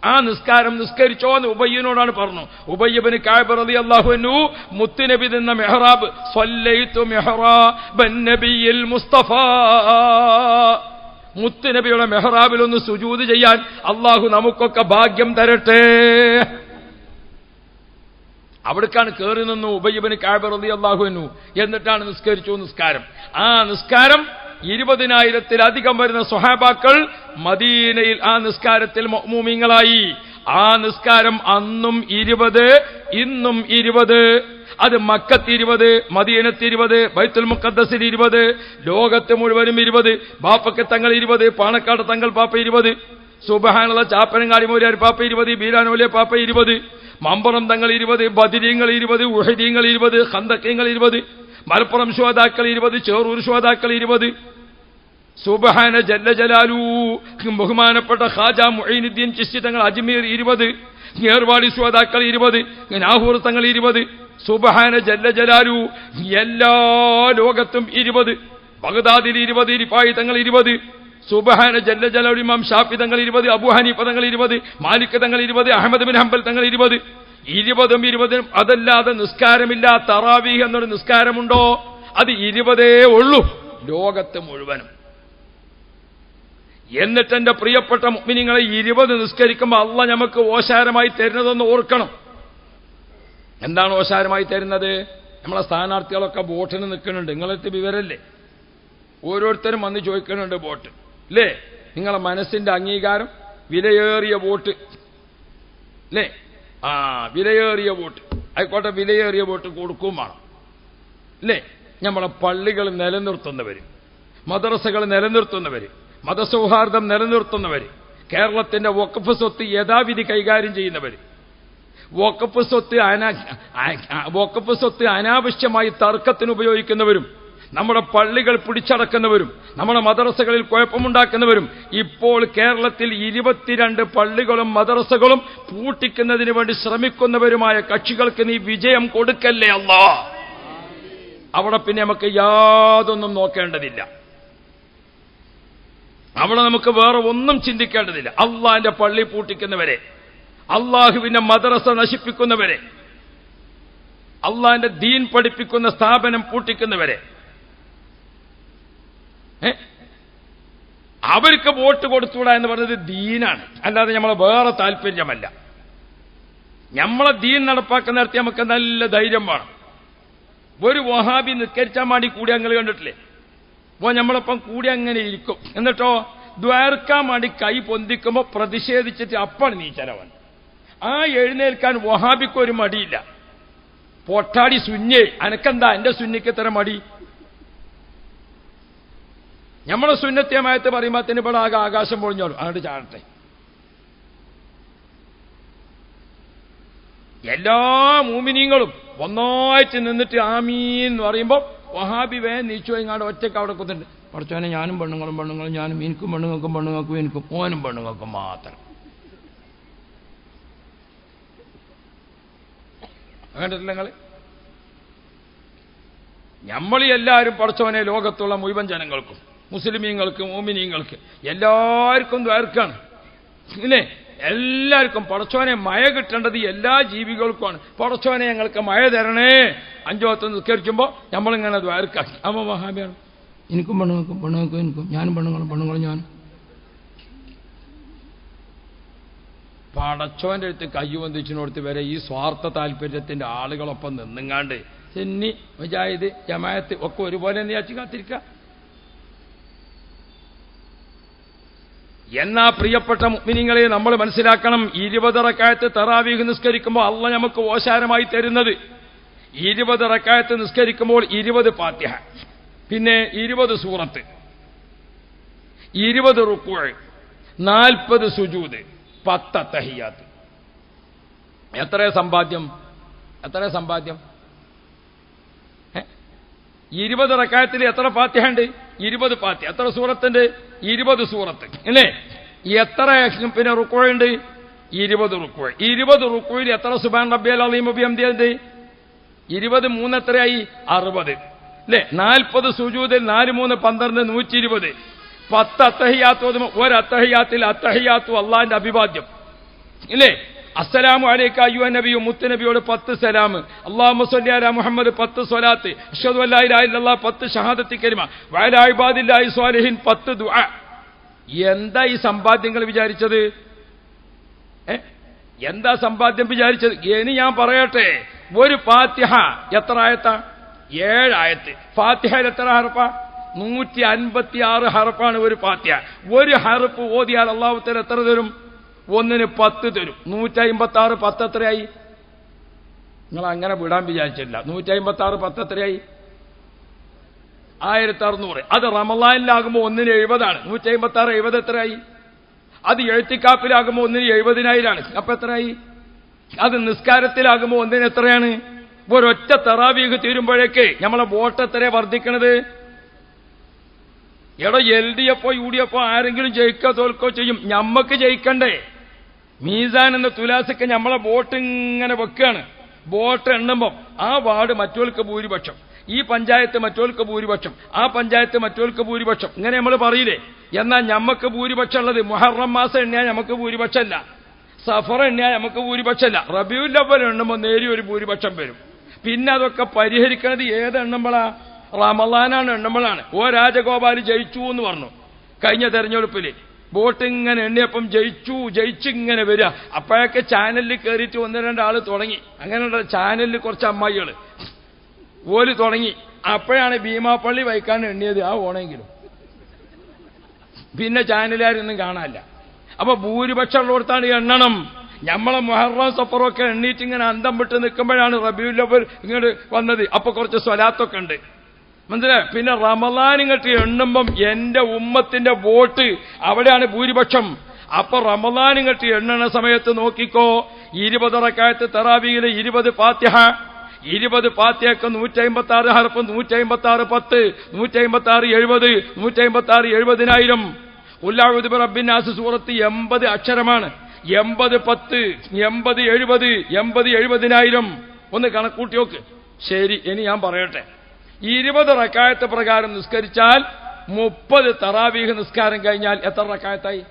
ആ നിസ്കാരം നിസ്കരിച്ചോ എന്ന് ഉബയ്യനോടാണ് പറഞ്ഞു. ഉബയ്യ് ഇബ്നു കഅബ് റളിയല്ലാഹു അൻഹു മുത്തുനബി നിന്ന മിഹ്റാബ്, സ്വല്ലൈതു മിഹ്റാബൻ നബിയിൽ മുസ്തഫ, മുത്തുനബിയുടെ മിഹ്റാബിൽ ഒന്ന് സുജൂദ് ചെയ്യാൻ അല്ലാഹു നമുക്കൊക്കെ ഭാഗ്യം തരട്ടെ. അവിടേക്കാണ് കയറി നിന്നു ഉബയ്യ് ഇബ്നു കഅബ് റളിയല്ലാഹു അൻഹു. എന്നിട്ടാണ് നിസ്കരിച്ചു നിസ്കാരം. ആ നിസ്കാരം 20,000-ലധികം വരുന്ന സ്വഹാബാക്കൾ മദീനയിൽ ആ നിസ്കാരത്തിൽ മഅ്മൂമീങ്ങളായി. ആ നിസ്കാരം അന്നും 20, ഇന്നും 20. അത് മക്കത്ത് 20, മദീനത്ത് 20, ബൈത്തുൽ മുഖദ്ദസിൽ 20, ലോകത്ത് മുഴുവനും 20. ബാപ്പക്ക് തങ്ങൾ 20, പാണക്കാട് തങ്ങൾ പാപ്പ 20, സുബ്ഹാനല്ലാഹ് ചാപ്പനങ്ങാടി മൗലിയാർ പാപ്പ 20, ബീരാനോലിയ പാപ്പ 20, മമ്പുറം തങ്ങൾ 20, ബദരീങ്ങൾ 20, ഉഹദീങ്ങൾ 20, ഖന്തഖീങ്ങൾ 20, മലപ്പുറം ശുഹദാക്കൾ 20, ചേറൂർ ശുഹദാക്കൾ 20. സുബ്ഹാന ജല്ല ജലാലു ബഹുമാനപ്പെട്ട ഖാജ മുഈനുദ്ദീൻ ചിശ്തി തങ്ങൾ അജ്മീർ 20, ഏർവാടി ശുഹദാക്കൾ 20, നാഹൂർ തങ്ങൾ 20. സുബ്ഹാന ജല്ല ജലാലു എല്ലാ ലോകത്തും 20. ബഗ്ദാദിൽ 20, റിഫായി തങ്ങൾ 20. സുബ്ഹാന ജല്ല ജലാലു ഇമാം ഷാഫി തങ്ങൾ 20, അബൂ ഹനീഫ തങ്ങൾ 20, മാലിക് തങ്ങൾ 20, അഹ്മദ് ബിൻ ഹംബൽ തങ്ങൾ 20. 20 അതല്ലാതെ നിസ്കാരമില്ല. തറാവീഹ് എന്നൊരു നിസ്കാരമുണ്ടോ? അത് 20 ഉള്ളൂ ലോകത്ത് മുഴുവനും. എന്നിട്ട് എന്റെ പ്രിയപ്പെട്ട മുഅ്മിനീങ്ങളെ 20 നിസ്കരിക്കുമ്പോൾ അള്ളാഹ് നമുക്ക് ഓശാരമായി തരുന്നതെന്ന് ഓർക്കണം. എന്താണ് ഓശാരമായി തരുന്നത്? നമ്മളെ സ്ഥാനാർത്ഥികളൊക്കെ വോട്ടിന് നിൽക്കുന്നുണ്ട്. നിങ്ങളടുത്ത് വിവരല്ലേ? ഓരോരുത്തരും വന്ന് ചോദിക്കുന്നുണ്ട് വോട്ട് അല്ലേ? നിങ്ങളെ മനസ്സിന്റെ അംഗീകാരം, വിലയേറിയ വോട്ട് അല്ലേ? വിലയേറിയ വോട്ട് ആയിക്കോട്ടെ, വിലയേറിയ വോട്ട് കൊടുക്കും വേണം അല്ലേ? നമ്മളെ പള്ളികൾ നിലനിർത്തുന്നവർ, മദ്രസകൾ നിലനിർത്തുന്നവർ, മതസൗഹാർദ്ദം നിലനിർത്തുന്നവർ, കേരളത്തിന്റെ വഖഫ് സ്വത്ത് യഥാവിധി കൈകാര്യം ചെയ്യുന്നവർ, വഖഫ് സ്വത്ത് അനാവശ്യമായി തർക്കത്തിന് ഉപയോഗിക്കുന്നവരും, നമ്മുടെ പള്ളികൾ പിടിച്ചടക്കുന്നവരും നമ്മുടെ മദ്രസകളിൽ കുഴപ്പമുണ്ടാക്കുന്നവരും ഇപ്പോൾ കേരളത്തിൽ 22 പള്ളികളും മദ്രസകളും പൂട്ടിക്കുന്നതിന് വേണ്ടി ശ്രമിക്കുന്നവരുമായ കക്ഷികൾക്ക് നീ വിജയം കൊടുക്കല്ലേ അല്ലാഹ്. അവിടെ പിന്നെ നമുക്ക് യാതൊന്നും നോക്കേണ്ടതില്ല, അവിടെ നമുക്ക് വേറെ ഒന്നും ചിന്തിക്കേണ്ടതില്ല. അള്ളാന്റെ പള്ളി പൂട്ടിക്കുന്നവരെ, അള്ളാഹുവിന്റെ മദ്രസ നശിപ്പിക്കുന്നവരെ, അള്ളാന്റെ ദീൻ പഠിപ്പിക്കുന്ന സ്ഥാപനം പൂട്ടിക്കുന്നവരെ, അവർക്ക് വോട്ട് കൊടുത്തുകൂടാ എന്ന് പറഞ്ഞത് ദീനാണ്, അല്ലാതെ നമ്മളെ വേറെ താല്പര്യമല്ല. നമ്മളെ ദീൻ നടപ്പാക്കുന്നിടത്ത് നമുക്ക് നല്ല ധൈര്യം വേണം. ഒരു വഹാബി നിസ്കരിച്ചാൻ വേണ്ടി കൂടി ഞങ്ങൾ കണ്ടിട്ടില്ലേ? അപ്പോൾ നമ്മളൊപ്പം കൂടി അങ്ങനെ ഇരിക്കും, എന്നിട്ടോ ദ്വാരക്കാൻ വേണ്ടി കൈ പൊന്തിക്കുമ്പോൾ പ്രതിഷേധിച്ചിട്ട് അപ്പാണ് നീച്ചലവൻ. ആ എഴുന്നേൽക്കാൻ വഹാബിക്കൊരു മടിയില്ല. പൊട്ടാടി സുന്നേ, അനക്കെന്താ എന്റെ സുന്നിക്ക് ഇത്ര മടി? നമ്മളെ സുന്നത്യമായിട്ട് പറയുമ്പോഴത്തേന് ഇവിടെ ആകെ ആകാശം പൊളിഞ്ഞോളും, അങ്ങോട്ട് ചാടട്ടെ. എല്ലാ മൂമിനീങ്ങളും ഒന്നായിട്ട് നിന്നിട്ട് ആമീൻ എന്ന് പറയുമ്പോൾ വഹാബി വേ നീച്ചു ഇങ്ങാണ്ട് ഒറ്റയ്ക്ക് അവിടെ കുത്തുണ്ട്. പഠിച്ചോനെ ഞാനും പെണ്ണുങ്ങളും ഞാനും, എനിക്കും പെണ്ണുങ്ങൾക്കും എനിക്കും, ഓനും പെണ്ണുങ്ങൾക്കും മാത്രം. കണ്ടിട്ടില്ല നിങ്ങൾ? നമ്മളെല്ലാവരും പഠിച്ചോനെ ലോകത്തുള്ള മുഴുവൻ ജനങ്ങൾക്കും, മുസ്ലിമീങ്ങൾക്ക് മോമിനീങ്ങൾക്ക് എല്ലാവർക്കും ദ്വാരക്കാണ് ഇല്ലേ? എല്ലാവർക്കും പടച്ചോനെ മഴ കിട്ടേണ്ടത് എല്ലാ ജീവികൾക്കുമാണ്. പടച്ചോനെ ഞങ്ങൾക്ക് മഴ തരണേ. 5 വക്ത് നിസ്കരിക്കുമ്പോൾ നമ്മളിങ്ങനെ ദ്വാരക്കാക്കി. അമ്മ വഹാബിയാണ്, എനിക്കും പെണ്ണുങ്ങൾക്കും എനിക്കും, ഞാനും പെണ്ണുങ്ങളും ഞാനും. പടച്ചോന്റെ അടുത്ത് കയ്യുവന്തിച്ചിനോടത്ത് വരെ ഈ സ്വാർത്ഥ താല്പര്യത്തിന്റെ ആളുകളൊപ്പം നിന്നുങ്ങാണ്ട് സുന്നി മുജാഹിദ് ജമാഅത്ത് ഒക്കെ ഒരുപോലെ നീയാച്ചു കാത്തിരിക്കുക. എന്നാ പ്രിയപ്പെട്ട മുഅ്മിനീങ്ങളെ നമ്മൾ മനസ്സിലാക്കണം, 20 റക്അത്ത് തറാവീഹ് നിസ്കരിക്കുമ്പോൾ അള്ളാഹ് നമുക്ക് ഓശാരമായി തരുന്നത് 20 റക്അത്ത് നിസ്കരിക്കുമ്പോൾ 20 ഫാത്തിഹ, പിന്നെ 20 സൂറത്ത്, 20 റുക്കൂഅ്, 40 സുജൂദ്, 10 തഹിയ്യാത്ത്. എത്ര സമ്പാദ്യം? 20 റക്അത്തിൽ എത്ര ഫാത്തിഹ ഉണ്ട്? 20 ഫാത്തിഹ. എത്ര സൂറത്തുണ്ട്? 20 സൂറത്ത് അല്ലേ? എത്ര പിന്നെ റുക്കൂഅ്? 20 റുക്കൂഅ്. 20 റുക്കൂയിൽ എത്ര സുബ്ഹാൻ റബ്ബിയൽ അളീം വബിഹംദിഹി ഉണ്ട്? 20 3 എത്രയായി? 60 അല്ലേ? 40 സുജൂദിൽ 4 3 12 120. 10 അത്തഹിയ്യാത്ത് ഓതുമ്പോൾ ഒരു അത്തഹിയ്യാത്തിൽ അത്തഹിയ്യാത്തു അള്ളാഹിന്റെ അഭിവാദ്യം ഇല്ലേ? അസ്സലാമു അലൈക അയ്യുഹൻ നബിയു, മുത്തുനബിയോട് 10 സലാം, അല്ലാഹുമ്മ സ്വല്ലി അലാ മുഹമ്മദ് 10 സ്വലാത്ത്, അഷ്ഹദു അല്ലാ ഇലാഹ ഇല്ലല്ലാഹ് 10 ഷഹാദത്തി കലിമ, വഅലാ ഇബാദില്ലാഹി സ്വാലിഹീൻ 10 ദുആ. എന്താ ഈ സമ്പാദ്യങ്ങൾ വിചാരിച്ചത്? എന്താ സമ്പാദ്യം വിചാരിച്ചത്? ഇനി ഞാൻ പറയട്ടെ. ഒരു ഫാത്തിഹ എത്ര ആയത്താ? 7 ആയത്ത്. ഫാത്തിഹയിൽ എത്ര ഹർഫാ? 156 ഹർഫാണ് ഒരു ഫാത്തിഹ. ഒരു ഹർഫ് ഓതിയാൽ അല്ലാഹു തആല എത്ര തരും? 1ന് 10 തരും. 156 10 എത്രയായി? നിങ്ങൾ അങ്ങനെ വിടാൻ വിചാരിച്ചില്ല. 156 10 എത്രയായി? 1600. അത് റമളാനിലാകുമ്പോൾ 1ന് 70 156 70 എത്രയായി? അത് എഴുത്തിക്കാപ്പിലാകുമ്പോൾ 1ന് 70,000 അപ്പൊ എത്രയായി? അത് നിസ്കാരത്തിലാകുമ്പോൾ 1ന് എത്രയാണ്? ഒരൊറ്റ തറാവീഹ് തീരുമ്പോഴേക്ക് നമ്മളെ വോട്ട് എത്രയാ വർദ്ധിക്കണത്? എടോ LDF UDF ആരെങ്കിലും ജയിക്കോ തോൽക്കോ ചെയ്യും, ഞമ്മക്ക് ജയിക്കണ്ടേ? മീസാൻ എന്ന തുലാസൊക്കെ നമ്മളെ വോട്ട് ഇങ്ങനെ വെക്കുകയാണ്. വോട്ട് എണ്ണുമ്പോൾ ആ വാർഡ് മറ്റോൽക്ക് ഭൂരിപക്ഷം, ഈ പഞ്ചായത്ത് മറ്റോൽക്ക് ഭൂരിപക്ഷം, ആ പഞ്ചായത്ത് മറ്റോൽക്ക് ഭൂരിപക്ഷം, ഇങ്ങനെ നമ്മൾ പറയില്ലേ? എന്നാൽ ഞമ്മക്ക് ഭൂരിപക്ഷം ഉള്ളത് മുഹറം മാസം എണ്ണിയാൽ നമുക്ക് ഭൂരിപക്ഷമല്ല, സഫർ എണ്ണിയാൽ നമുക്ക് ഭൂരിപക്ഷമല്ല, റബീഉൽ അവ്വൽ എണ്ണുമ്പോൾ നേരിയൊരു ഭൂരിപക്ഷം വരും. പിന്നെ അതൊക്കെ പരിഹരിക്കുന്നത് ഏത് എണ്ണുമ്പോഴാ? റമളാനാണ് എണ്ണുമ്പോഴാണ്. രാജഗോപാൽ ജയിച്ചു എന്ന് പറഞ്ഞു കഴിഞ്ഞ തെരഞ്ഞെടുപ്പിൽ. വോട്ട് ഇങ്ങനെ എണ്ണിയപ്പം ജയിച്ചിങ്ങനെ വരിക. അപ്പോഴൊക്കെ ചാനലിൽ കയറിയിട്ട് 1-2 ആള് തുടങ്ങി. അങ്ങനെയുള്ള ചാനലിൽ കുറച്ച് അമ്മായികൾ ഓല് തുടങ്ങി. അപ്പോഴാണ് ഭീമാപ്പള്ളി വൈക്കാൻ എണ്ണിയത് ആ ഓണെങ്കിലും. പിന്നെ ചാനലുകാരൊന്നും കാണാനില്ല. അപ്പൊ ഭൂരിപക്ഷം ഉള്ളിടത്താണ് എണ്ണണം. നമ്മളെ മുഹറം സഫറൊക്കെ എണ്ണീറ്റ് ഇങ്ങനെ അന്തം വിട്ട് നിൽക്കുമ്പോഴാണ് റബീഉൽ അവ്വൽ ഇങ്ങോട്ട് വന്നത്. അപ്പൊ കുറച്ച് സ്വലാത്തൊക്കെ ഉണ്ട്, മനസ്സിലായോ? പിന്നെ റമളാൻ ഇങ്ങോട്ട് എണ്ണുമ്പം എന്റെ ഉമ്മത്തിന്റെ വോട്ട് അവിടെയാണ് ഭൂരിപക്ഷം. അപ്പൊ റമളാൻ ഇങ്ങോട്ട് എണ്ണണ സമയത്ത് നോക്കിക്കോ, 20 റക്അത്ത് തറാവീഹിൽ 20 ഫാത്തിഹ, 20 ഫാത്തിഹക്ക് 156 ഹർഫ്, 156 10, 156 70, 156 70,000. ഖുൽ അഊദു ബിറബ്ബിന്നാസ് സൂറത്ത് 80 അക്ഷരമാണ്. 80 10, 80 70, 80 70,000. ഒന്ന് കണക്കൂട്ടി നോക്ക്. ശരി, ഇനി ഞാൻ പറയട്ടെ. 20 റക്അത്ത് പ്രകാരം നിസ്കരിച്ചാൽ 30 തറാവീഹ് നിസ്കാരം കഴിഞ്ഞാൽ എത്ര റക്അത്തായി?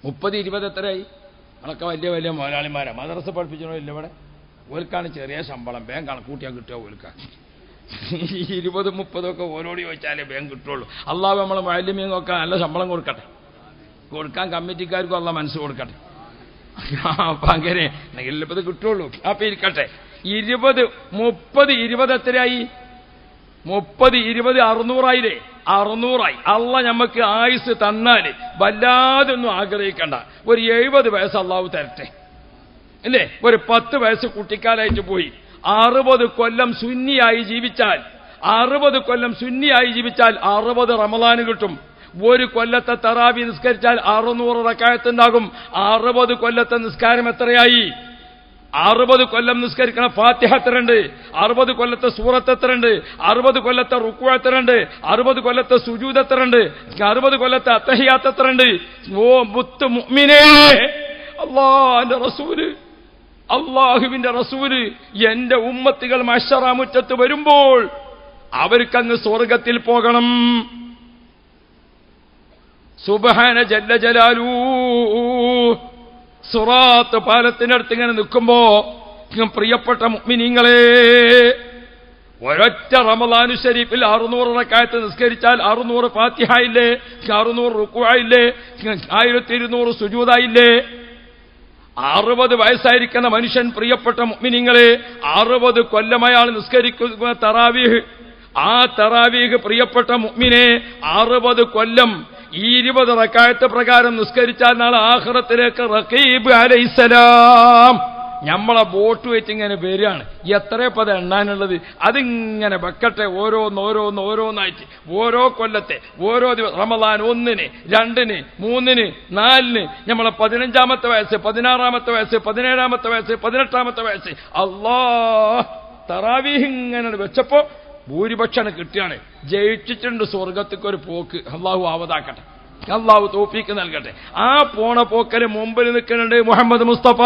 30 20 എത്രയായി? അതൊക്കെ വലിയ വലിയ മുതലാളിമാരാ, മദ്രസ പഠിപ്പിച്ചോ ഇല്ല ഇവിടെ. ഓൽക്കാണ് ചെറിയ ശമ്പളം, വേഗം കണക്കൂട്ടിയാൽ കിട്ടുക ഓൽക്കാ. 20 30 ഒക്കെ ഓരോട് ചോദിച്ചാലേ വേഗം കിട്ടുള്ളൂ. അള്ളാഹു നമ്മളെ മുഅല്ലിമീങ്ങൊക്കെ നല്ല ശമ്പളം കൊടുക്കാൻ കമ്മിറ്റിക്കാർക്കും അള്ളാഹ് മനസ്സ് കൊടുക്കട്ടെ. അപ്പൊ അങ്ങനെ ഇത് കിട്ടുള്ളൂ. അപ്പൊ ഇരിക്കട്ടെ. 20 30 20 എത്രയായി? 30 20 600 600. അള്ളാഹ് നമുക്ക് ആയുസ് തന്നാല് വല്ലാതൊന്നും ആഗ്രഹിക്കണ്ട. ഒരു 70 വയസ്സ് അള്ളാഹു തരട്ടെ അല്ലേ? ഒരു 10 വയസ്സ് കുട്ടിക്കാലായിട്ട് പോയി 60 കൊല്ലം സുന്നിയായി ജീവിച്ചാൽ 60 കൊല്ലം സുന്നിയായി ജീവിച്ചാൽ 60 റമളാന് കിട്ടും. ഒരു കൊല്ലത്തെ തറാവി നിസ്കരിച്ചാൽ 600 റക്അത്ത് ഉണ്ടാകും. 60 കൊല്ലത്തെ നിസ്കാരം എത്രയായി? 60 കൊല്ലം നിസ്കരിക്കണം. ഫാത്തിഹ എത്രയുണ്ട്? 60 കൊല്ലത്തെ സൂറത്ത് എത്രയുണ്ട്? 60 കൊല്ലത്തെ റുക്കൂ എത്രയുണ്ട്? 60 കൊല്ലത്തെ സുജൂദ് എത്രയുണ്ട്? 60 കൊല്ലത്തെ അത്തഹിയാത്ത് എത്രയുണ്ട്? ഓ മുത്ത് മുഅ്മിനേ, അള്ളാഹുവിന്റെ റസൂല് എന്റെ ഉമ്മത്തികൾ മഹ്ശറ മുറ്റത്ത് വരുമ്പോൾ അവർക്കങ്ങ് സ്വർഗത്തിൽ പോകണം. സുബ്ഹാന ജല്ല ജലാലു. സിറാത്ത് പാലത്തിനടുത്ത് ഇങ്ങനെ നിൽക്കുമ്പോ പ്രിയപ്പെട്ട മുഅ്മിനീങ്ങളെ, ഒരൊറ്റ റമളാനു ശരീഫിൽ 600 റക്അത്ത് നിസ്കരിച്ചാൽ 600 ഫാത്തിഹ ഇല്ലേ, 600 റുക്കൂ ഇല്ലേ, 1200 സുജൂദായില്ലേ? 60 വയസ്സായിരിക്കുന്ന മനുഷ്യൻ, പ്രിയപ്പെട്ട മുഅ്മിനീങ്ങളെ, 60 കൊല്ലം അയാൾ നിസ്കരിക്കുന്ന തറാവീഹ്. ആ തറാവീഹ് പ്രിയപ്പെട്ട മുഅ്മിനെ 60 കൊല്ലം 20 റക്അത്ത് പ്രകാരം നിസ്കരിച്ചാൽ നാളെ ആഖിറത്തിലേക്ക് റഖീബ് അലൈഹിസ്സലാം നമ്മളെ ബോട്ട് വെച്ച് ഇങ്ങനെ വരികയാണ്. എത്രയപ്പത് എണ്ണാനുള്ളത്? അതിങ്ങനെ വെക്കട്ടെ, ഓരോന്നായിട്ട് ഓരോ കൊല്ലത്തെ ഓരോ ദിവസം. റമളാൻ 1-ന് 2-ന് 3-ന് 4-ന് നമ്മളെ 15-ാമത്തെ വയസ്സ്, 16-ാമത്തെ വയസ്സ്, 17-ാമത്തെ വയസ്സ്, 18-ാമത്തെ വയസ്സ്. അല്ലാഹ്, തറാവീഹ് ഇങ്ങനെ വെച്ചപ്പോ ഭൂരിപക്ഷമാണ് കിട്ടിയാണ്. ജയിച്ചിട്ടുണ്ട് സ്വർഗത്തേക്ക് ഒരു പോക്ക്. അള്ളാഹു ആവതാക്കട്ടെ, അള്ളാഹു തൗഫീക്ക് നൽകട്ടെ. ആ പോണ പോക്കല് മുമ്പിൽ നിൽക്കുന്നുണ്ട് മുഹമ്മദ് മുസ്തഫ,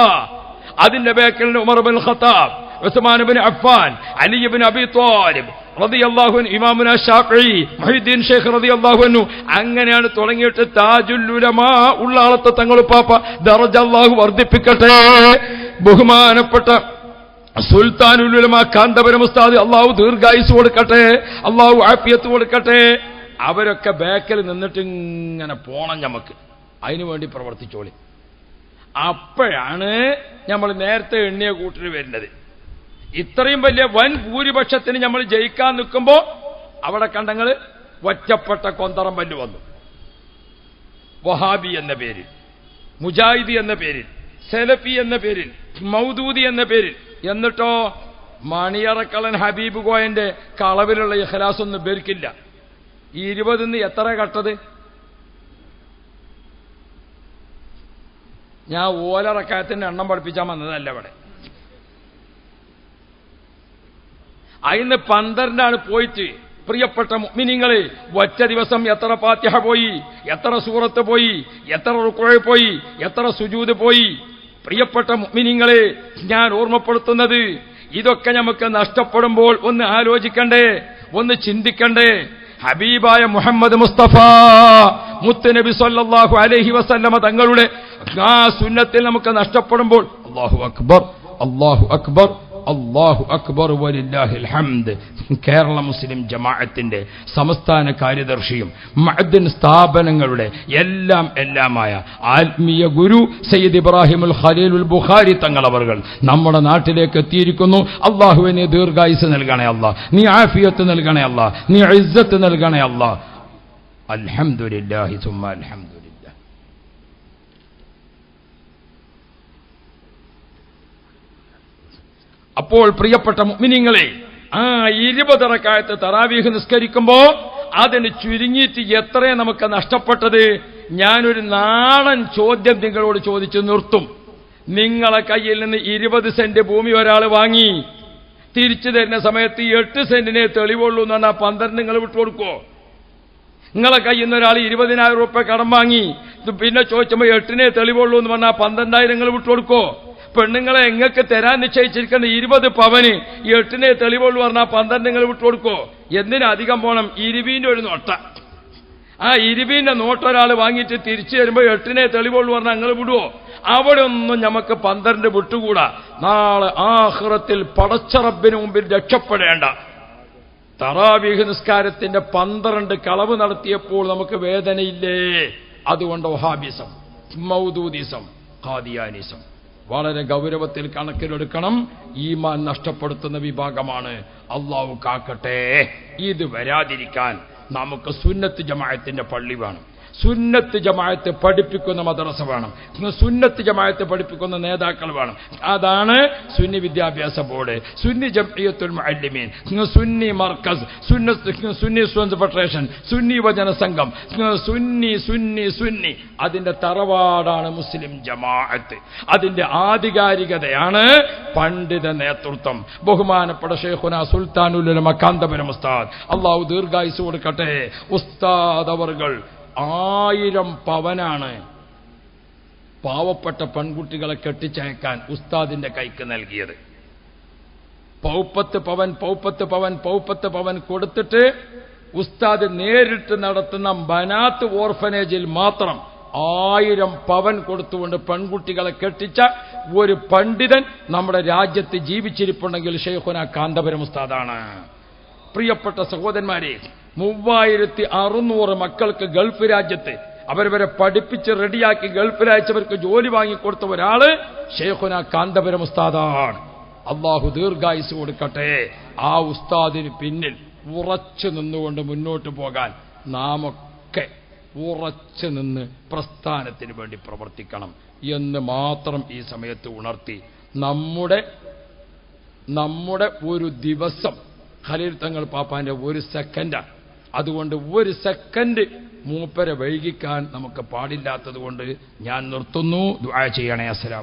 അതിന്റെ ബേക്കലിന്റെ ഉമർ ഇബ്നുൽ ഖത്താബ്, ഉസ്മാൻ ഇബ്നു അഫ്ഫാൻ, അലി ഇബ്നു അബി ത്വാലിബ് റളിയല്ലാഹു അൻഹു, ഇമാമുന ശാഫിഈ, മുഹ്യിദ്ദീൻ ഷെയ്ഖ് റളിയല്ലാഹു അൻഹു. അങ്ങനെയാണ് തുടങ്ങിയിട്ട് താജുൽ ഉലമാ ഉള്ളാളത്തെ തങ്ങൾ പാപ്പ ദറജ അല്ലാഹു വർദ്ധിപ്പിക്കട്ടെ. ബഹുമാനപ്പെട്ട സുൽത്താനുൽ ഉലമാ കാന്തപുരം ഉസ്താദ്, അള്ളാഹു ദീർഘായുസ് കൊടുക്കട്ടെ, അള്ളാഹു ആഫിയത്ത് കൊടുക്കട്ടെ. അവരൊക്കെ ബേക്കൽ നിന്നിട്ട് ഇങ്ങനെ പോണം. നമുക്ക് അതിനു വേണ്ടി പ്രവർത്തിച്ചോളി. അപ്പോഴാണ് നമ്മൾ നേരത്തെ എണ്ണിയ കൂട്ടിൽ വരുന്നത്. ഇത്രയും വലിയ വൻ ഭൂരിപക്ഷത്തിന് നമ്മൾ ജയിക്കാൻ നിൽക്കുമ്പോ അവിടെ കണ്ടങ്ങൾ ഒറ്റപ്പെട്ട കൊന്തറം പല്ല് വന്നു. വഹാബി എന്ന പേരിൽ, മുജാഹിദി എന്ന പേരിൽ, സലഫി എന്ന പേരിൽ, മൗദൂദി എന്ന പേരിൽ. എന്നിട്ടോ മണിയറക്കളൻ ഹബീബ് കോയന്റെ കളവിലുള്ള ഇഖ്ലാസ് ഒന്നും ഇവർക്കില്ല. ഈ 20-ന്ന് എത്ര കട്ടത്? ഞാൻ ഓലറക്കായത്തിന്റെ എണ്ണം പഠിപ്പിച്ചാൽ വന്നതല്ല ഇവിടെ. അതിന് 12 പോയിട്ട് പ്രിയപ്പെട്ട മുഅ്മിനീങ്ങളെ, ഒറ്റ ദിവസം എത്ര ഫാത്തിഹ പോയി, എത്ര സൂറത്ത് പോയി, എത്ര റുക്അ പോയി, എത്ര സുജൂദ് പോയി. പ്രിയപ്പെട്ട മുഅ്മിനീങ്ങളെ, ഞാൻ ഓർമ്മപ്പെടുത്തുന്നത്, ഇതൊക്കെ നമുക്ക് നഷ്ടപ്പെടുമ്പോൾ ഒന്ന് ആലോചിക്കണ്ടേ, ഒന്ന് ചിന്തിക്കണ്ടേ. ഹബീബായ മുഹമ്മദ് മുസ്തഫ മുത്തുനബി സല്ലല്ലാഹു അലൈഹി വസല്ലമ തങ്ങളുടെ ആ സുന്നത്തിൽ നമുക്ക് നഷ്ടപ്പെടുമ്പോൾ അല്ലാഹു അക്ബർ, അല്ലാഹു അക്ബർ, അല്ലാഹു അക്ബർ വലില്ലാഹിൽ ഹംദ്. കേരള മുസ്ലിം ജമാഅത്തിന്റെ സംസ്ഥാന കാര്യദർശിയും മഅ്ദിൻ സ്ഥാപനങ്ങളുടെ എല്ലാമായ ആത്മീയ ഗുരു സയ്യിദ് ഇബ്രാഹിമുൽ ഖലീലുൽ ബുഖാരി തങ്ങൾ അവർകൾ നമ്മുടെ നാട്ടിലേക്ക് എത്തിയിരിക്കുന്നു. അല്ലാഹുവേ, നീ ദീർഘായുസ് നൽകണേ അല്ലാഹ്, നീ ആഫിയത്ത് നൽകണേ അല്ലാഹ്, നീ ഇസ്സത്ത് നൽകണേ അല്ലാഹ്. അൽഹംദുലില്ലാഹി സുമ്മ അൽഹംദുലില്ലാഹ്. അപ്പോൾ പ്രിയപ്പെട്ട മുഅ്മിനീങ്ങളെ, ആ 20 റക്അത്ത് തറാവീഹ് നിസ്കരിക്കുമ്പോ അതിന് ചുരുങ്ങിയിട്ട് എത്രയെ നമുക്ക് നഷ്ടപ്പെട്ടത്? ഞാനൊരു നാടൻ ചോദ്യം നിങ്ങളോട് ചോദിച്ചു നിർത്തും. നിങ്ങളെ കയ്യിൽ നിന്ന് 20 സെന്റ് ഭൂമി ഒരാൾ വാങ്ങി തിരിച്ചു തരുന്ന സമയത്ത് 8 സെന്റിനെ തെളിവുള്ളൂ എന്ന് പറഞ്ഞാൽ 12 നിങ്ങൾ വിട്ടുകൊടുക്കുമോ? നിങ്ങളെ കയ്യിൽ നിന്ന് ഒരാൾ 20,000 രൂപ കടം വാങ്ങി പിന്നെ ചോദിച്ചപ്പോൾ 8നെ തെളിവുള്ളൂ എന്ന് പറഞ്ഞാൽ 12,000 നിങ്ങൾ വിട്ടുകൊടുക്കോ? പെണ്ണുങ്ങളെ എങ്ങൾക്ക് തരാൻ നിശ്ചയിച്ചിരിക്കുന്ന 20 പവന് 8നെ തെളിവുള്ളൂ പറഞ്ഞാൽ 12 നിങ്ങൾ വിട്ടുകൊടുക്കോ? എന്തിനധികം പോണം? 20ന്റെ ഒരു നോട്ട. ആ 20ന്റെ നോട്ട് ഒരാൾ വാങ്ങിയിട്ട് തിരിച്ചു വരുമ്പോൾ 8നെ തെളിവുള്ളൂ പറഞ്ഞാൽ നിങ്ങൾ വിടുവോ? അവിടെ ഒന്നും നമുക്ക് 12 വിട്ടുകൂടാ. നാളെ ആഖിറത്തിൽ പടച്ച റബ്ബിന് മുമ്പിൽ രക്ഷപ്പെടേണ്ട തറാവീഹ് നിസ്കാരത്തിന്റെ 12 കളവ് നടത്തിയപ്പോൾ നമുക്ക് വേദനയില്ലേ? അതുകൊണ്ട് വഹാബിസം, മൗദൂദിസം, ഖാദിയാനിസം വളരെ ഗൗരവത്തിൽ കണക്കിലെടുക്കണം. ഈമാൻ നഷ്ടപ്പെടുത്തുന്ന വിഭാഗമാണ്. അള്ളാഹു കാക്കട്ടെ. ഇത് വരാതിരിക്കാൻ നമുക്ക് സുന്നത്ത് ജമാഅത്തിന്റെ പള്ളി വേണം, സുന്നത്ത് ജമാഅത്ത് പഠിപ്പിക്കുന്ന മദ്രസ വേണം, സുന്നത്ത് ജമാഅത്ത് പഠിപ്പിക്കുന്ന നേതാക്കൾ വേണം. അതാണ് സുന്നി വിദ്യാഭ്യാസ ബോർഡ്, സുന്നി ജംഇയ്യത്തുൽ മുഅല്ലിമീൻ, സുന്നി മർക്കസ്, സുന്നി സ്റ്റുഡൻസ് ഫെഡറേഷൻ, സുന്നി യുവജന സംഘം, സുന്നി സുന്നി സുന്നി. അതിന്റെ തറവാടാണ് മുസ്ലിം ജമാഅത്ത്. അതിന്റെ ആധികാരികതയാണ് പണ്ഡിത നേതൃത്വം. ബഹുമാനപ്പെട്ട ശൈഖുനാ സുൽത്താനുൽ ഉലമ കാന്തപുരം ഉസ്താദ്, അല്ലാഹു ദീർഘായുസ്സ് കൊടുക്കട്ടെ, ഉസ്താദ് അവർകൾ 1000 പവനാണ് പാവപ്പെട്ട പെൺകുട്ടികളെ കെട്ടിച്ചയക്കാൻ ഉസ്താദിന്റെ കൈക്ക് നൽകിയത്. 50 പവൻ കൊടുത്തിട്ട് ഉസ്താദ് നേരിട്ട് നടത്തുന്ന ബനാത്ത് ഓർഫനേജിൽ മാത്രം 1000 പവൻ കൊടുത്തുകൊണ്ട് പെൺകുട്ടികളെ കെട്ടിച്ച ഒരു പണ്ഡിതൻ നമ്മുടെ രാജ്യത്ത് ജീവിച്ചിരിപ്പുണ്ടെങ്കിൽ ശൈഖുനാ കാന്തപുരം ഉസ്താദാണ്. പ്രിയപ്പെട്ട സഹോദരന്മാരെ, 3600 മക്കൾക്ക് ഗൾഫ് രാജ്യത്ത് അവരവരെ പഠിപ്പിച്ച് റെഡിയാക്കി ഗൾഫിൽ അയച്ചവർക്ക് ജോലി വാങ്ങിക്കൊടുത്ത ഒരാള് ശൈഖുനാ കാന്തപുരം ഉസ്താദാണ്. അള്ളാഹു ദീർഘായുസ്സ് കൊടുക്കട്ടെ. ആ ഉസ്താദിന് പിന്നിൽ ഉറച്ചു നിന്നുകൊണ്ട് മുന്നോട്ട് പോകാൻ നാമൊക്കെ ഉറച്ചു നിന്ന് പ്രസ്ഥാനത്തിന് വേണ്ടി പ്രവർത്തിക്കണം എന്ന് മാത്രം ഈ സമയത്ത് ഉണർത്തി, നമ്മുടെ ഒരു ദിവസം ഖലീൽ തങ്ങൾ പാപ്പാന്റെ 1 സെക്കൻഡാണ്. അതുകൊണ്ട് 1 സെക്കൻഡ് മൂപ്പരെ വൈകിക്കാൻ നമുക്ക് പാടില്ലാത്തതുകൊണ്ട് ഞാൻ നിർത്തുന്നു. ദുആ ചെയ്യണേ. അസ്സലാം.